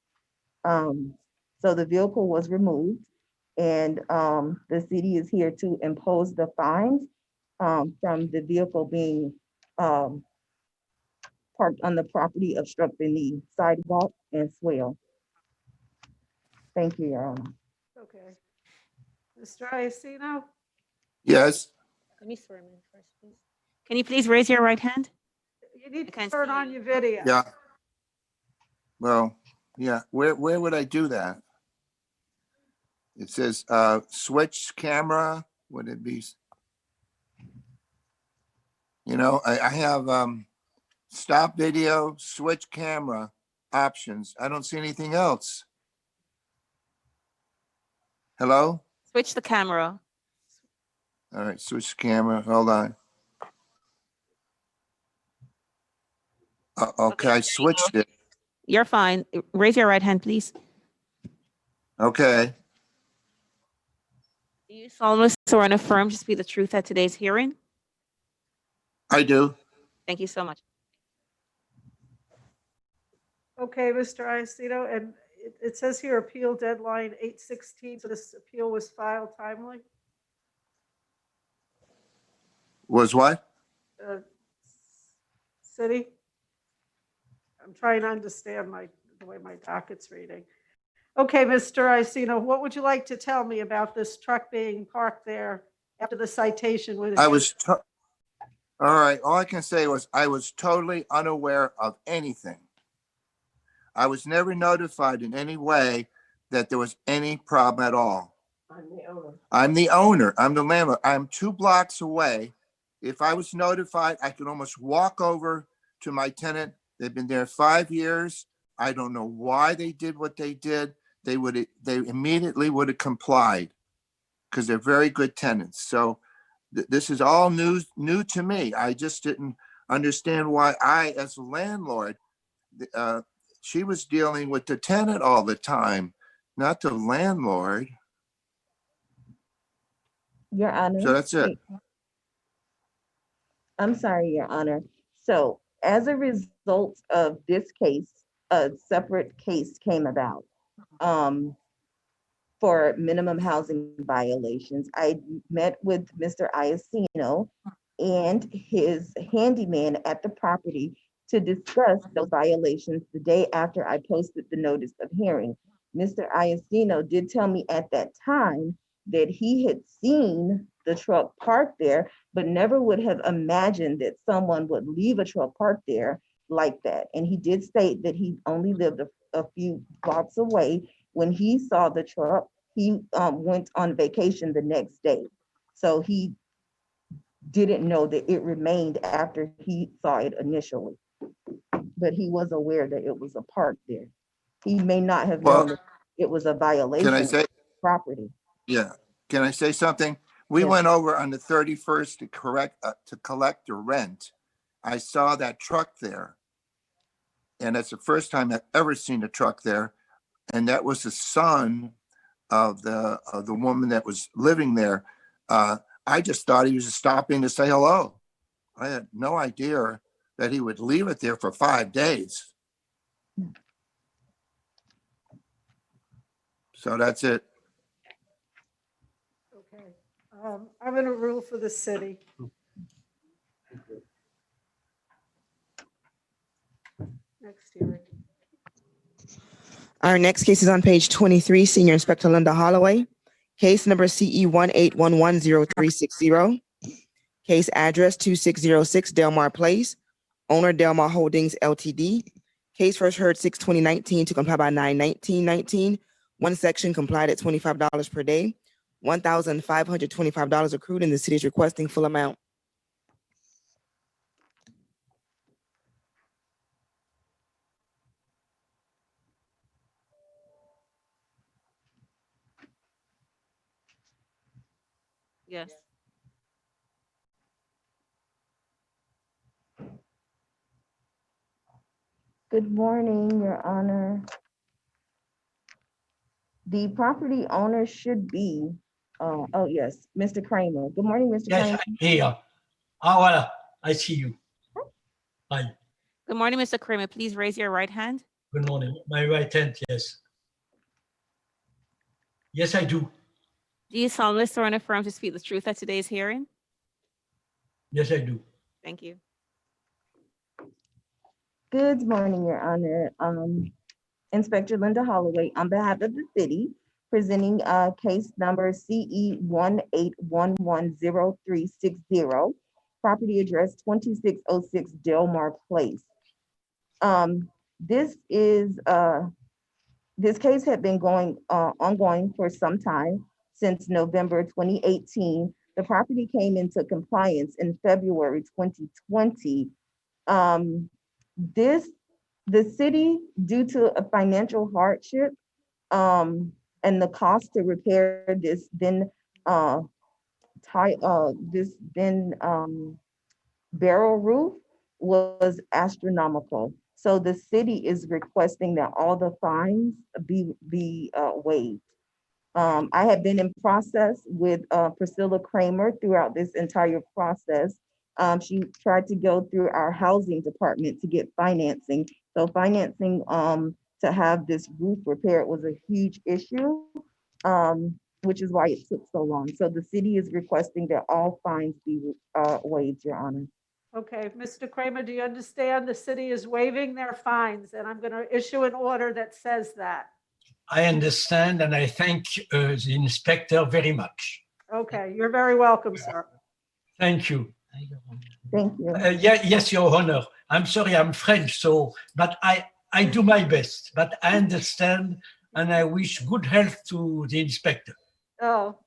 So the vehicle was removed, and the city is here to impose the fines from the vehicle being parked on the property, obstructing the sidewalk and swale. Thank you, Your Honor. Okay. Mr. Iacino? Yes, Let me swear him in first, please. Can you please raise your right hand? You need to can't turn see on your video. yeah. Well, yeah, where would I do that? It says, switch camera, would it be? You know, I have, stop video, switch camera options. I don't see anything else. Hello? Switch the camera. All right, switch camera, hold on. Okay, I switched it. You're fine. Raise your right hand, please. Okay, Do you solemnly swear and affirm to speak the truth at today's hearing? I do. Thank you so much. Okay, Mr. Iacino, and it says here appeal deadline 8/16, so this appeal was filed timely? Was what? City? I'm trying to understand the way my docket's reading. Okay, Mr. Iacino, what would you like to tell me about this truck being parked there after the citation? All right, all I can say was I was totally unaware of anything. I was never notified in any way that there was any problem at all. I'm the owner. I'm the landlord. I'm 2 blocks away. If I was notified, I could almost walk over to my tenant. They've been there 5 years. I don't know why they did what they did. They immediately would have complied because they're very good tenants. So this is all new to me. I just didn't understand why I, as a landlord, she was dealing with the tenant all the time, not the landlord. Your Honor. So that's it. I'm sorry, Your Honor. So as a result of this case, a separate case came about for minimum housing violations. I met with Mr. Iacino and his handyman at the property to discuss those violations the day after I posted the notice of hearing. Mr. Iacino did tell me at that time that he had seen the truck parked there, but never would have imagined that someone would leave a truck parked there like that. And he did state that he only lived a few blocks away. When he saw the truck, he went on vacation the next day. So he didn't know that it remained after he saw it initially. But he was aware that it was a park there. He may not have known that it was a violation of property. Yeah. Can I say something? We went over on the 31st to collect the rent. I saw that truck there. And that's the first time I've ever seen a truck there. And that was the son of the woman that was living there. I just thought he was just stopping to say hello. I had no idea that he would leave it there for 5 days. So that's it. Okay. I'm going to rule for the city. Next hearing. Our next case is on page 23, Senior Inspector Linda Holloway. Case number CE 181103060. Case address 2606 Delmar Place. Owner Delmar Holdings LTD. Case first heard 6/2019 to comply by 9/19/19. One section complied at $25 per day. $1,525 accrued, and the city is requesting full amount. Yes. Good morning, Your Honor. The property owner should be, oh yes, Mr. Kramer. Good morning, Mr. Yes, Kramer. I'm here. Voilà, I see you. Hi, Good morning, Mr. Kramer. Please raise your right hand. good morning. My right hand, yes. Yes, I do. Do you solemnly swear and affirm to speak the truth at today's hearing? Yes, I do. Thank you. Good morning, Your Honor. Inspector Linda Holloway, on behalf of the city, presenting case number CE 181103060, property address 2606 Delmar Place. This case had been ongoing for some time, since November 2018. The property came into compliance in February 2020. The city, due to a financial hardship, and the cost to repair this barrel roof was astronomical. So the city is requesting that all the fines be waived. I have been in process with Priscilla Kramer throughout this entire process. She tried to go through our housing department to get financing. So financing to have this roof repaired was a huge issue, which is why it took so long. So the city is requesting that all fines be waived, Your Honor. Okay, Mr. Kramer, do you understand the city is waiving their fines? And I'm going to issue an order that says that. I understand, and I thank the inspector very much. Okay, you're very welcome, sir. Thank you. Thank you. Yes, Your Honor. I'm sorry, I'm French, but I do my best. But I understand, and I wish good health to the inspector. Oh,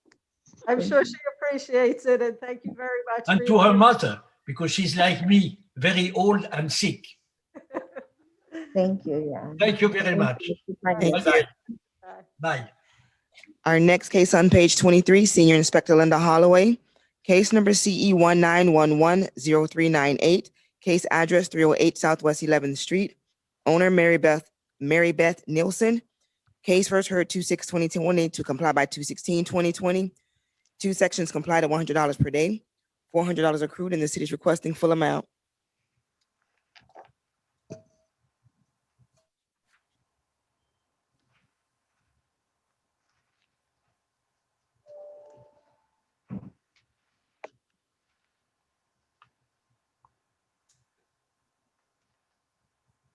I'm sure she appreciates it, and thank you very much. And to her mother, because she's like me, very old and sick. Thank you, Your Honor. Thank you very much. Thank you. Bye. Our next case on page 23, Senior Inspector Linda Holloway. Case number CE 19110398. Case address 308 Southwest 11th Street. Owner Mary Beth Nielsen. Case first heard 2/6/2020 to comply by 2/16/2020. Two sections complied at $100 per day. $400 accrued, and the city is requesting full amount.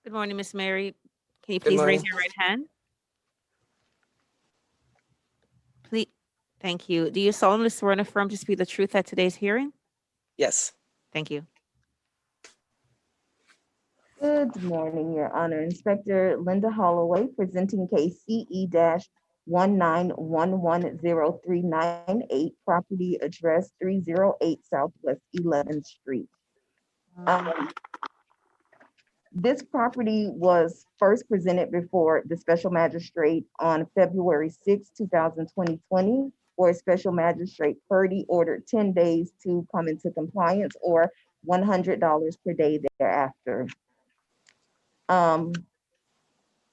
Good morning, Miss Mary. Can you Good please raise morning. your right hand? Please, thank you. Do you solemnly swear and affirm to speak the truth at today's hearing? Yes. Thank you. Good morning, Your Honor. Inspector Linda Holloway, presenting case CE-191100398, property address 308 Southwest 11th Street. This property was first presented before the special magistrate on February 6, 2020, where special magistrate Purdy ordered 10 days to come into compliance or $100 per day thereafter.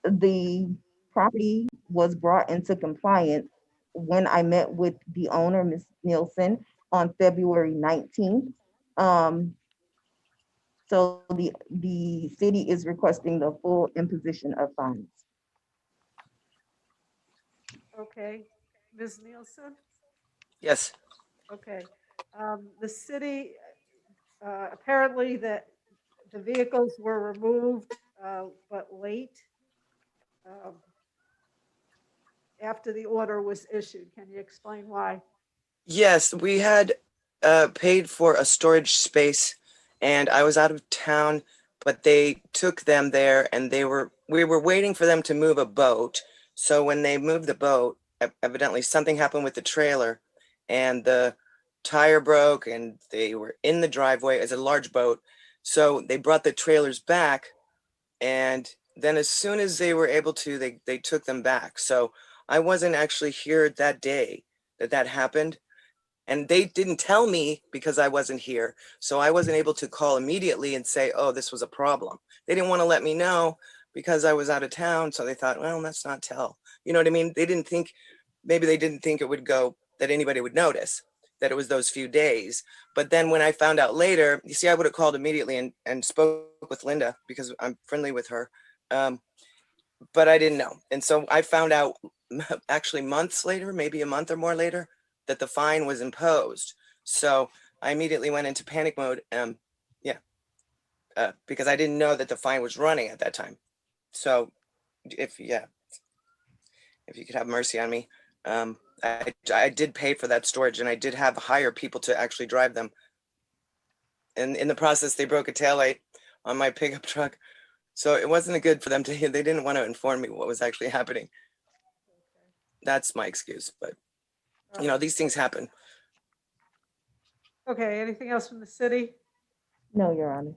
The property was brought into compliance when I met with the owner, Ms. Nielsen, on February 19th. So the city is requesting the full imposition of fines. Okay, Ms. Nielsen? Yes. Okay, the city, apparently the vehicles were removed, but late. after the order was issued. Can you explain why? Yes, we had paid for a storage space and I was out of town, but they took them there and we were waiting for them to move a boat. So when they moved the boat, evidently something happened with the trailer and the tire broke and they were in the driveway as a large boat. So they brought the trailers back and then as soon as they were able to, they took them back. So I wasn't actually here that day that happened. And they didn't tell me because I wasn't here. So I wasn't able to call immediately and say, oh, this was a problem. They didn't want to let me know because I was out of town. So they thought, well, let's not tell. You know what I mean? Maybe they didn't think it would go, that anybody would notice that it was those few days. But then when I found out later, you see, I would have called immediately and spoke with Linda because I'm friendly with her. But I didn't know. And so I found out actually months later, maybe a month or more later, that the fine was imposed. So I immediately went into panic mode. Because I didn't know that the fine was running at that time. So if you could have mercy on me. I did pay for that storage and I did have hire people to actually drive them. And in the process, they broke a taillight on my pickup truck. So it wasn't good for them they didn't want to inform me what was actually happening. That's my excuse, but you know, these things happen. Okay, anything else from the city? No, Your Honor.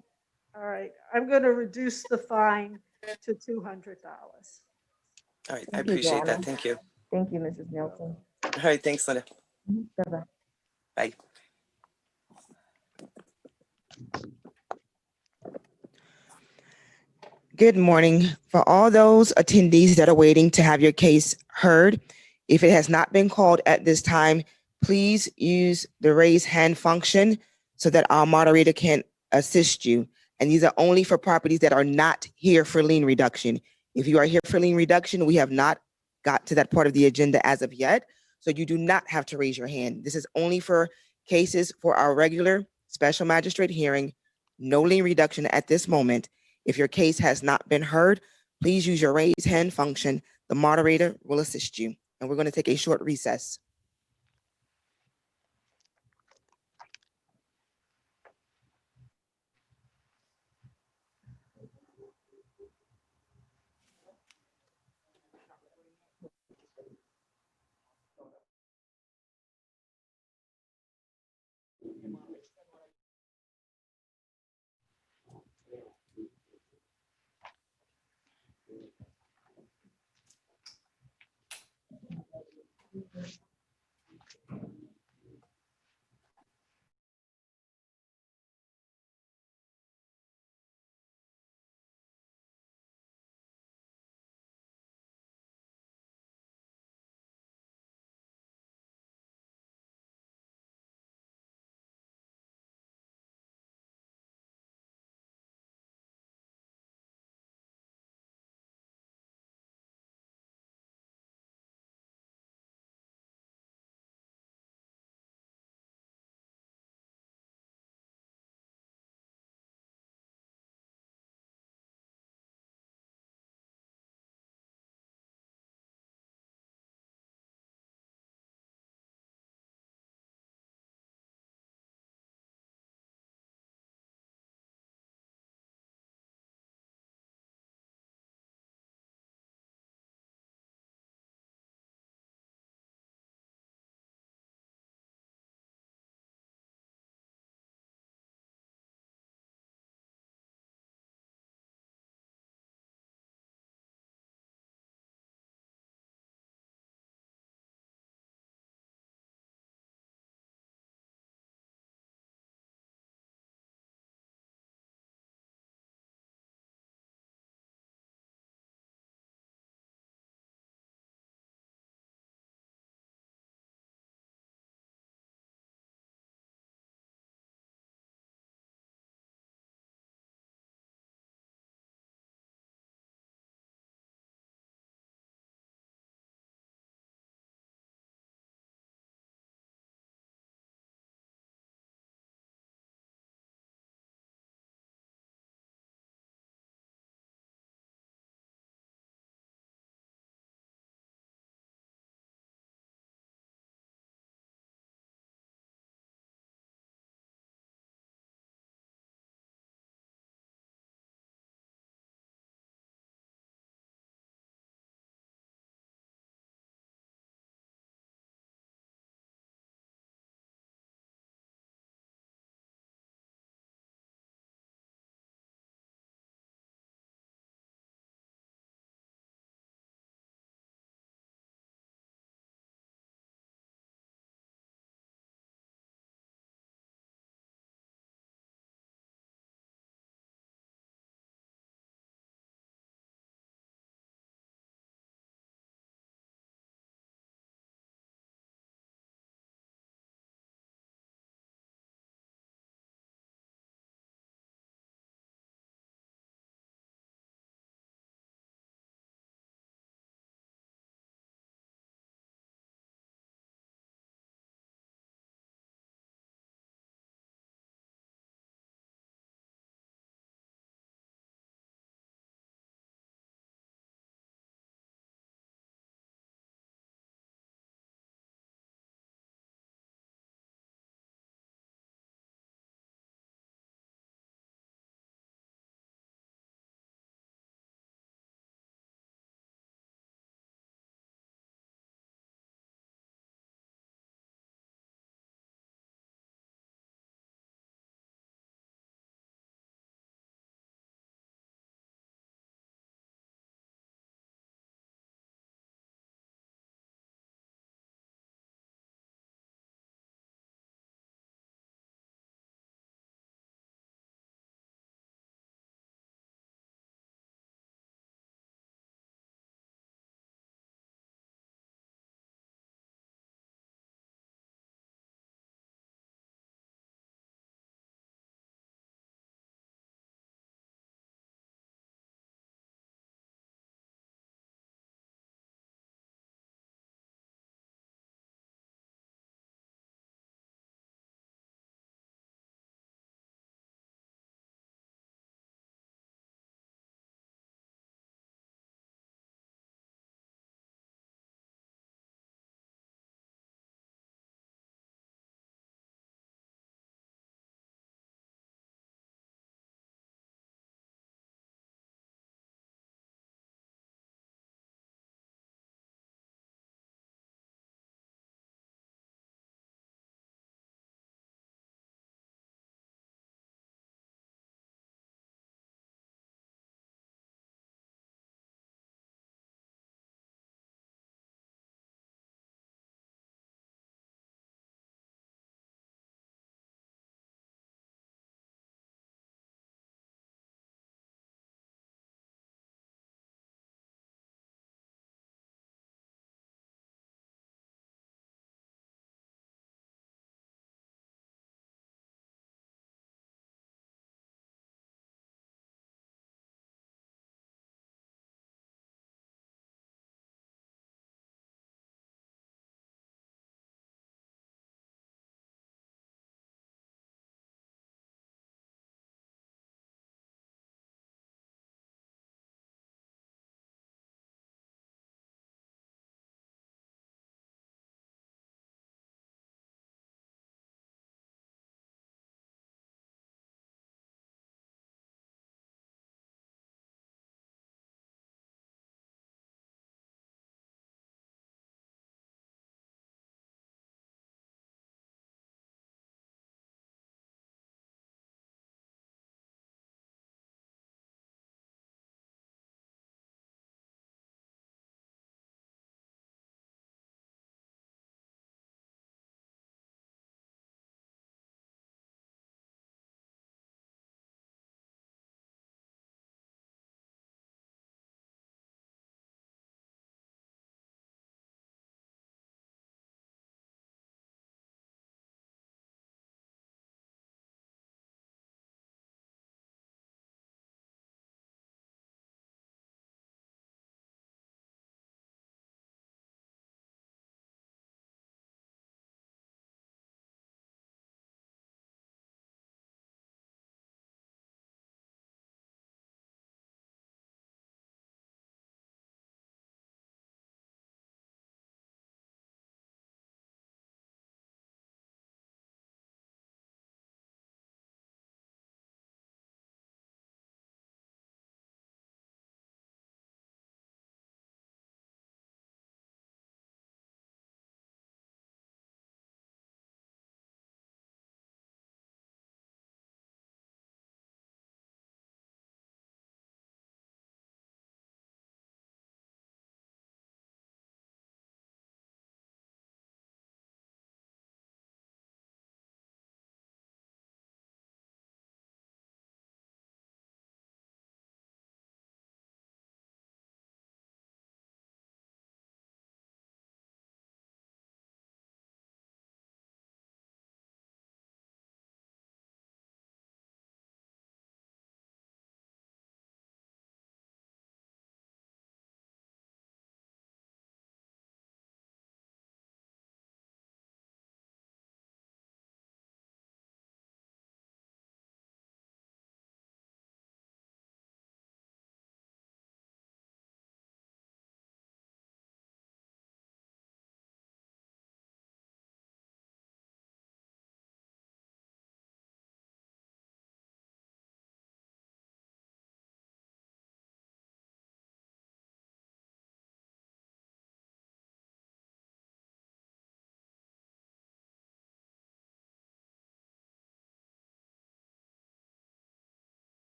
All right, I'm going to reduce the fine to $200. All right, I Thank you, appreciate Your that. Honor. Thank you. Thank you, Mrs. Nelson. All right, thanks, Linda. Bye-bye. Bye. Good morning. For all those attendees that are waiting to have your case heard, if it has not been called at this time, please use the raise hand function so that our moderator can assist you. And these are only for properties that are not here for lien reduction. If you are here for lien reduction, we have not got to that part of the agenda as of yet. So you do not have to raise your hand. This is only for cases for our regular special magistrate hearing, no lien reduction at this moment. If your case has not been heard, please use your raise hand function. The moderator will assist you. And we're going to take a short recess.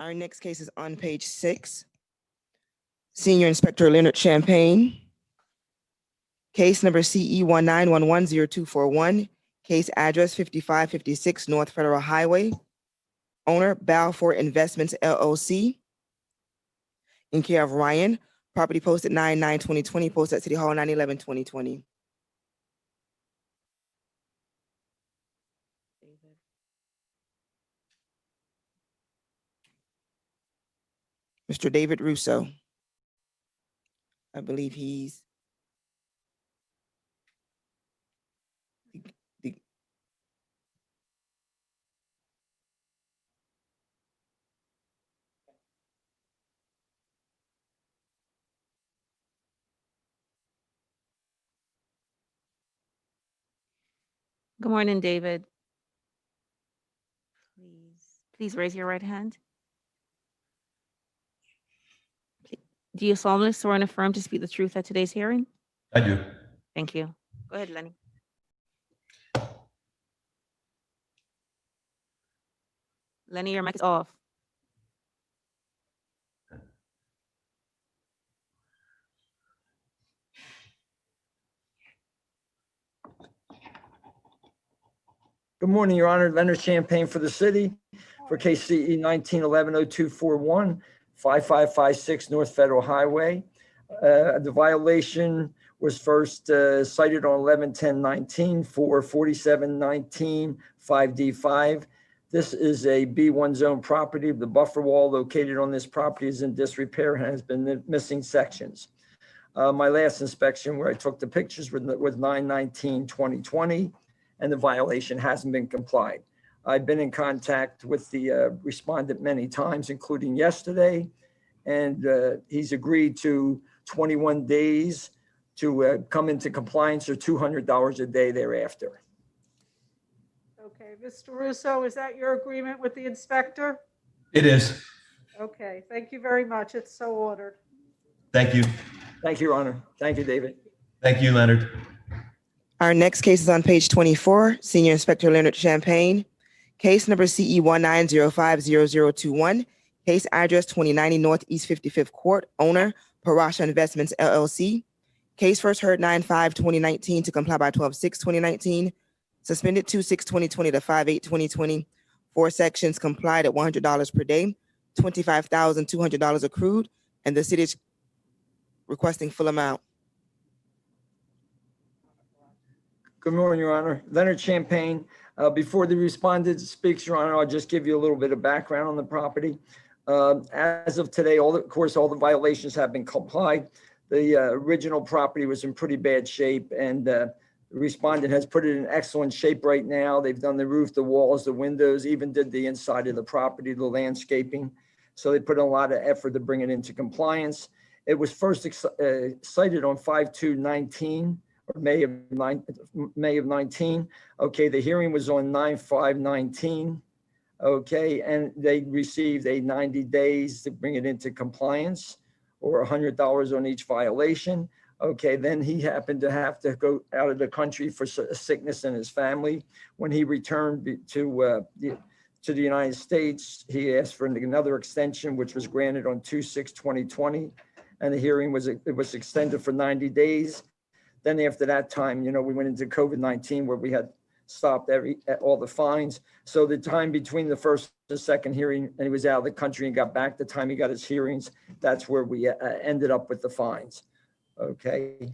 Our next case is on page 6. Senior Inspector Leonard Champagne. Case number CE 19110241. Case address 5556 North Federal Highway. Owner Balfour Investments LLC. In care of Ryan. Property posted 9/9/2020. Posted at City Hall 9/11/2020. Mr. David Russo. I believe he's Good morning, David. Please raise your right hand. Do you solemnly swear and affirm to speak the truth at today's hearing? I do. Thank you. Go ahead, Lenny. Lenny, your mic is off. Good morning, Your Honor. Leonard Champagne for the city for case CE 19110241, 5556 North Federal Highway. The violation was first cited on 11/10/19 for 4719 5D5. This is a B1 zone property. The buffer wall located on this property is in disrepair and has been missing sections. My last inspection where I took the pictures was 9/19/2020. And the violation hasn't been complied. I've been in contact with the respondent many times, including yesterday, and he's agreed to 21 days to come into compliance or $200 a day thereafter. Okay, Mr. Russo, is that your agreement with the inspector? It is. Okay, thank you very much. It's so ordered. Thank you. Thank you, Your Honor. Thank you, David. Thank you, Leonard. Our next case is on page 24, Senior Inspector Leonard Champagne. Case number CE 19050021. Case address 2090 Northeast 55th Court. Owner Parasha Investments LLC. Case first heard 9/5/2019 to comply by 12/6/2019. Suspended 2/6/2020 to 5/8/2020. 4 sections complied at $100 per day. $25,200 accrued, and the city is requesting full amount. Good morning, Your Honor. Leonard Champagne. Before the respondent speaks, Your Honor, I'll just give you a little bit of background on the property. As of today, all the violations have been complied. The original property was in pretty bad shape, and the respondent has put it in excellent shape right now. They've done the roof, the walls, the windows, even did the inside of the property, the landscaping. So they put in a lot of effort to bring it into compliance. It was first cited on 5/2/19. Or May of 19. Okay, the hearing was on 9/5/19. Okay, and they received a 90 days to bring it into compliance or $100 on each violation. Okay, then he happened to have to go out of the country for a sickness in his family. When he returned to the United States, he asked for another extension, which was granted on 2/6/2020. And the hearing was extended for 90 days. Then after that time, we went into COVID-19 where we had stopped all the fines. So the time between the first and second hearing, and he was out of the country and got back, the time he got his hearings, that's where we ended up with the fines. Okay,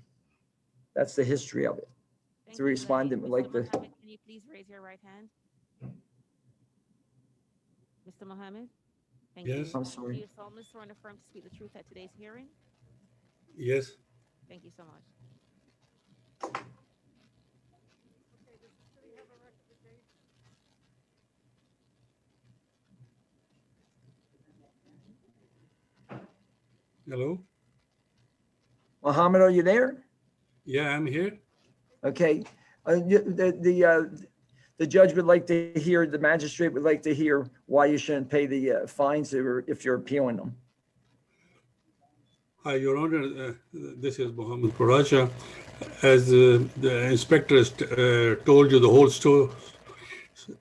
that's the history of it. The respondent would like to. Can you please raise your right hand? Mr. Mohammed? Thank you. Yes. I'm sorry. Do you solemnly swear and affirm to speak the truth at today's hearing? Yes. Thank you so much. Hello. Mohammed, are you there? Yeah, I'm here. Okay. The judge would like to hear, the magistrate would like to hear why you shouldn't pay the fines if you're appealing them. Hi, Your Honor. This is Mohammed Paracha. As the inspector has told you the whole story,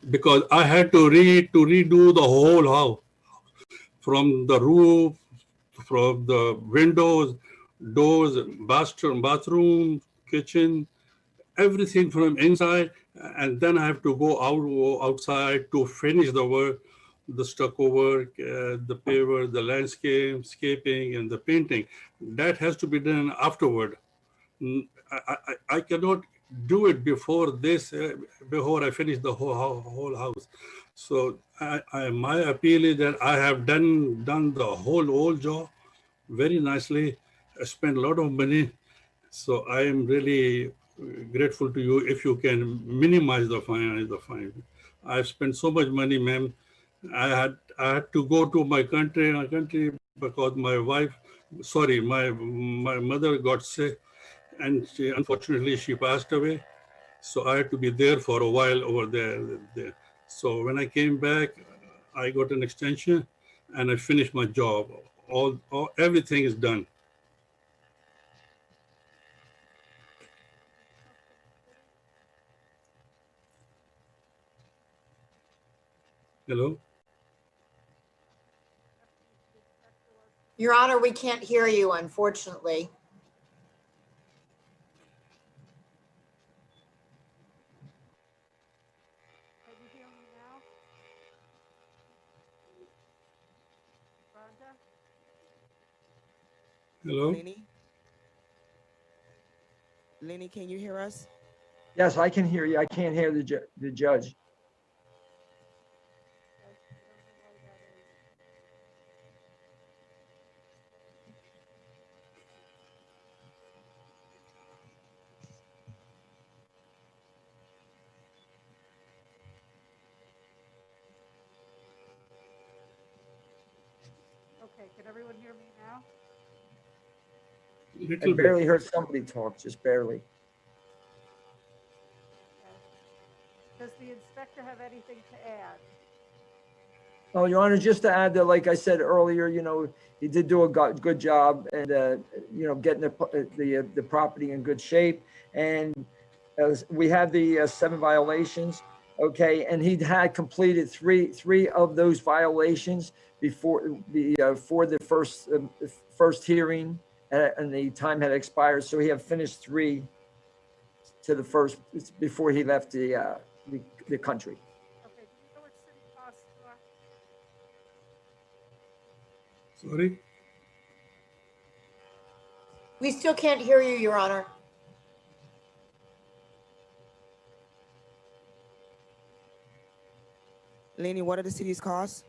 because I had to redo the whole house from the roof, from the windows, doors, bathroom, kitchen, everything from inside. And then I have to go outside to finish the work, the stucco work, the paver, the landscaping, and the painting. That has to be done afterward. I cannot do it before this, before I finish the whole house. So my appeal is that I have done the whole job very nicely. I spent a lot of money. So I am really grateful to you if you can minimize the fine. I've spent so much money, ma'am. I had to go to my country because my mother got sick, and unfortunately she passed away. So I had to be there for a while over there. So when I came back, I got an extension and I finished my job. Everything is done. Hello? Your Honor, we can't hear you, unfortunately. Can you hear me now? Rhonda? Hello? Lenny, can you hear us? Yes, I can hear you. I can't hear the judge. Okay, can everyone hear me now? I barely heard somebody talk, just barely. Does the inspector have anything to add? Oh, Your Honor, just to add that, like I said earlier, you know, he did do a good job and, you know, getting the property in good shape. And we had the 7 violations, okay? And he had completed three of those violations before the first hearing, and the time had expired. So he had finished 3 to the first before he left the country. Okay, do you know what city costs are? Sorry? We still can't hear you, Your Honor. Lenny, what are the city's costs?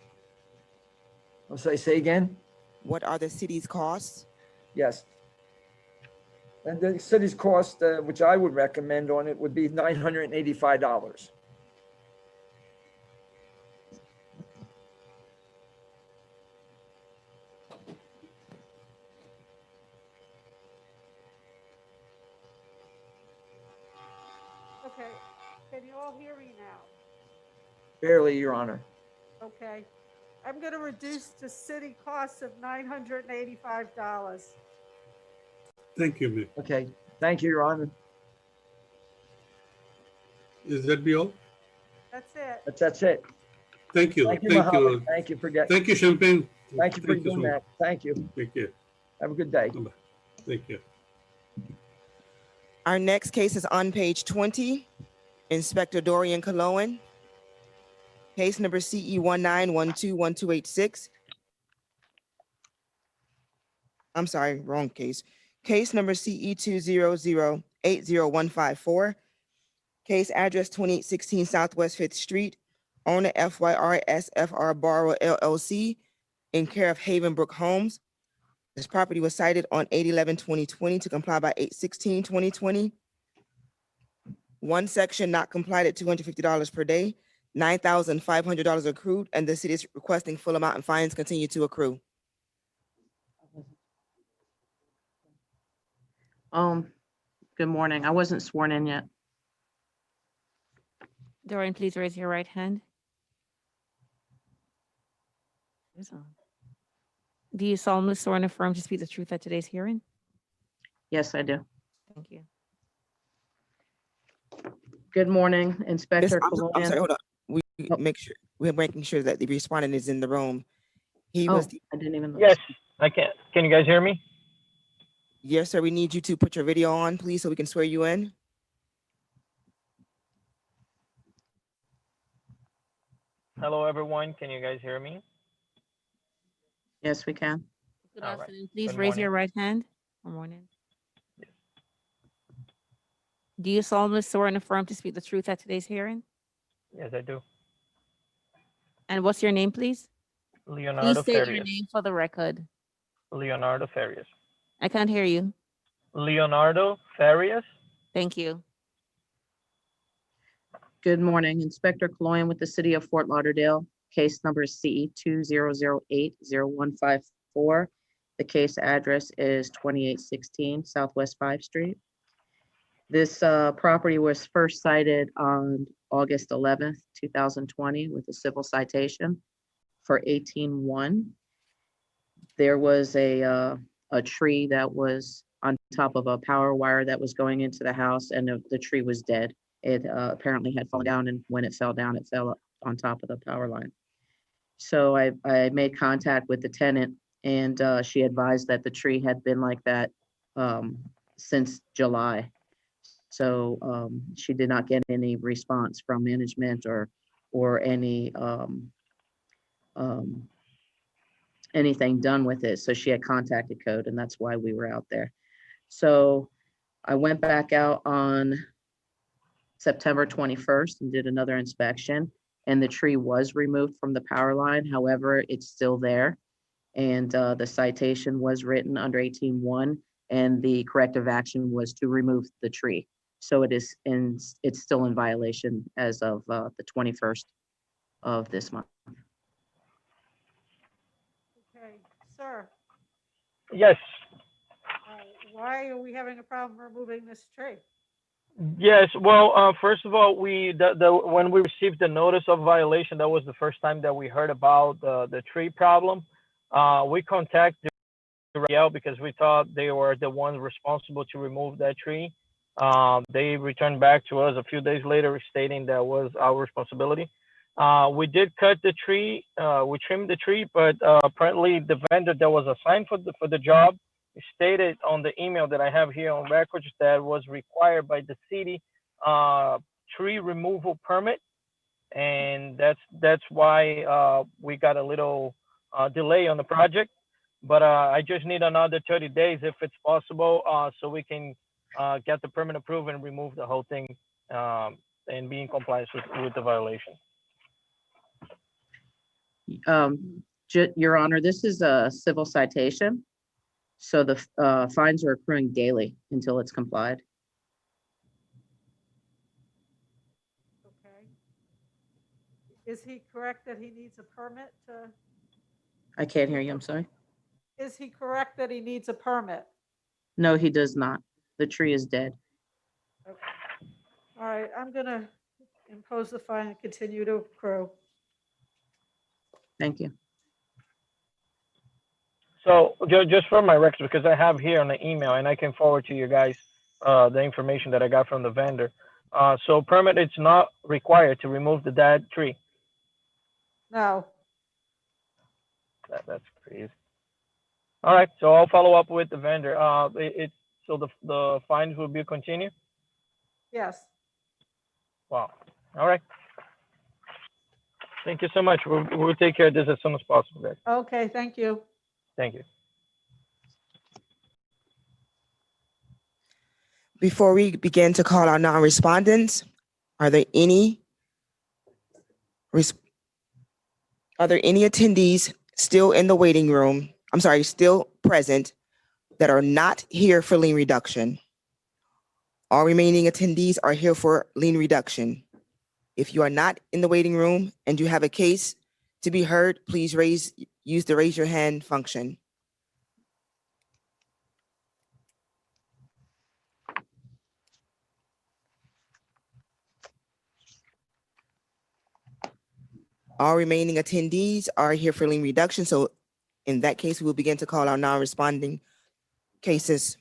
I'll say again? What are the city's costs? Yes. And the city's cost, which I would recommend on it, would be $985. Okay, can you all hear me now? Barely, Your Honor. Okay, I'm going to reduce the city costs of $985. Thank you, ma'am. Okay, thank you, Your Honor. Is that be all? That's it. That's it. Thank you. Thank you, Thank Mohammed. you. Thank you for getting. Thank you, Champagne. Thank you for doing so much. that. Thank you. Take care. Have a good day. Bye-bye. Thank you. Our next case is on page 20, Inspector Dorian Cologne. Case number CE 19121286. I'm sorry, wrong case. Case number CE 200-80154. Case address 2816 Southwest 5th Street. Owner FYR SFR Borrower LLC in care of Havenbrook Homes. This property was cited on 8/11/2020 to comply by 8/16/2020. One section not complied at $250 per day, $9,500 accrued, and the city is requesting full amount and fines continue to accrue. Good morning. I wasn't sworn in yet. Dorian, please raise your right hand. It's on. Do you solemnly swear and affirm to speak the truth at today's hearing? Yes, I do. Thank you. Good morning, Inspector I'm sorry, Cologne. hold on. We're making sure that the respondent is in the room. He Oh, was, I didn't even. Yes, I can. Can you guys hear me? yes, sir. We need you to put your video on, please, so we can swear you in. Hello, everyone. Can you guys hear me? Yes, we can. Good All right. afternoon. Please Good raise morning. your right hand. Good morning. Do you solemnly swear and affirm to speak the truth at today's hearing? Yes, I do. And what's your name, please? Please Leonardo state your Farias. name for the record. Leonardo Farias. I can't hear you. Leonardo Farias. Thank you. Good morning, Inspector Cologne with the City of Fort Lauderdale. Case number CE 2008-0154. The case address is 2816 Southwest 5th Street. This property was first cited on August 11th, 2020 with a civil citation for 18-1. There was a tree that was on top of a power wire that was going into the house, and the tree was dead. It apparently had fallen down, and when it fell down, it fell on top of the power line. So I made contact with the tenant, and she advised that the tree had been like that since July. So she did not get any response from management or any anything done with it. So she had contacted code, and that's why we were out there. So I went back out on September 21st and did another inspection, and the tree was removed from the power line. However, it's still there. And the citation was written under 18-1, and the corrective action was to remove the tree. So it's still in violation as of the 21st of this month. Okay, sir, Yes. why are we having a problem removing this tree? Yes. Well, first of all, when we received the notice of violation, that was the first time that we heard about the tree problem. We contacted Gale because we thought they were the ones responsible to remove that tree. They returned back to us a few days later stating that was our responsibility. We did cut the tree, we trimmed the tree, but apparently the vendor that was assigned for the job stated on the email that I have here on records that was required by the city tree removal permit, and that's why we got a little delay on the project. But I just need another 30 days if it's possible, so we can get the permit approved and remove the whole thing and be in compliance with the violation. Your Honor, this is a civil citation. So the fines are accruing daily until it's complied. Okay. Is he correct that he needs a permit to, I can't hear you, I'm sorry. is he correct that he needs a permit? No, he does not. The tree is dead. Okay. All right, I'm gonna impose the fine and continue to accrue. Thank you. So just for my records, because I have here on the email and I can forward to you guys the information that I got from the vendor. So permit, it's not required to remove the dead tree. No, That's crazy. All right, so I'll follow up with the vendor. So the fines will be continued? yes. Wow. All right. Thank you so much. We'll take care of this as soon as possible, guys. Okay, thank you. Thank you. Before we begin to call our non-respondents, are there any attendees still in the waiting room? I'm sorry, still present that are not here for lien reduction? All remaining attendees are here for lien reduction. If you are not in the waiting room and you have a case to be heard, please use the raise your hand function. All remaining attendees are here for lien reduction. So in that case, we will begin to call our non-responding cases.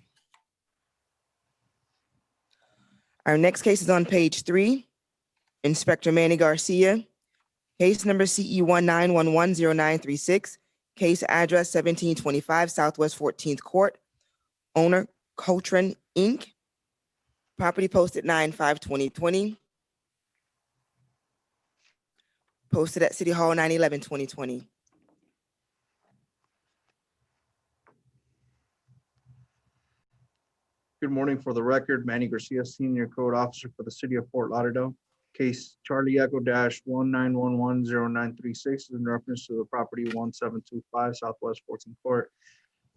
Our next case is on page 3, Inspector Manny Garcia. Case number CE 19110936. Case address 1725 Southwest 14th Court. Owner Coltrane Inc. Property posted 9/5/2020. Posted at City Hall 9/11/2020. Good morning. For the record, Manny Garcia, Senior Code Officer for the City of Fort Lauderdale. Case Charlie Echo -19110936 is in reference to the property 1725 Southwest 14th Court,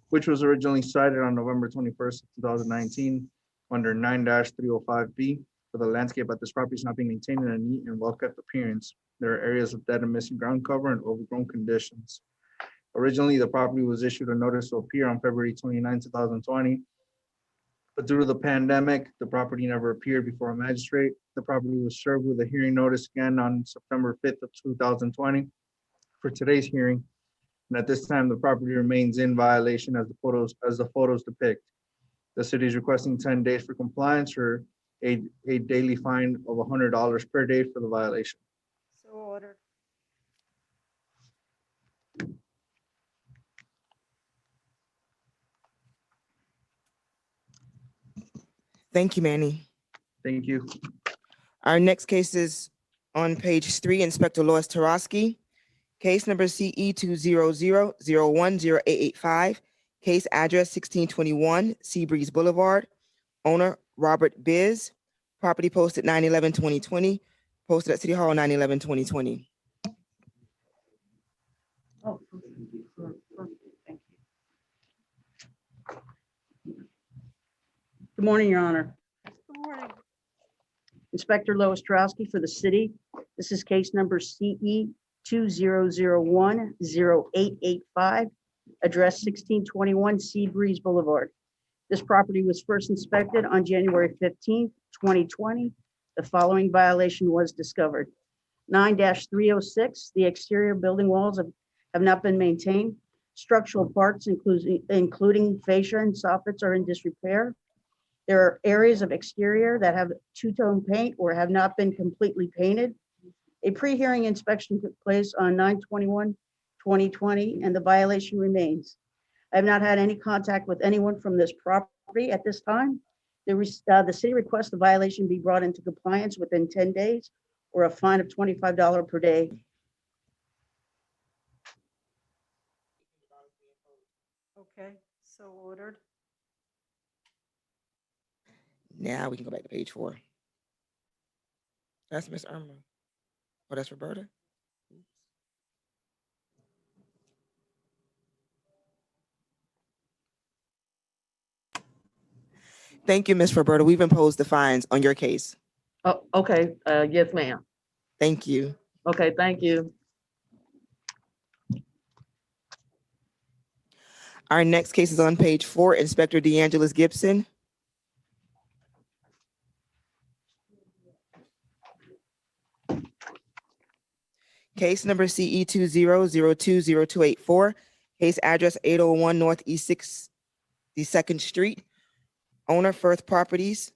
which was originally cited on November 21st, 2019 under 9-305B. For the landscape at this property is not being maintained in a neat and well-kept appearance. There are areas of dead and missing ground cover and overgrown conditions. Originally, the property was issued a notice to appear on February 29, 2020. But due to the pandemic, the property never appeared before a magistrate. The property was served with a hearing notice again on September 5th of 2020 for today's hearing. And at this time, the property remains in violation as the photos depict. The city is requesting 10 days for compliance or a daily fine of $100 per day for the violation. So ordered. Thank you, Manny. Thank you. Our next case is on page 3, Inspector Lois Tarosky. Case number CE 200010885. Case address 1621 Seabreeze Boulevard. Owner Robert Biz. Property posted 9/11/2020. Posted at City Hall 9/11/2020. Oh, thank you. Good morning, Your Honor. Good morning. Inspector Lois Trowski for the city. This is case number CE 200100885, address 1621 Seabreeze Boulevard. This property was first inspected on January 15th, 2020. The following violation was discovered. 9-306, the exterior building walls have not been maintained. Structural parts, including fascia and soffits, are in disrepair. There are areas of exterior that have two-tone paint or have not been completely painted. A pre-hearing inspection took place on 9/21/2020, and the violation remains. I have not had any contact with anyone from this property at this time. The city requests the violation be brought into compliance within 10 days or a fine of $25 per day. Okay, so ordered. Now we can go back to page 4. That's Miss Irma. Oh, that's Roberta. Thank you, Miss Roberta. We've imposed the fines on your case. Oh, okay. Yes, ma'am. Thank you. Okay, thank you. Our next case is on page 4, Inspector Deangelis Gibson. Case number CE 200200284. Case address 801 Northeast 62nd Street. Owner Firth Properties,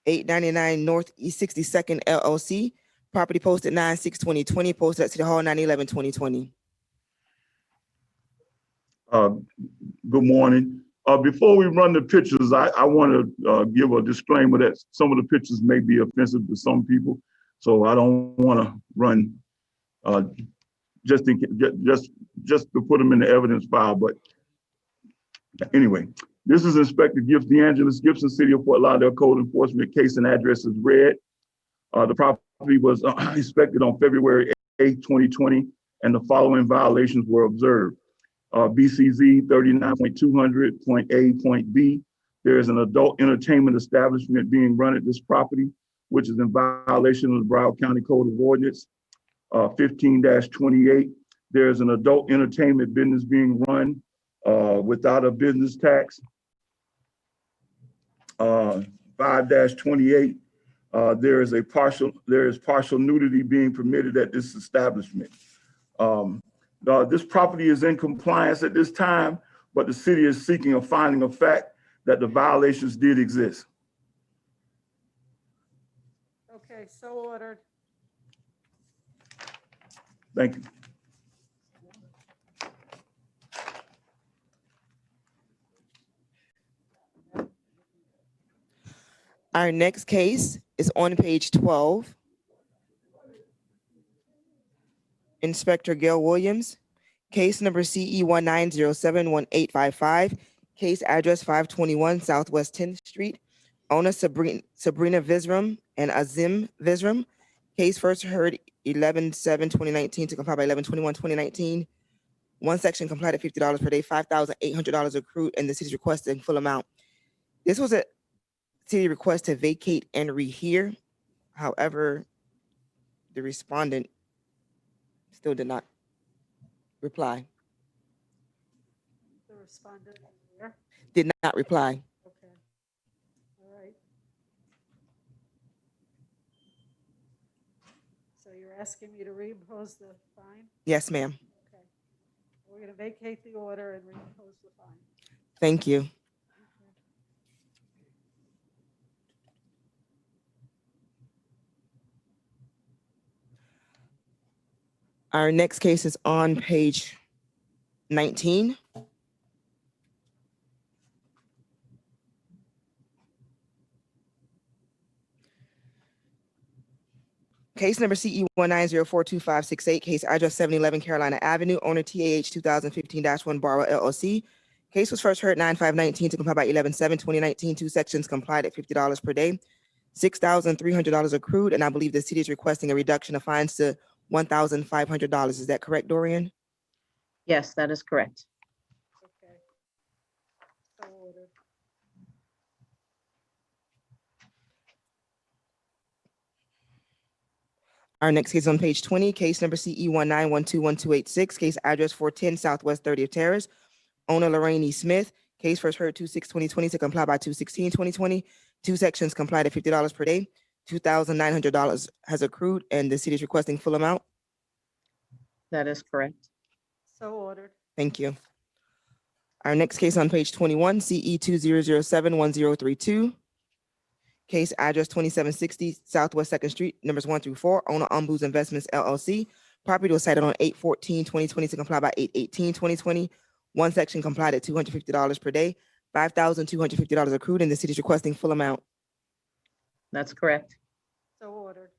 899 Northeast 62nd LLC. Property posted 9/6/2020. Posted at City Hall 9/11/2020. Good morning. Before we run the pictures, I want to give a disclaimer that some of the pictures may be offensive to some people. So I don't want to run just to put them in the evidence file. But anyway, this is Inspector Deangelis Gibson, City of Fort Lauderdale Code Enforcement. Case and address is read. The property was inspected on February 8, 2020, and the following violations were observed. BCZ 39.200.A.B. There is an adult entertainment establishment being run at this property, which is in violation of the Broward County Code of Ordinance 15-28. There is an adult entertainment business being run without a business tax. 5-28. There is partial nudity being permitted at this establishment. This property is in compliance at this time, but the city is seeking a finding of fact that the violations did exist. Okay, so ordered. Thank you. Our next case is on page 12. Inspector Gale Williams, case number CE 19071855, case address 521 Southwest 10th Street, owner Sabrina Visram and Azim Visram. Case first heard 11/7/2019 to comply by 11/21/2019. One section complied at $50 per day, $5,800 accrued, and the city's requesting full amount. This was a city request to vacate and rehear. However, the respondent still did not reply. The respondent here. Did not reply. Okay. All right. So you're asking me to reimpose the fine? Yes, ma'am. Okay. We're going to vacate the order and reimpose the fine. Thank you. Our next case is on page 19. Case number CE 190425568, case address 711 Carolina Avenue, owner TAH 2015-1 Borrow LLC. Case was first heard 9/5/19 to comply by 11/7/2019. Two sections complied at $50 per day, $6,300 accrued, and I believe the city is requesting a reduction of fines to $1,500. Is that correct, Dorian? Yes, that is correct. Okay. So ordered. Our next case on page 20, case number CE 1912126, case address 410 Southwest 30th Terrace, owner Lorraine E. Smith. Case first heard 2/6/2020 to comply by 2/16/2020. Two sections complied at $50 per day. $2,900 has accrued, and the city is requesting full amount. That is correct. So ordered. Thank you. Our next case on page 21, CE 20071032. Case address 2760 Southwest 2nd Street, numbers 1 through 4, owner Umbu's Investments LLC. Property was cited on 8/14/2020 to comply by 8/18/2020. One section complied at $250 per day, $5,250 accrued, and the city is requesting full amount. That's correct. So ordered.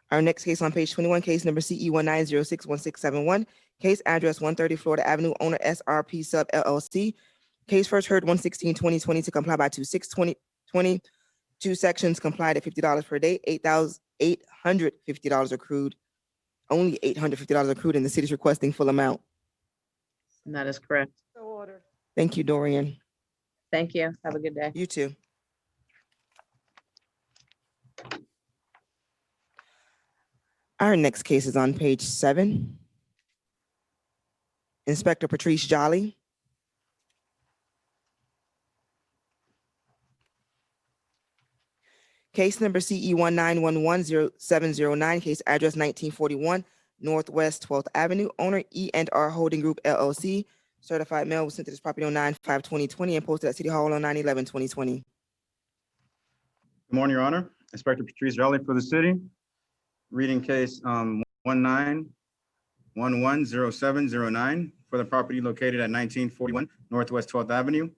Our next case on page 21, case number CE 190661671, case address 130 Florida Avenue, owner SRP Sub LLC. Case first heard 1/16/2020 to comply by 2/6/2020. Two sections complied at $50 per day, $850 accrued, only $850 accrued, and the city is requesting full amount. And that is correct. So ordered. Thank you, Dorian. Thank you. Have a good day. You too. Our next case is on page 7. Inspector Patrice Jolly. Case number CE 191100709, case address 1941 Northwest 12th Avenue, owner E&R Holding Group LLC. Certified mail was sent to this property on 9/5/2020 and posted at City Hall on 9/11/2020. Good morning, Your Honor. Inspector Patrice Jolly for the city. Reading case 19110709 for the property located at 1941 Northwest 12th Avenue.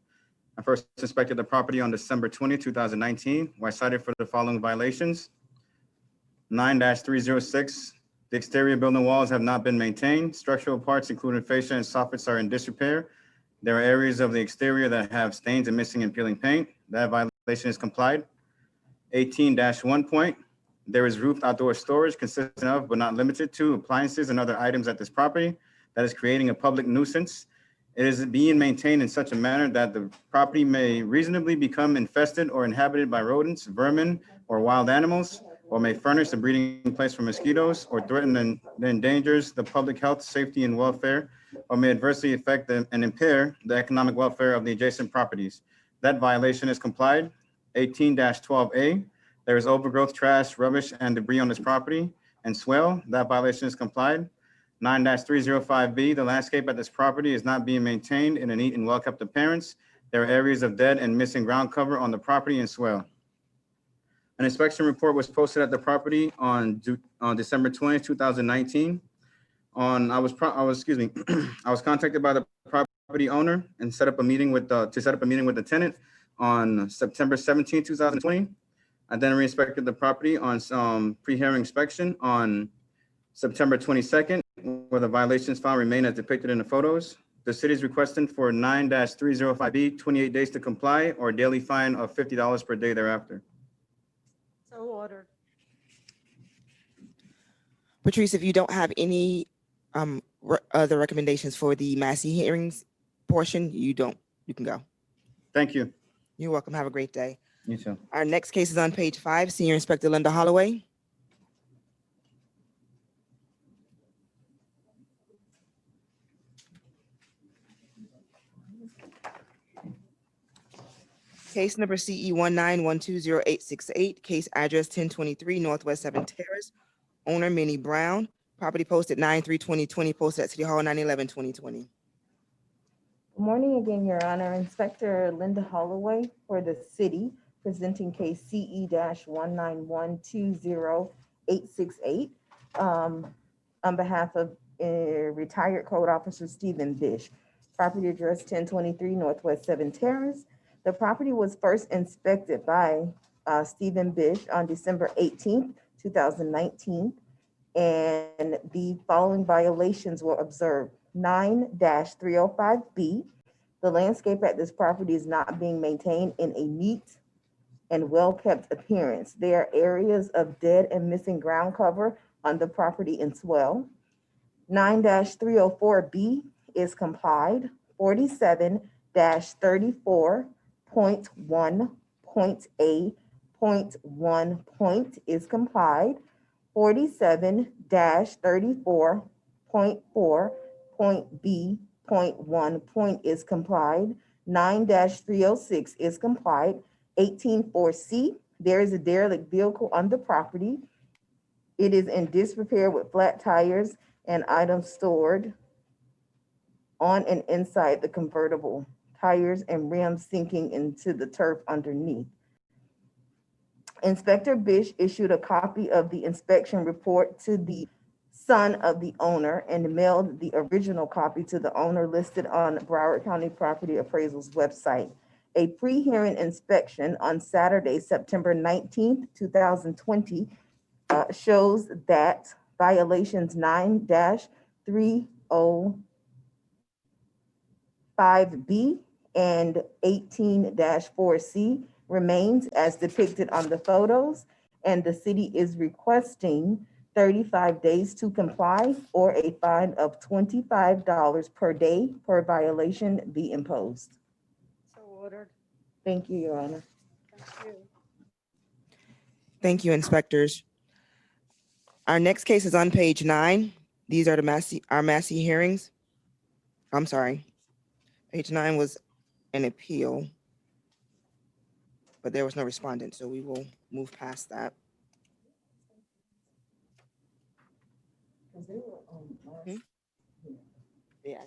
I first inspected the property on December 20, 2019, where I cited for the following violations. 9-306, the exterior building walls have not been maintained. Structural parts, including fascia and soffits, are in disrepair. There are areas of the exterior that have stains and missing and peeling paint. That violation is complied. 18-1 point, there is roofed outdoor storage consisting of, but not limited to, appliances and other items at this property that is creating a public nuisance. It is being maintained in such a manner that the property may reasonably become infested or inhabited by rodents, vermin, or wild animals, or may furnish a breeding place for mosquitoes, or threaten and endangers the public health, safety, and welfare, or may adversely affect and impair the economic welfare of the adjacent properties. That violation is complied. 18-12A, there is overgrowth, trash, rubbish, and debris on this property and swell. That violation is complied. 9-305B, the landscape at this property is not being maintained in a neat and well-kept appearance. There are areas of dead and missing ground cover on the property and swell. An inspection report was posted at the property on December 20, 2019. I was contacted by the property owner and set up a meeting with the tenant on September 17, 2020. I then re-inspected the property on pre-hearing inspection on September 22nd, where the violations found remain as depicted in the photos. The city is requesting for 9-305B, 28 days to comply, or a daily fine of $50 per day thereafter. So ordered. Patrice, if you don't have any other recommendations for the Massey hearings portion, you can go. Thank you. You're welcome. Have a great day. You too. Our next case is on page 5, Senior Inspector Linda Holloway. Case number CE 191208868, case address 1023 Northwest 7 Terrace, owner Minnie Brown, property posted 9/3/2020, posted at City Hall 9/11/2020. Good morning again, Your Honor. Inspector Linda Holloway for the city, presenting case CE-191208868 on behalf of retired Code Officer Stephen Bish. Property address 1023 Northwest 7 Terrace. The property was first inspected by Stephen Bish on December 18th, 2019, and the following violations were observed. 9-305B, the landscape at this property is not being maintained in a neat and well-kept appearance. There are areas of dead and missing ground cover on the property as well. 9-304B is complied. 47-34.1.A.1 is complied. 47-34.4.B.1 is complied. 9-306 is complied. 18-4C, there is a derelict vehicle on the property. It is in disrepair with flat tires and items stored on and inside the convertible, tires and rims sinking into the turf underneath. Inspector Bish issued a copy of the inspection report to the son of the owner and mailed the original copy to the owner listed on Broward County Property Appraisal's website. A pre-hearing inspection on Saturday, September 19th, 2020, shows that violations 9-305B and 18-4C remains as depicted on the photos, and the city is requesting 35 days to comply or a fine of $25 per day per violation be imposed. So ordered. Thank you, Your Honor. Thank you. Thank you, inspectors. Our next case is on page 9. These are our Massey hearings. I'm sorry. Page 9 was an appeal, but there was no respondent, so we will move past that. Yeah.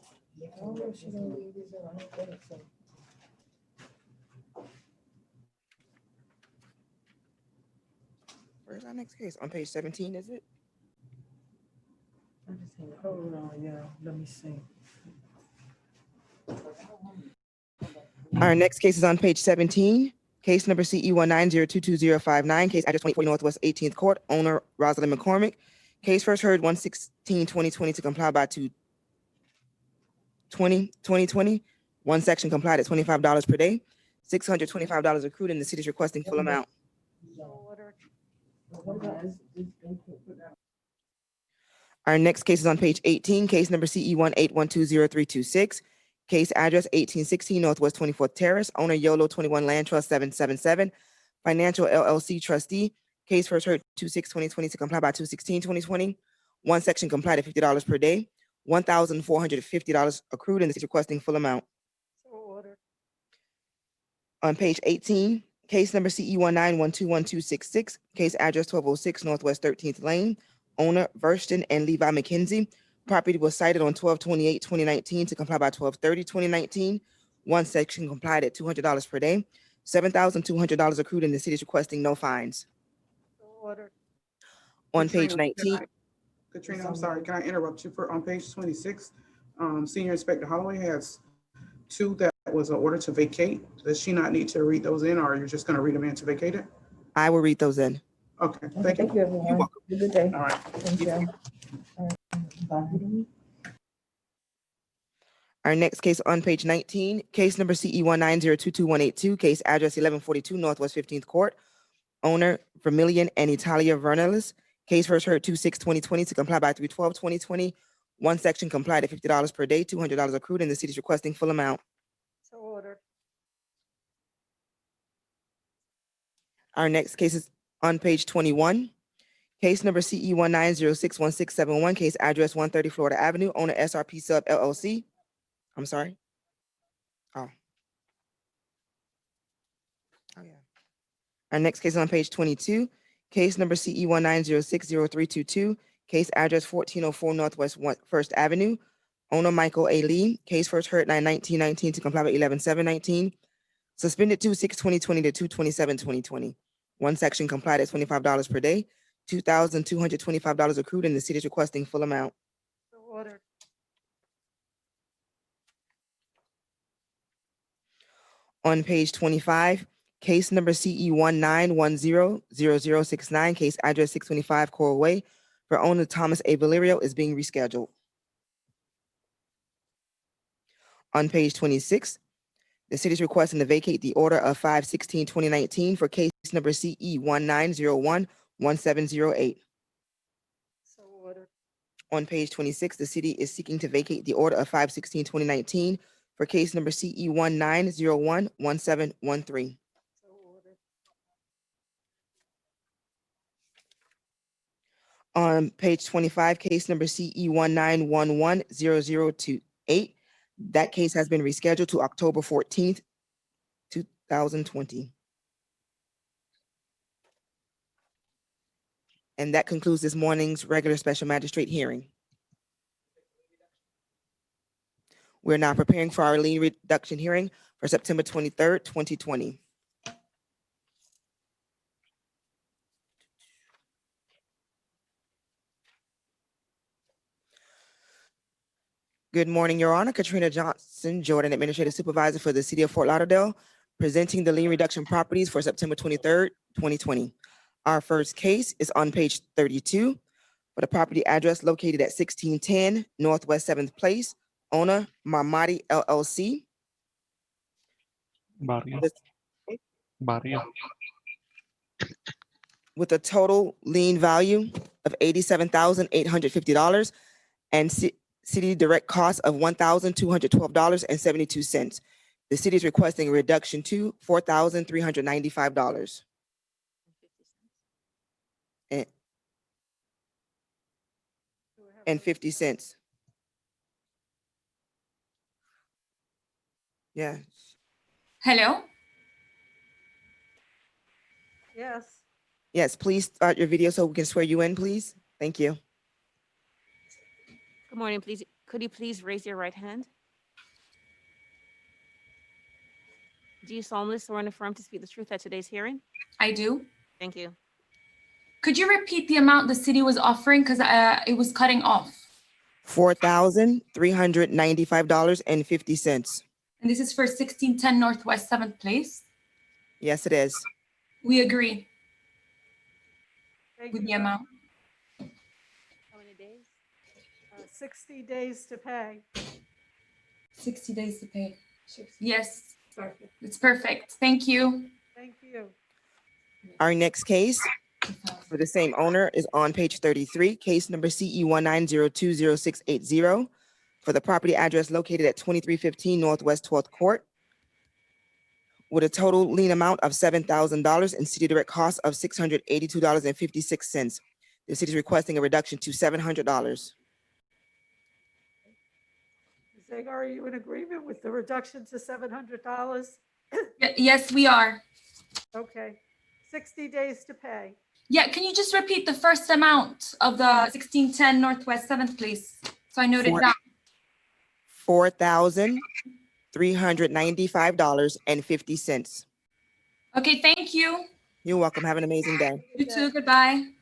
Where's our next case? On page 17, is it? Hold on, yeah, let me see. Our next case is on page 17. Case number CE 190222059, case address 2040 Northwest 18th Court, owner Rosalind McCormick. Case first heard 1/16/2020 to comply by 2/20/2020. One section complied at $25 per day. $625 accrued, and the city is requesting full amount. So ordered. Our next case is on page 18, case number CE 181203326. Case address 1816 Northwest 24th Terrace, owner YOLO 21 Land Trust 777, financial LLC trustee. Case first heard 2/6/2020 to comply by 2/16/2020. One section complied at $50 per day. $1,450 accrued, and the city is requesting full amount. So ordered. On page 18, case number CE 191212266, case address 1206 Northwest 13th Lane, owner Verston and Levi McKenzie. Property was cited on 12/28/2019 to comply by 12/30/2019. One section complied at $200 per day. $7,200 accrued, and the city is requesting no fines. So ordered. On page Katrina, 19. Katrina, I'm sorry, can I interrupt you on page 26? Senior Inspector Holloway has 2 that was an order to vacate. Does she not need to read those in, or are you just gonna read them in to vacate it? I will read those in. Okay, Okay, thank you. thank you, everyone. Have a good day. All right. Thank you. Bye. Our next case on page 19, case number CE 190228182, case address 1142 Northwest 15th Court. Owner Vermilion and Italia Vernalis. Case first heard 2/6/2020 to comply by 3/12/2020. One section complied at $50 per day, $200 accrued, and the city is requesting full amount. So ordered. Our next case is on page 21. Case number CE 1906161, case address 130 Florida Avenue, owner SRP Sub LLC. I'm sorry. Oh. Oh, yeah. Our next case is on page 22. Case number CE 190603222, case address 1404 Northwest 1st Avenue, owner Michael A. Lee. Case first heard 9/19/19 to comply with 11/7/19. Suspended 2/6/2020 to 2/27/2020. One section complied at $25 per day, $2,225 accrued, and the city is requesting full amount. So ordered. On page 25, case number CE 191000069, case address 625 Coral Way, for owner Thomas A. Valerio is being rescheduled. On page 26, the city is requesting to vacate the order of 5/16/2019 for case number CE 19011708. So ordered. On page 26, the city is seeking to vacate the order of 5/16/2019 for case number CE 19011713. So ordered. On page 25, case number CE 19110028. That case has been rescheduled to October 14th, 2020. And that concludes this morning's regular special magistrate hearing. We're now preparing for our lien reduction hearing for September 23rd, 2020. Good morning, Your Honor. Katrina Johnson Jordan, Administrative Supervisor for the City of Fort Lauderdale, presenting the lien reduction properties for September 23rd, 2020. Our first case is on page 32 for the property address located at 1610 Northwest 7th Place, owner Marmati LLC. With a total lien value of $87,850 and city direct cost of $1,212.72. The city is requesting a reduction to $4,395. And 50 cents. Yeah. Hello? Yes. Yes, please start your video so we can swear you in, please. Thank you. Good morning, please. Could you please raise your right hand? Do you solemnly swear and affirm to speak the truth at today's hearing? I do. Thank you. Could you repeat the amount the city was offering? Because it was cutting off. $4,395.50. And this is for 1610 Northwest 7th Place? Yes, it is. We agree Thank with you. the amount. How many days? 60 days to pay. 60 days to pay. Yes, it's perfect. Thank you. Thank you. Our next case for the same owner is on page 33, case number CE 190200680 for the property address located at 2315 Northwest 12th Court with a total lien amount of $7,000 and city direct cost of $682.56. The city is requesting a reduction to $700. Ms. Zagar, are you in agreement with the reduction to $700? Yes, we are. Okay. 60 days to pay. Yeah, can you just repeat the first amount of the 1610 Northwest 7th Place? So I noted it down. $4,395.50. Okay, thank you. You're welcome. Have an amazing day. You too. Goodbye.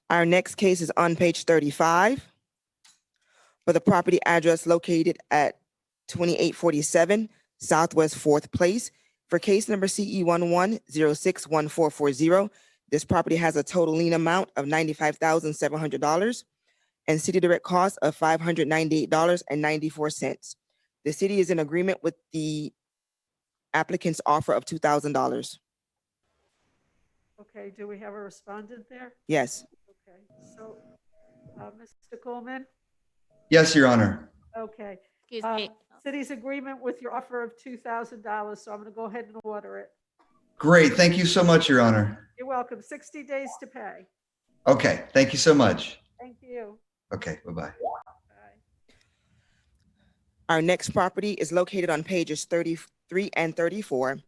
Our next case is on page 35 for the property address located at 2847 Southwest 4th Place For case number CE 11061440, this property has a total lien amount of $95,700 and city direct cost of $598.94. The city is in agreement with the applicant's offer of $2,000. Okay, do we have a respondent there? Yes. Okay, so, Mr. Coleman? Yes, Your Honor. Okay. Excuse me. City's agreement with your offer of $2,000, so I'm going to go ahead and order it. Great. Thank you so much, Your Honor. You're welcome. 60 days to pay. Okay. Thank you so much. Thank you. Okay. Bye-bye. Our next property is located on pages 33 and 34.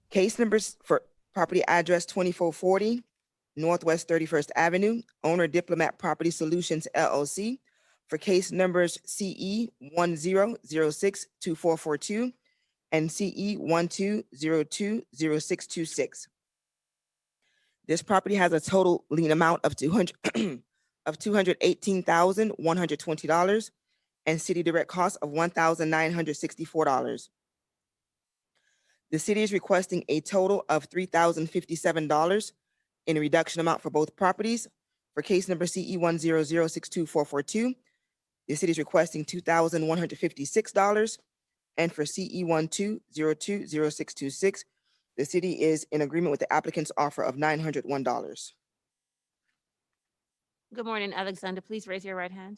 Case numbers for property address 2440 Northwest 31st Avenue, owner Diplomat Property Solutions LLC, for case numbers CE 10062442 and CE 12020626. This property has a total lien amount of $218,120 and city direct cost of $1,964. The city is requesting a total of $3,057 in reduction amount for both properties. For case number CE 10062442, the city is requesting $2,156. And for CE 12020626, the city is in agreement with the applicant's offer of $901. Good morning, Alexander. Please raise your right hand.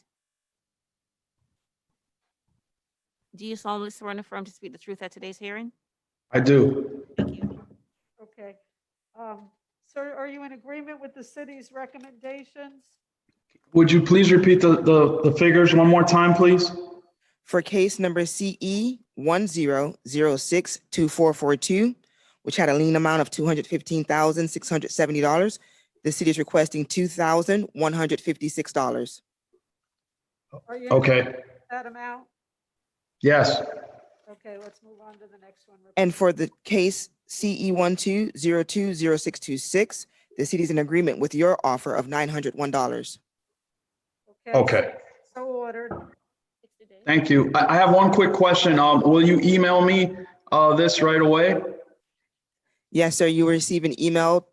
Do you solemnly swear and affirm to speak the truth at today's hearing? I do. Okay. Sir, are you in agreement with the city's recommendations? Would you please repeat the figures one more time, please? For case number CE 10062442, which had a lien amount of $215,670, the city is requesting $2,156. Are you in Okay. agreement with that amount? Yes. Okay, let's move on to the next one. And for the case CE 12020626, the city is in agreement with your offer of $901. Okay. So ordered. Thank you. I have one quick question. Will you email me this right away? Yes, sir. You will receive an email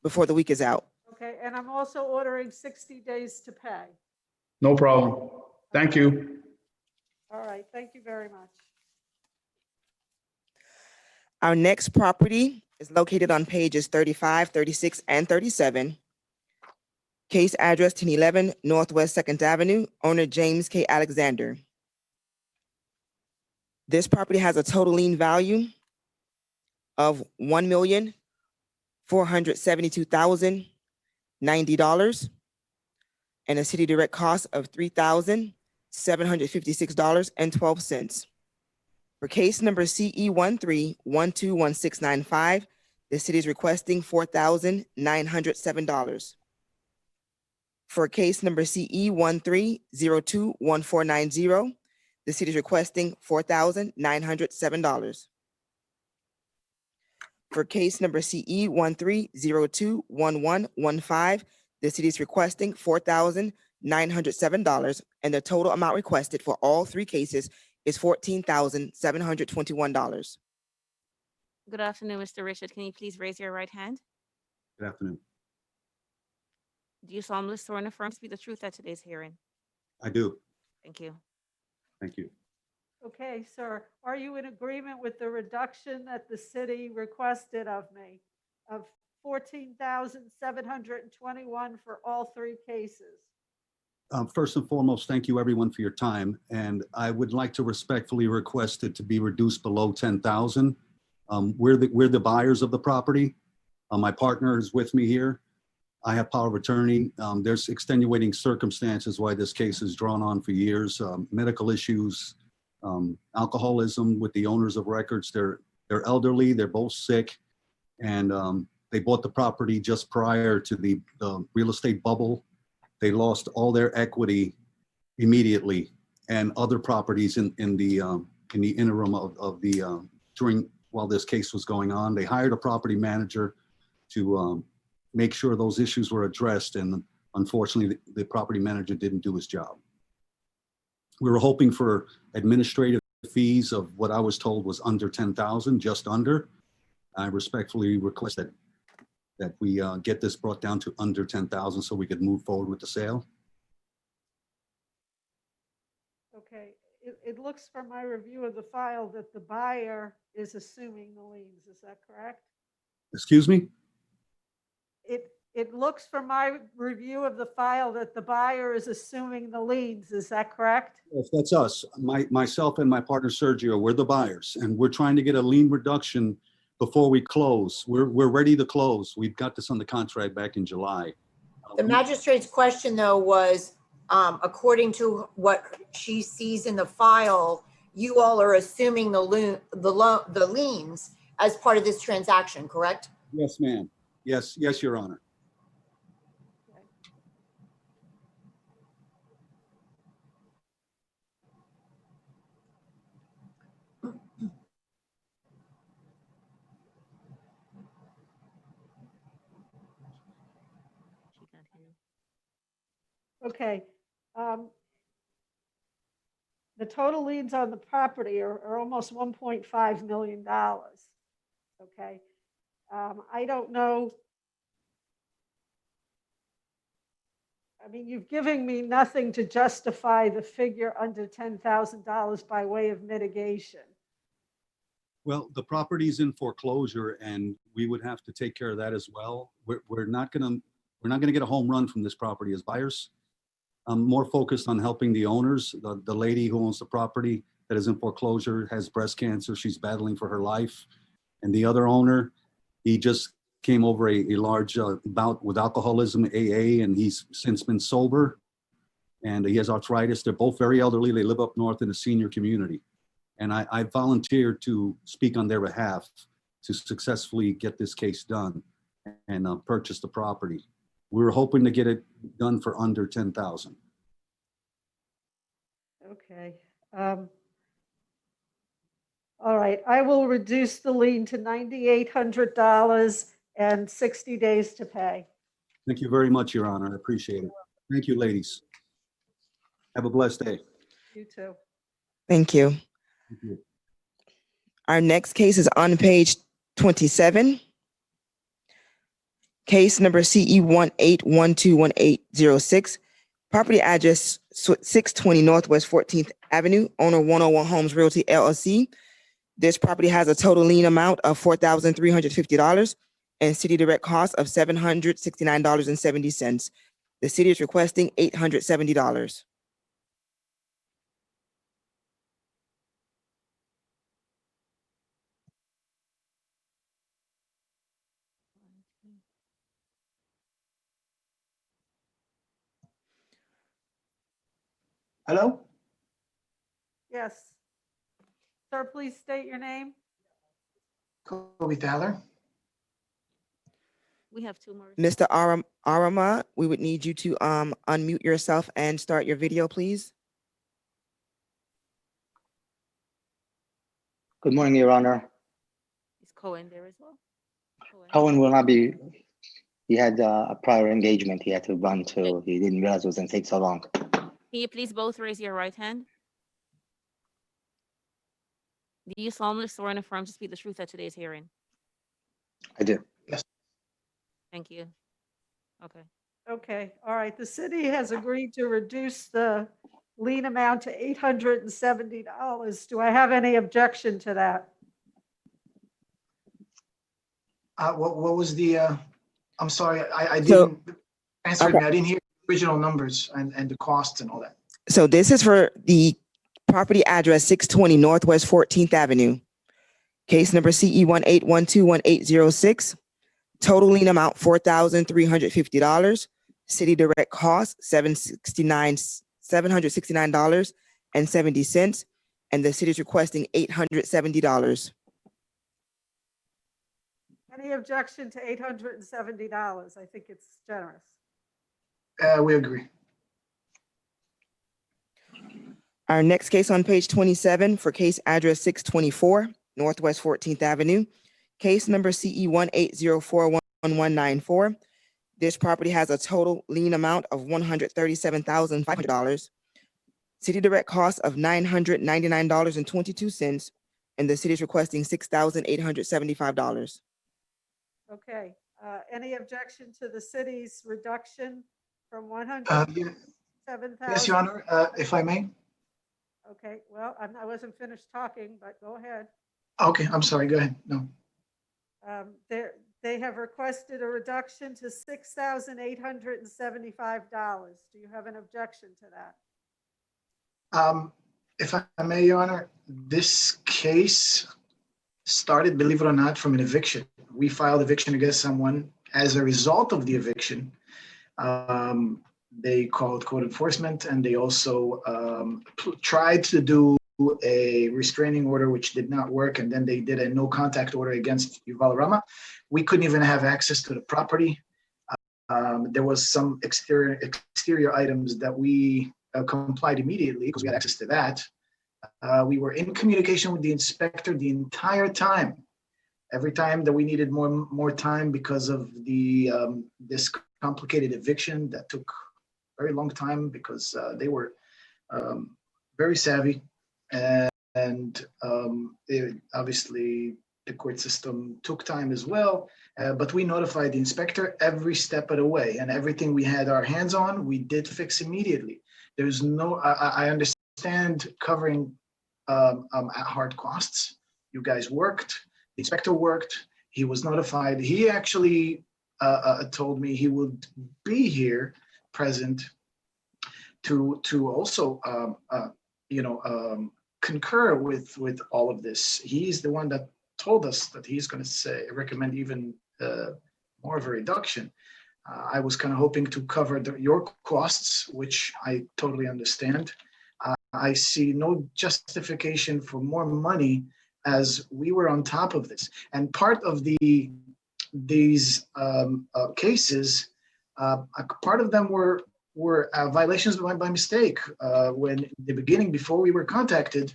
before the week is out. Okay, and I'm also ordering 60 days to pay. No problem. Thank you. All right, thank you very much. Our next property is located on pages 35, 36, and 37. Case address 1011 Northwest 2nd Avenue, owner James K. Alexander. This property has a total lien value of $1,472,090 and a city direct cost of $3,756.12. For case number CE 13121695, the city is requesting $4,907. For case number CE 13021490, the city is requesting $4,907. For case number CE 13021115, the city is requesting $4,907, and the total amount requested for all three cases is $14,721. Good afternoon, Mr. Richard. Can you please raise your right hand? Good afternoon. Do you solemnly swear and affirm to speak the truth at today's hearing? I do. Thank you. Thank you. Okay, sir, are you in agreement with the reduction that the city requested of me of $14,721 for all three cases? First and foremost, thank you everyone for your time. And I would like to respectfully request it to be reduced below 10,000. We're the buyers of the property. My partner is with me here. I have power of attorney. There's extenuating circumstances why this case is drawn on for years. Medical issues, alcoholism with the owners of records. They're elderly, they're both sick, and they bought the property just prior to the real estate bubble. They lost all their equity immediately, and other properties in the interim of during while this case was going on. They hired a property manager to make sure those issues were addressed, and unfortunately, the property manager didn't do his job. We were hoping for administrative fees of what I was told was under 10,000, just under. I respectfully request that we get this brought down to under 10,000 so we could move forward with the sale. Okay, it looks from my review of the file that the buyer is assuming the liens. Is that correct? Excuse me? It looks from my review of the file that the buyer is assuming the liens. Is that correct? Yes, that's us. Myself and my partner Sergio, we're the buyers, and we're trying to get a lien reduction before we close. We're ready to close. We've got this on the contract back in July. The magistrate's question, though, was, according to what she sees in the file, you all are assuming the liens as part of this transaction, correct? Yes, ma'am. Yes, Your Honor. Okay. The total liens on the property are almost $1.5 million. Okay. I don't know. I mean, you've given me nothing to justify the figure under $10,000 by way of mitigation. Well, the property's in foreclosure, and we would have to take care of that as well. We're not gonna get a home run from this property as buyers. I'm more focused on helping the owners. The lady who owns the property that is in foreclosure has breast cancer. She's battling for her life. And the other owner, he just came over a large bout with alcoholism, AA, and he's since been sober. And he has arthritis. They're both very elderly. They live up north in a senior community. And I volunteered to speak on their behalf to successfully get this case done and purchase the property. We were hoping to get it done for under 10,000. Okay. All right. I will reduce the lien to $9,800 and 60 days to pay. Thank you very much, Your Honor. I appreciate it. Thank you, ladies. Have a blessed day. You too. Thank you. Thank you. Our next case is on page 27. Case number CE 18121806. Property address 620 Northwest 14th Avenue, owner 101 Homes Realty LLC. This property has a total lien amount of $4,350 and city direct cost of $769.70. The city is requesting $870. Hello? Yes. Sir, please state your name. Kobe Thaler. We have two more. Mr. Arama, we would need you to unmute yourself and start your video, please. Good morning, Your Honor. Is Cohen there as well? Cohen will not be, he had a prior engagement he had to run to. He didn't realize it was going to take so long. Can you please both raise your right hand? Do you solemnly swear and affirm to speak the truth at today's hearing? I do. Yes. Thank you. Okay. Okay. All right. The city has agreed to reduce the lien amount to $870. Do I have any objection to that? What was the, I'm sorry, I didn't answer me. I didn't hear the original numbers and the costs and all that. So this is for the property address 620 Northwest 14th Avenue. Case number CE 18121806. Total lien amount $4,350. City direct cost $769.70. And the city is requesting $870. Any objection to $870? I think it's generous. We agree. Our next case on page 27 for case address 624 Northwest 14th Avenue. Case number CE 18041194. This property has a total lien amount of $137,500. City direct cost of $999.22, and the city is requesting $6,875. Okay, any objection to the city's reduction from Yeah, 107,000? Yes, Your Honor, if I may. Okay, well, I wasn't finished talking, but go ahead. Okay, I'm sorry, go ahead. No. They have requested a reduction to $6,875. Do you have an objection to that? If I may, Your Honor, this case started, believe it or not, from an eviction. We filed eviction against someone. As a result of the eviction, they called code enforcement, and they also tried to do a restraining order, which did not work. And then they did a no contact order against Yuval Rama. We couldn't even have access to the property. There was some exterior items that we complied immediately because we had access to that. We were in communication with the inspector the entire time. Every time that we needed more time because of the this complicated eviction that took a very long time because they were very savvy, and obviously the court system took time as well. But we notified the inspector every step of the way, and everything we had our hands on, we did fix immediately. There's no, I understand covering at hard costs. You guys worked, the inspector worked, he was notified. He actually told me he would be here present to also, concur with all of this. He's the one that told us that he's going to recommend even more of a reduction. I was kind of hoping to cover your costs, which I totally understand. I see no justification for more money as we were on top of this. And part of these cases, part of them were violations by mistake. When in the beginning, before we were contacted,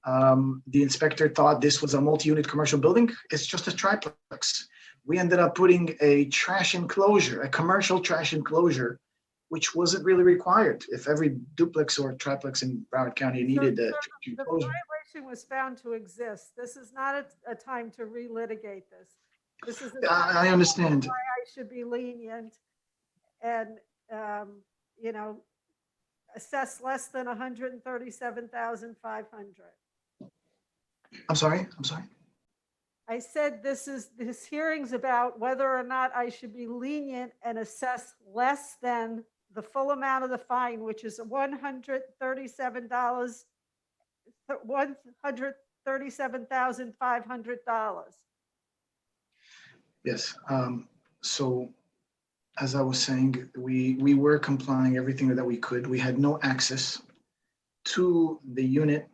the inspector thought this was a multi-unit commercial building. It's just a triplex. We ended up putting a trash enclosure, a commercial trash enclosure, which wasn't really required. If every duplex or triplex in Broward County needed a trash The enclosure. violation was found to exist. This is not a time to relitigate this. This is I understand. why I should be lenient and, assess less than 137,500. I'm sorry. I said this hearing's about whether or not I should be lenient and assess less than the full amount of the fine, which is $137,500. Yes. So as I was saying, we were complying everything that we could. We had no access to the unit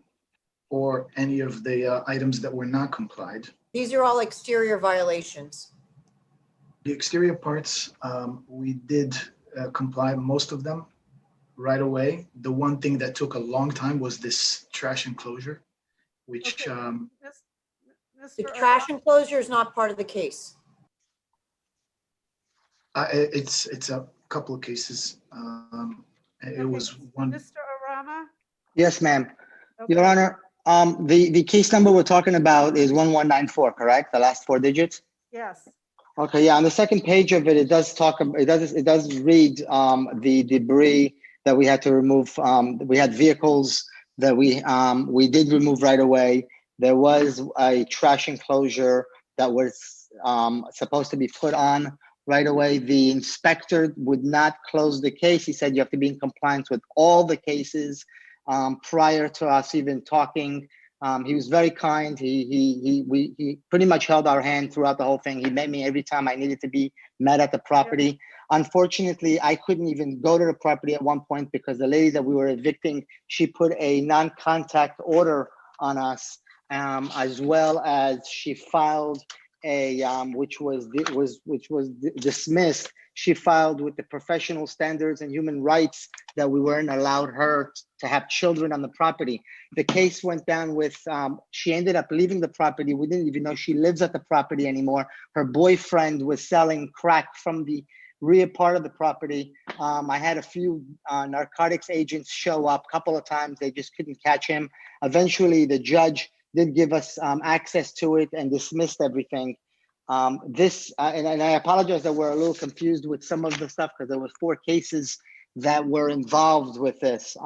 or any of the items that were not complied. These are all exterior violations. The exterior parts, we did comply most of them right away. The one thing that took a long time was this trash enclosure, which The trash enclosure is not part of the case. it's a couple of cases. It was one. Mr. Arama? Yes, ma'am. Your Honor, the case number we're talking about is 1194, correct? The last four digits? Yes. Okay, yeah, on the second page of it, it does read the debris that we had to remove. We had vehicles that we did remove right away. There was a trash enclosure that was supposed to be put on right away. The inspector would not close the case. He said you have to be in compliance with all the cases prior to us even talking. He was very kind. He pretty much held our hand throughout the whole thing. He met me every time I needed to be met at the property. Unfortunately, I couldn't even go to the property at one point because the lady that we were evicting, she put a non-contact order on us, as well as she filed a which was dismissed. She filed with the professional standards and human rights that we weren't allowed her to have children on the property. The case went down with, she ended up leaving the property. We didn't even know she lives at the property anymore. Her boyfriend was selling crack from the rear part of the property. I had a few narcotics agents show up a couple of times. They just couldn't catch him. Eventually, the judge did give us access to it and dismissed everything. And I apologize that we're a little confused with some of the stuff because there was 4 cases that were involved with this.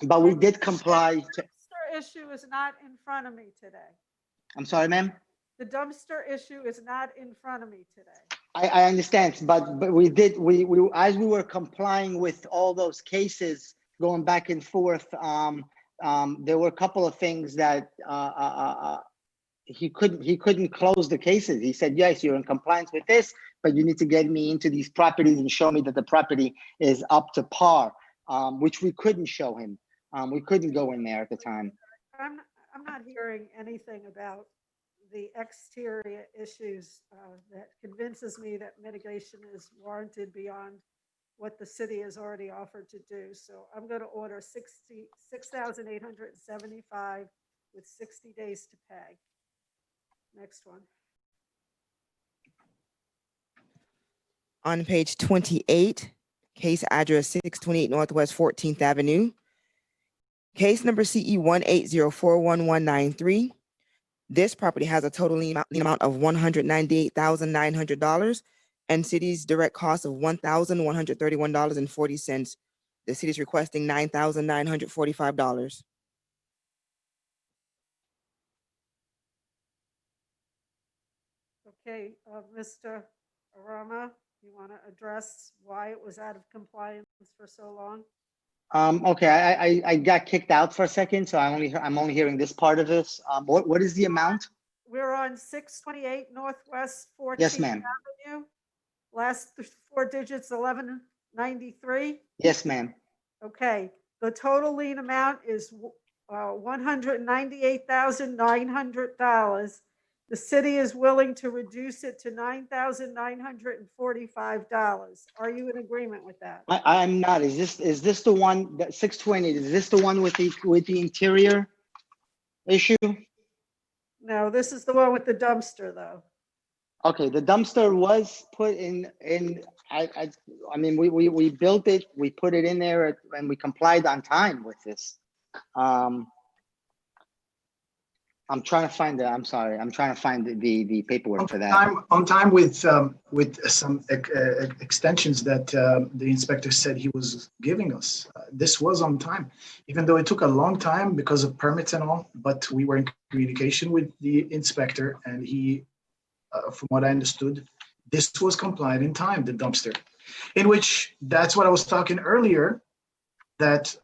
But we did comply. The dumpster issue is not in front of me today. I'm sorry, ma'am. The dumpster issue is not in front of me today. I understand, but we as we were complying with all those cases going back and forth, there were a couple of things that he couldn't close the cases. He said, yes, you're in compliance with this, but you need to get me into these properties and show me that the property is up to par, which we couldn't show him. We couldn't go in there at the time. I'm not hearing anything about the exterior issues that convinces me that mitigation is warranted beyond what the city has already offered to do. So I'm going to order $6,875 with 60 days to pay. Next one. On page 28, case address 628 Northwest 14th Avenue. Case number CE 180411193. This property has a total lien amount of $198,900 and city's direct cost of $1,131.40. The city is requesting $9,945. Okay, Mr. Arama, you want to address why it was out of compliance for so long? Okay, I got kicked out for a second, so I'm only hearing this part of this. What is the amount? We're on 628 Northwest 14th Yes, ma'am. Avenue. Last 4 digits, 1193. Yes, ma'am. Okay, the total lien amount is $198,900. The city is willing to reduce it to $9,945. Are you in agreement with that? I'm not. Is this the one that 620? Is this the one with the interior issue? No, this is the one with the dumpster, though. Okay, the dumpster was put in. I mean, we built it. We put it in there, and we complied on time with this. I'm trying to find I'm sorry. I'm trying to find the paperwork for that. On time with some extensions that the inspector said he was giving us. This was on time, even though it took a long time because of permits and all, but we were in communication with the inspector and he, from what I understood, this was complied in time, the dumpster, in which that's what I was talking earlier, that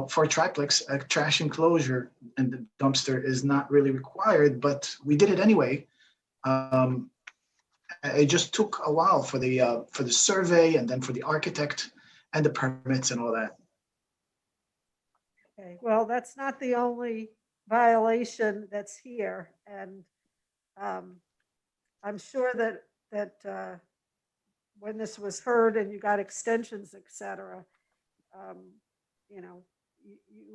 for a triplex, a trash enclosure and the dumpster is not really required, but we did it anyway. It just took a while for the survey and then for the architect and the permits and all that. Okay, well, that's not the only violation that's here. And I'm sure that when this was heard and you got extensions, et cetera, you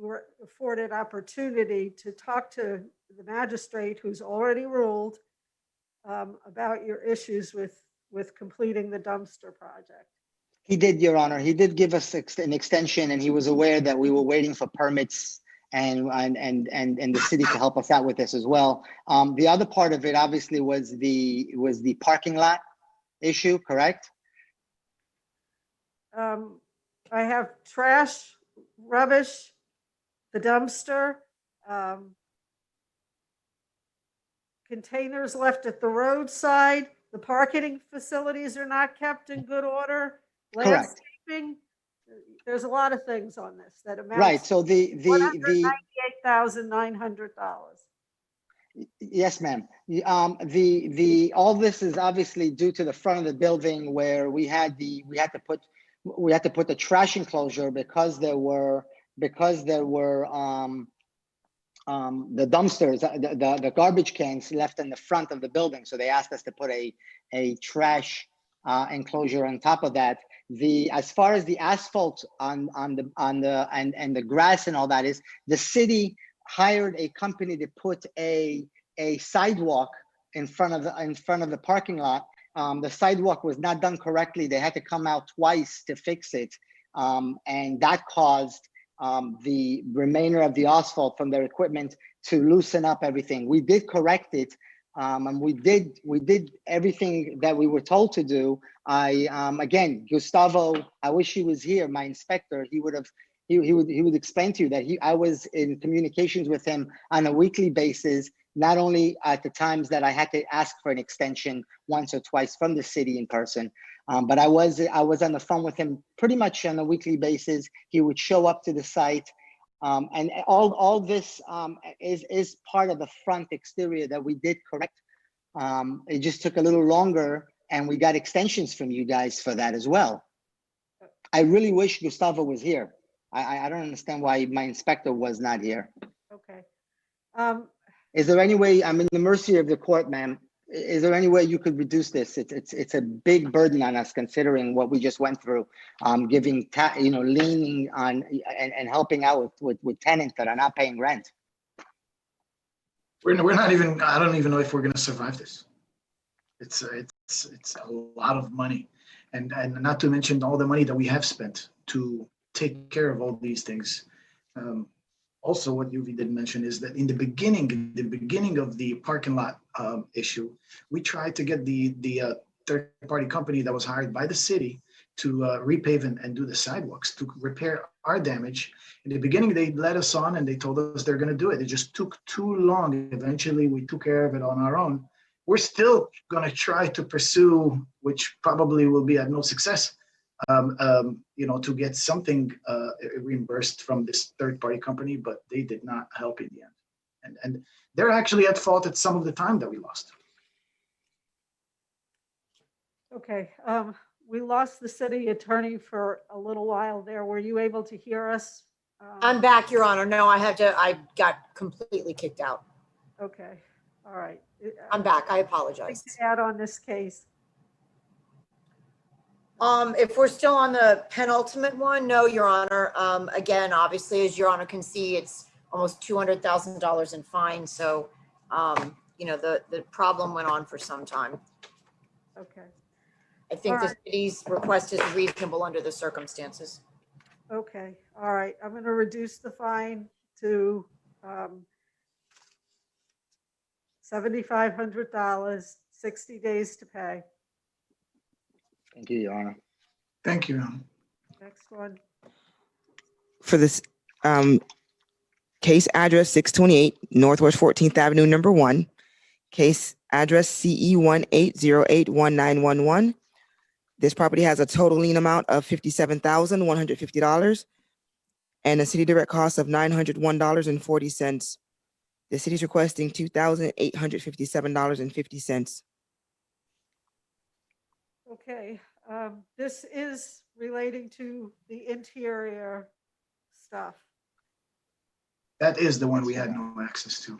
were afforded opportunity to talk to the magistrate who's already ruled about your issues with completing the dumpster project. He did, Your Honor. He did give us an extension, and he was aware that we were waiting for permits and the city to help us out with this as well. The other part of it, obviously, was the parking lot issue, correct? I have trash, rubbish, the dumpster, containers left at the roadside. The parking facilities are not kept in good order. Correct. Landscaping. There's a lot of things on this that amount. Right. So the $198,900. Yes, ma'am. All this is obviously due to the front of the building where we had to put the trash enclosure because there were the dumpsters, the garbage cans left in the front of the building. So they asked us to put a trash enclosure on top of that. As far as the asphalt on the grass and all that is, the city hired a company to put a sidewalk in front of the parking lot. The sidewalk was not done correctly. They had to come out twice to fix it, and that caused the remainder of the asphalt from their equipment to loosen up everything. We did correct it, And we did everything that we were told to do. Again, Gustavo, I wish he was here, my inspector. He would explain to you that I was in communications with him on a weekly basis, not only at the times that I had to ask for an extension once or twice from the city in person, but I was on the phone with him pretty much on a weekly basis. He would show up to the site. And all this is part of the front exterior that we did correct. It just took a little longer, and we got extensions from you guys for that as well. I really wish Gustavo was here. I don't understand why my inspector was not here. Okay. Is there any way, I'm in the mercy of the court, ma'am. Is there any way you could reduce this? It's a big burden on us considering what we just went through, leaning on and helping out with tenants that are not paying rent. We're not even, I don't even know if we're going to survive this. It's a lot of money, and not to mention all the money that we have spent to take care of all these things. Also, what Yuvi didn't mention is that in the beginning of the parking lot issue, we tried to get the third-party company that was hired by the city to repave and do the sidewalks to repair our damage. In the beginning, they led us on and they told us they're going to do it. It just took too long. Eventually, we took care of it on our own. We're still going to try to pursue, which probably will be at no success, to get something reimbursed from this third-party company, but they did not help in the end. And they're actually at fault at some of the time that we lost. Okay. We lost the city attorney for a little while there. Were you able to hear us? I'm back, Your Honor. No, I got completely kicked out. Okay. All right. I'm back. I Anything apologize. to add on this case? If we're still on the penultimate one, no, Your Honor. Again, obviously, as Your Honor can see, it's almost $200,000 in fines. So, the problem went on for some time. Okay. I think All the right. city's request is reasonable under the circumstances. Okay. All right. I'm going to reduce the fine to $7,500, 60 days to pay. Thank you, Your Honor. Thank you, Your Honor. Next one. For this case address 628 Northwest 14th Avenue, number 1, case address CE 180819111. This property has a total lien amount of $57,150 and a city direct cost of $901.40. The city's requesting $2,857.50. Okay. This is relating to the interior stuff. That is the one we had no access to.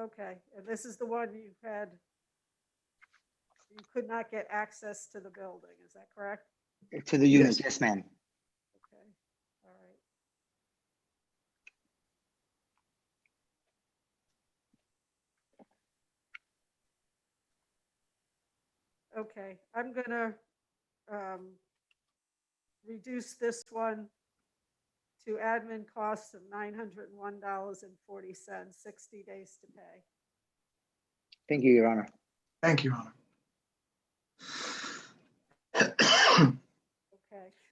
Okay. And this is the one you could not get access to the building. Is that correct? To the unit, yes, ma'am. Okay. All right. Okay. I'm going to reduce this one to admin costs of $901.40, 60 days to pay. Thank you, Your Honor. Thank you, Your Honor. Okay.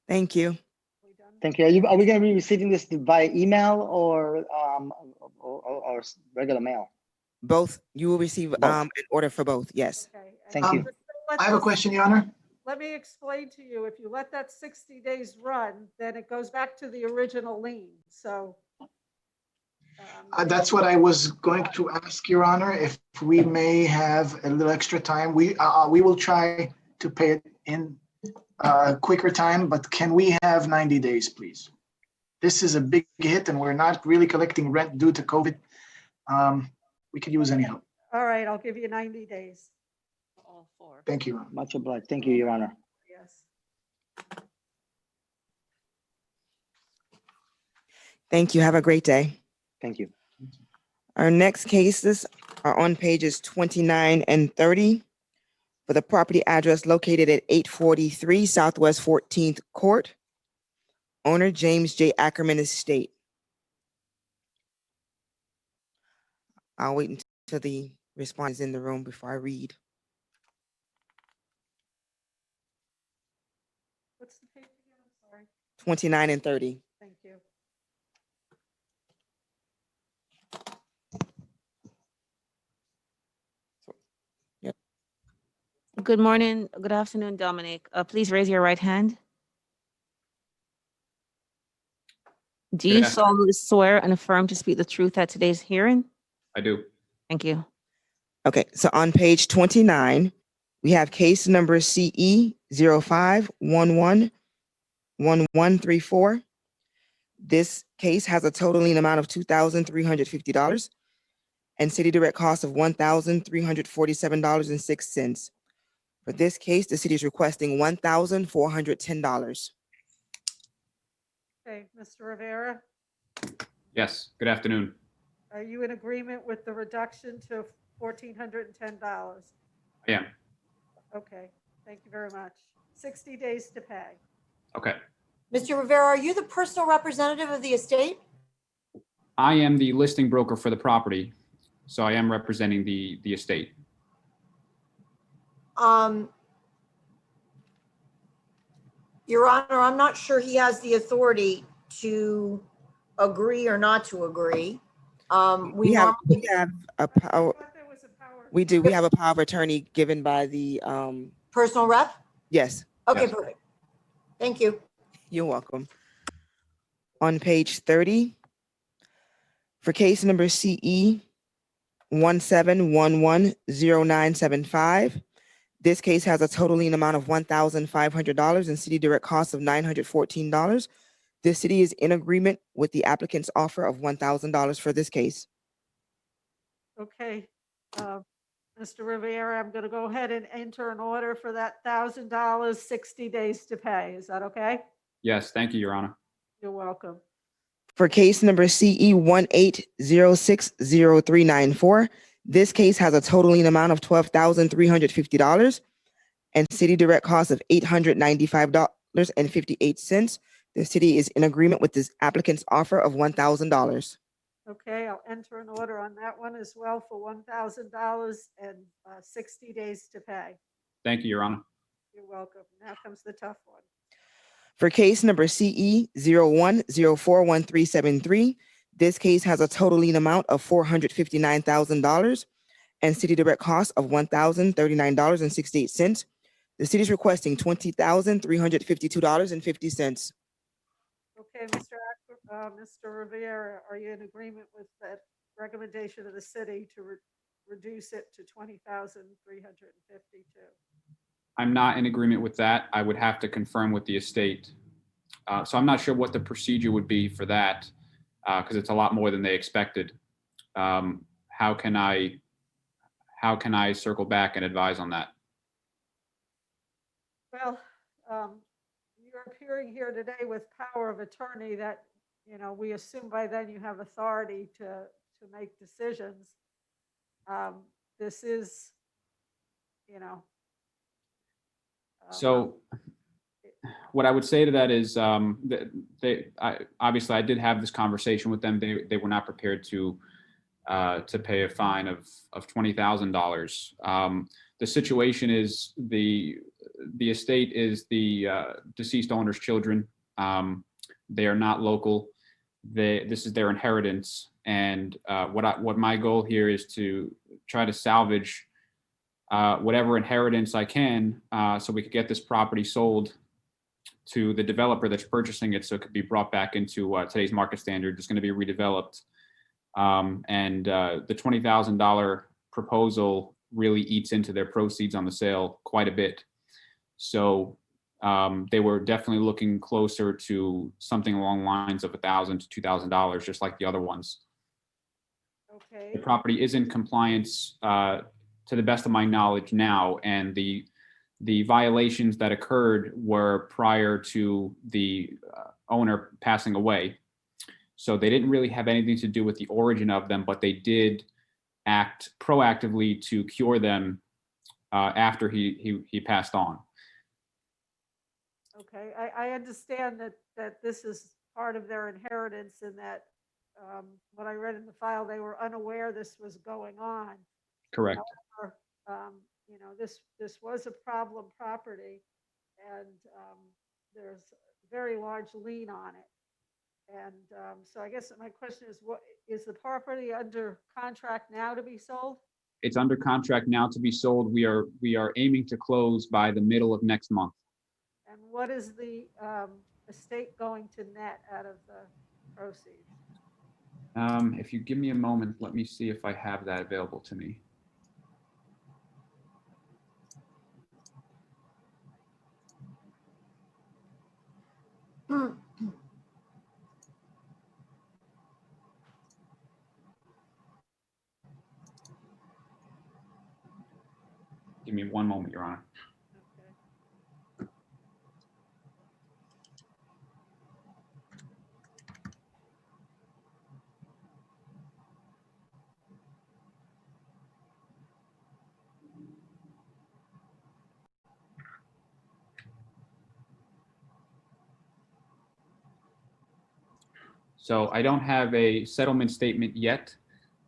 Thank you. Thank you. Are we going to be receiving this via email or regular mail? Both. You will receive an order for both. Yes. Okay. Thank you. I have a question, Your Honor. Let me explain to you. If you let that 60 days run, then it goes back to the original lien. So That's what I was going to ask, Your Honor, if we may have a little extra time. We will try to pay it in quicker time, but can we have 90 days, please? This is a big hit and we're not really collecting rent due to COVID. We could use any help. all right, I'll give you 90 days. All four. Thank you. Much obliged. Thank you, Your Honor. Yes. Thank you. Have a great day. Thank you. Our next cases are on pages 29 and 30 for the property address located at 843 Southwest 14th Court. Owner James J. Ackerman Estate. I'll wait until the respondents in the room before I read. What's the page again? I'm sorry. 29 and 30. Thank you. Yep. Good morning, good afternoon, Dominic. Please raise your right hand. Do you Good afternoon. solemnly swear and affirm to speak the truth at today's hearing? I do. Thank you. Okay, so on page 29, we have case number CE 05111134. This case has a totaling amount of $2,350 and city direct cost of $1,347.06. For this case, the city is requesting $1,410. Okay, Mr. Rivera, Yes. Good afternoon. are you in agreement with the reduction to $1,410? I am. Okay, thank you very much. 60 days to pay. Okay. Mr. Rivera, are you the personal representative of the estate? I am the listing broker for the property, so I am representing the estate. Your Honor, I'm not sure he has the authority to agree or not to agree. We have a power. We do. We have a power of attorney given by the Personal rep? yes. Okay, Yes. perfect. Thank you. You're welcome. On page 30, for case number CE 17110975, this case has a totaling amount of $1,500 and city direct costs of $914. The city is in agreement with the applicant's offer of $1,000 for this case. Okay, Mr. Rivera, I'm going to go ahead and enter an order for that $1,000, 60 days to pay. Is that okay? Yes. Thank you, Your Honor. You're welcome. For case number CE 18060394, this case has a totaling amount of $12,350 and city direct cost of $895.58. The city is in agreement with this applicant's offer of $1,000. Okay, I'll enter an order on that one as well for $1,000 and 60 days to pay. Thank you, Your Honor. You're welcome. Now comes the tough one. For case number CE 01041373, this case has a totaling amount of $459,000 and city direct cost of $1,039.68. The city is requesting $20,352.50. Okay, Mr. Rivera, are you in agreement with that recommendation of the city to reduce it to $20,352? I'm not in agreement with that. I would have to confirm with the estate. So I'm not sure what the procedure would be for that because it's a lot more than they expected. How can I circle back and advise on that? Well, you're appearing here today with power of attorney that, you know, we assume by then you have authority to make decisions. This is, you know. So what I would say to that is obviously I did have this conversation with them. They were not prepared to pay a fine of $20,000. The situation is the estate is the deceased owner's children. They are not local. This is their inheritance. And what my goal here is to try to salvage whatever inheritance I can so we could get this property sold to the developer that's purchasing it so it could be brought back into today's market standard. It's going to be redeveloped. And the $20,000 proposal really eats into their proceeds on the sale quite a bit. So they were definitely looking closer to something along the lines of $1,000 to $2,000, just like the other ones. Okay. The property is in compliance to the best of my knowledge now, and the violations that occurred were prior to the owner passing away. So they didn't really have anything to do with the origin of them, but they did act proactively to cure them after he passed on. Okay, I understand that this is part of their inheritance and that what I read in the file, they were unaware this was going on. Correct. However, you know, this was a problem property, and there's a very large lien on it. And so I guess my question is, what is the property under contract now to be sold? It's under contract now to be sold. We are aiming to close by the middle of next month. And what is the estate going to net out of the proceeds? If you give me a moment, let me see if I have that available to me. Give me one moment, Your Honor. So I don't have a settlement statement yet.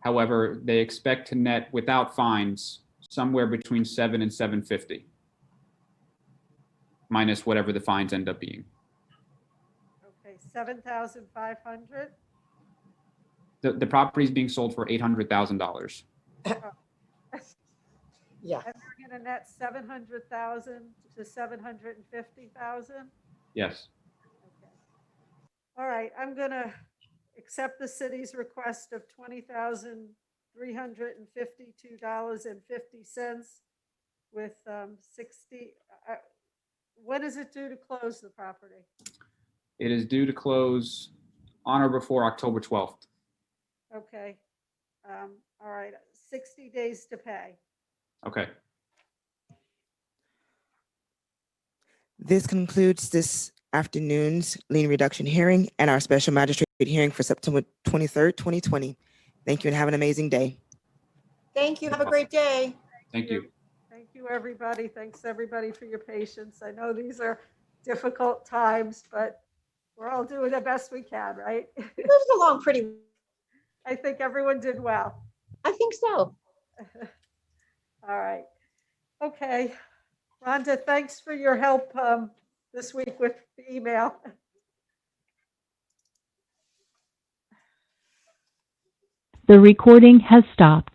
However, they expect to net without fines somewhere between 7 and 750, minus whatever the fines end up being. Okay, 7,500. The property is being sold for $800,000. Yeah. And they're going to net 700,000 to 750,000. Yes. All right, I'm going to accept the city's request of $20,352.50 with 60. When is it due to close the property? It is due to close on or before October 12th. Okay. All right, 60 days to pay. Okay. This concludes this afternoon's lien reduction hearing and our special magistrate hearing for September 23rd, 2020. Thank you and have an amazing day. Thank you. Have a great day. Thank you. Thank you, everybody. Thanks, everybody, for your patience. I know these are difficult times, but we're all doing the best we can, right? It moves along pretty. I think everyone did well. I think so. All right. Okay. Rhonda, thanks for your help this week with the email. The recording has stopped.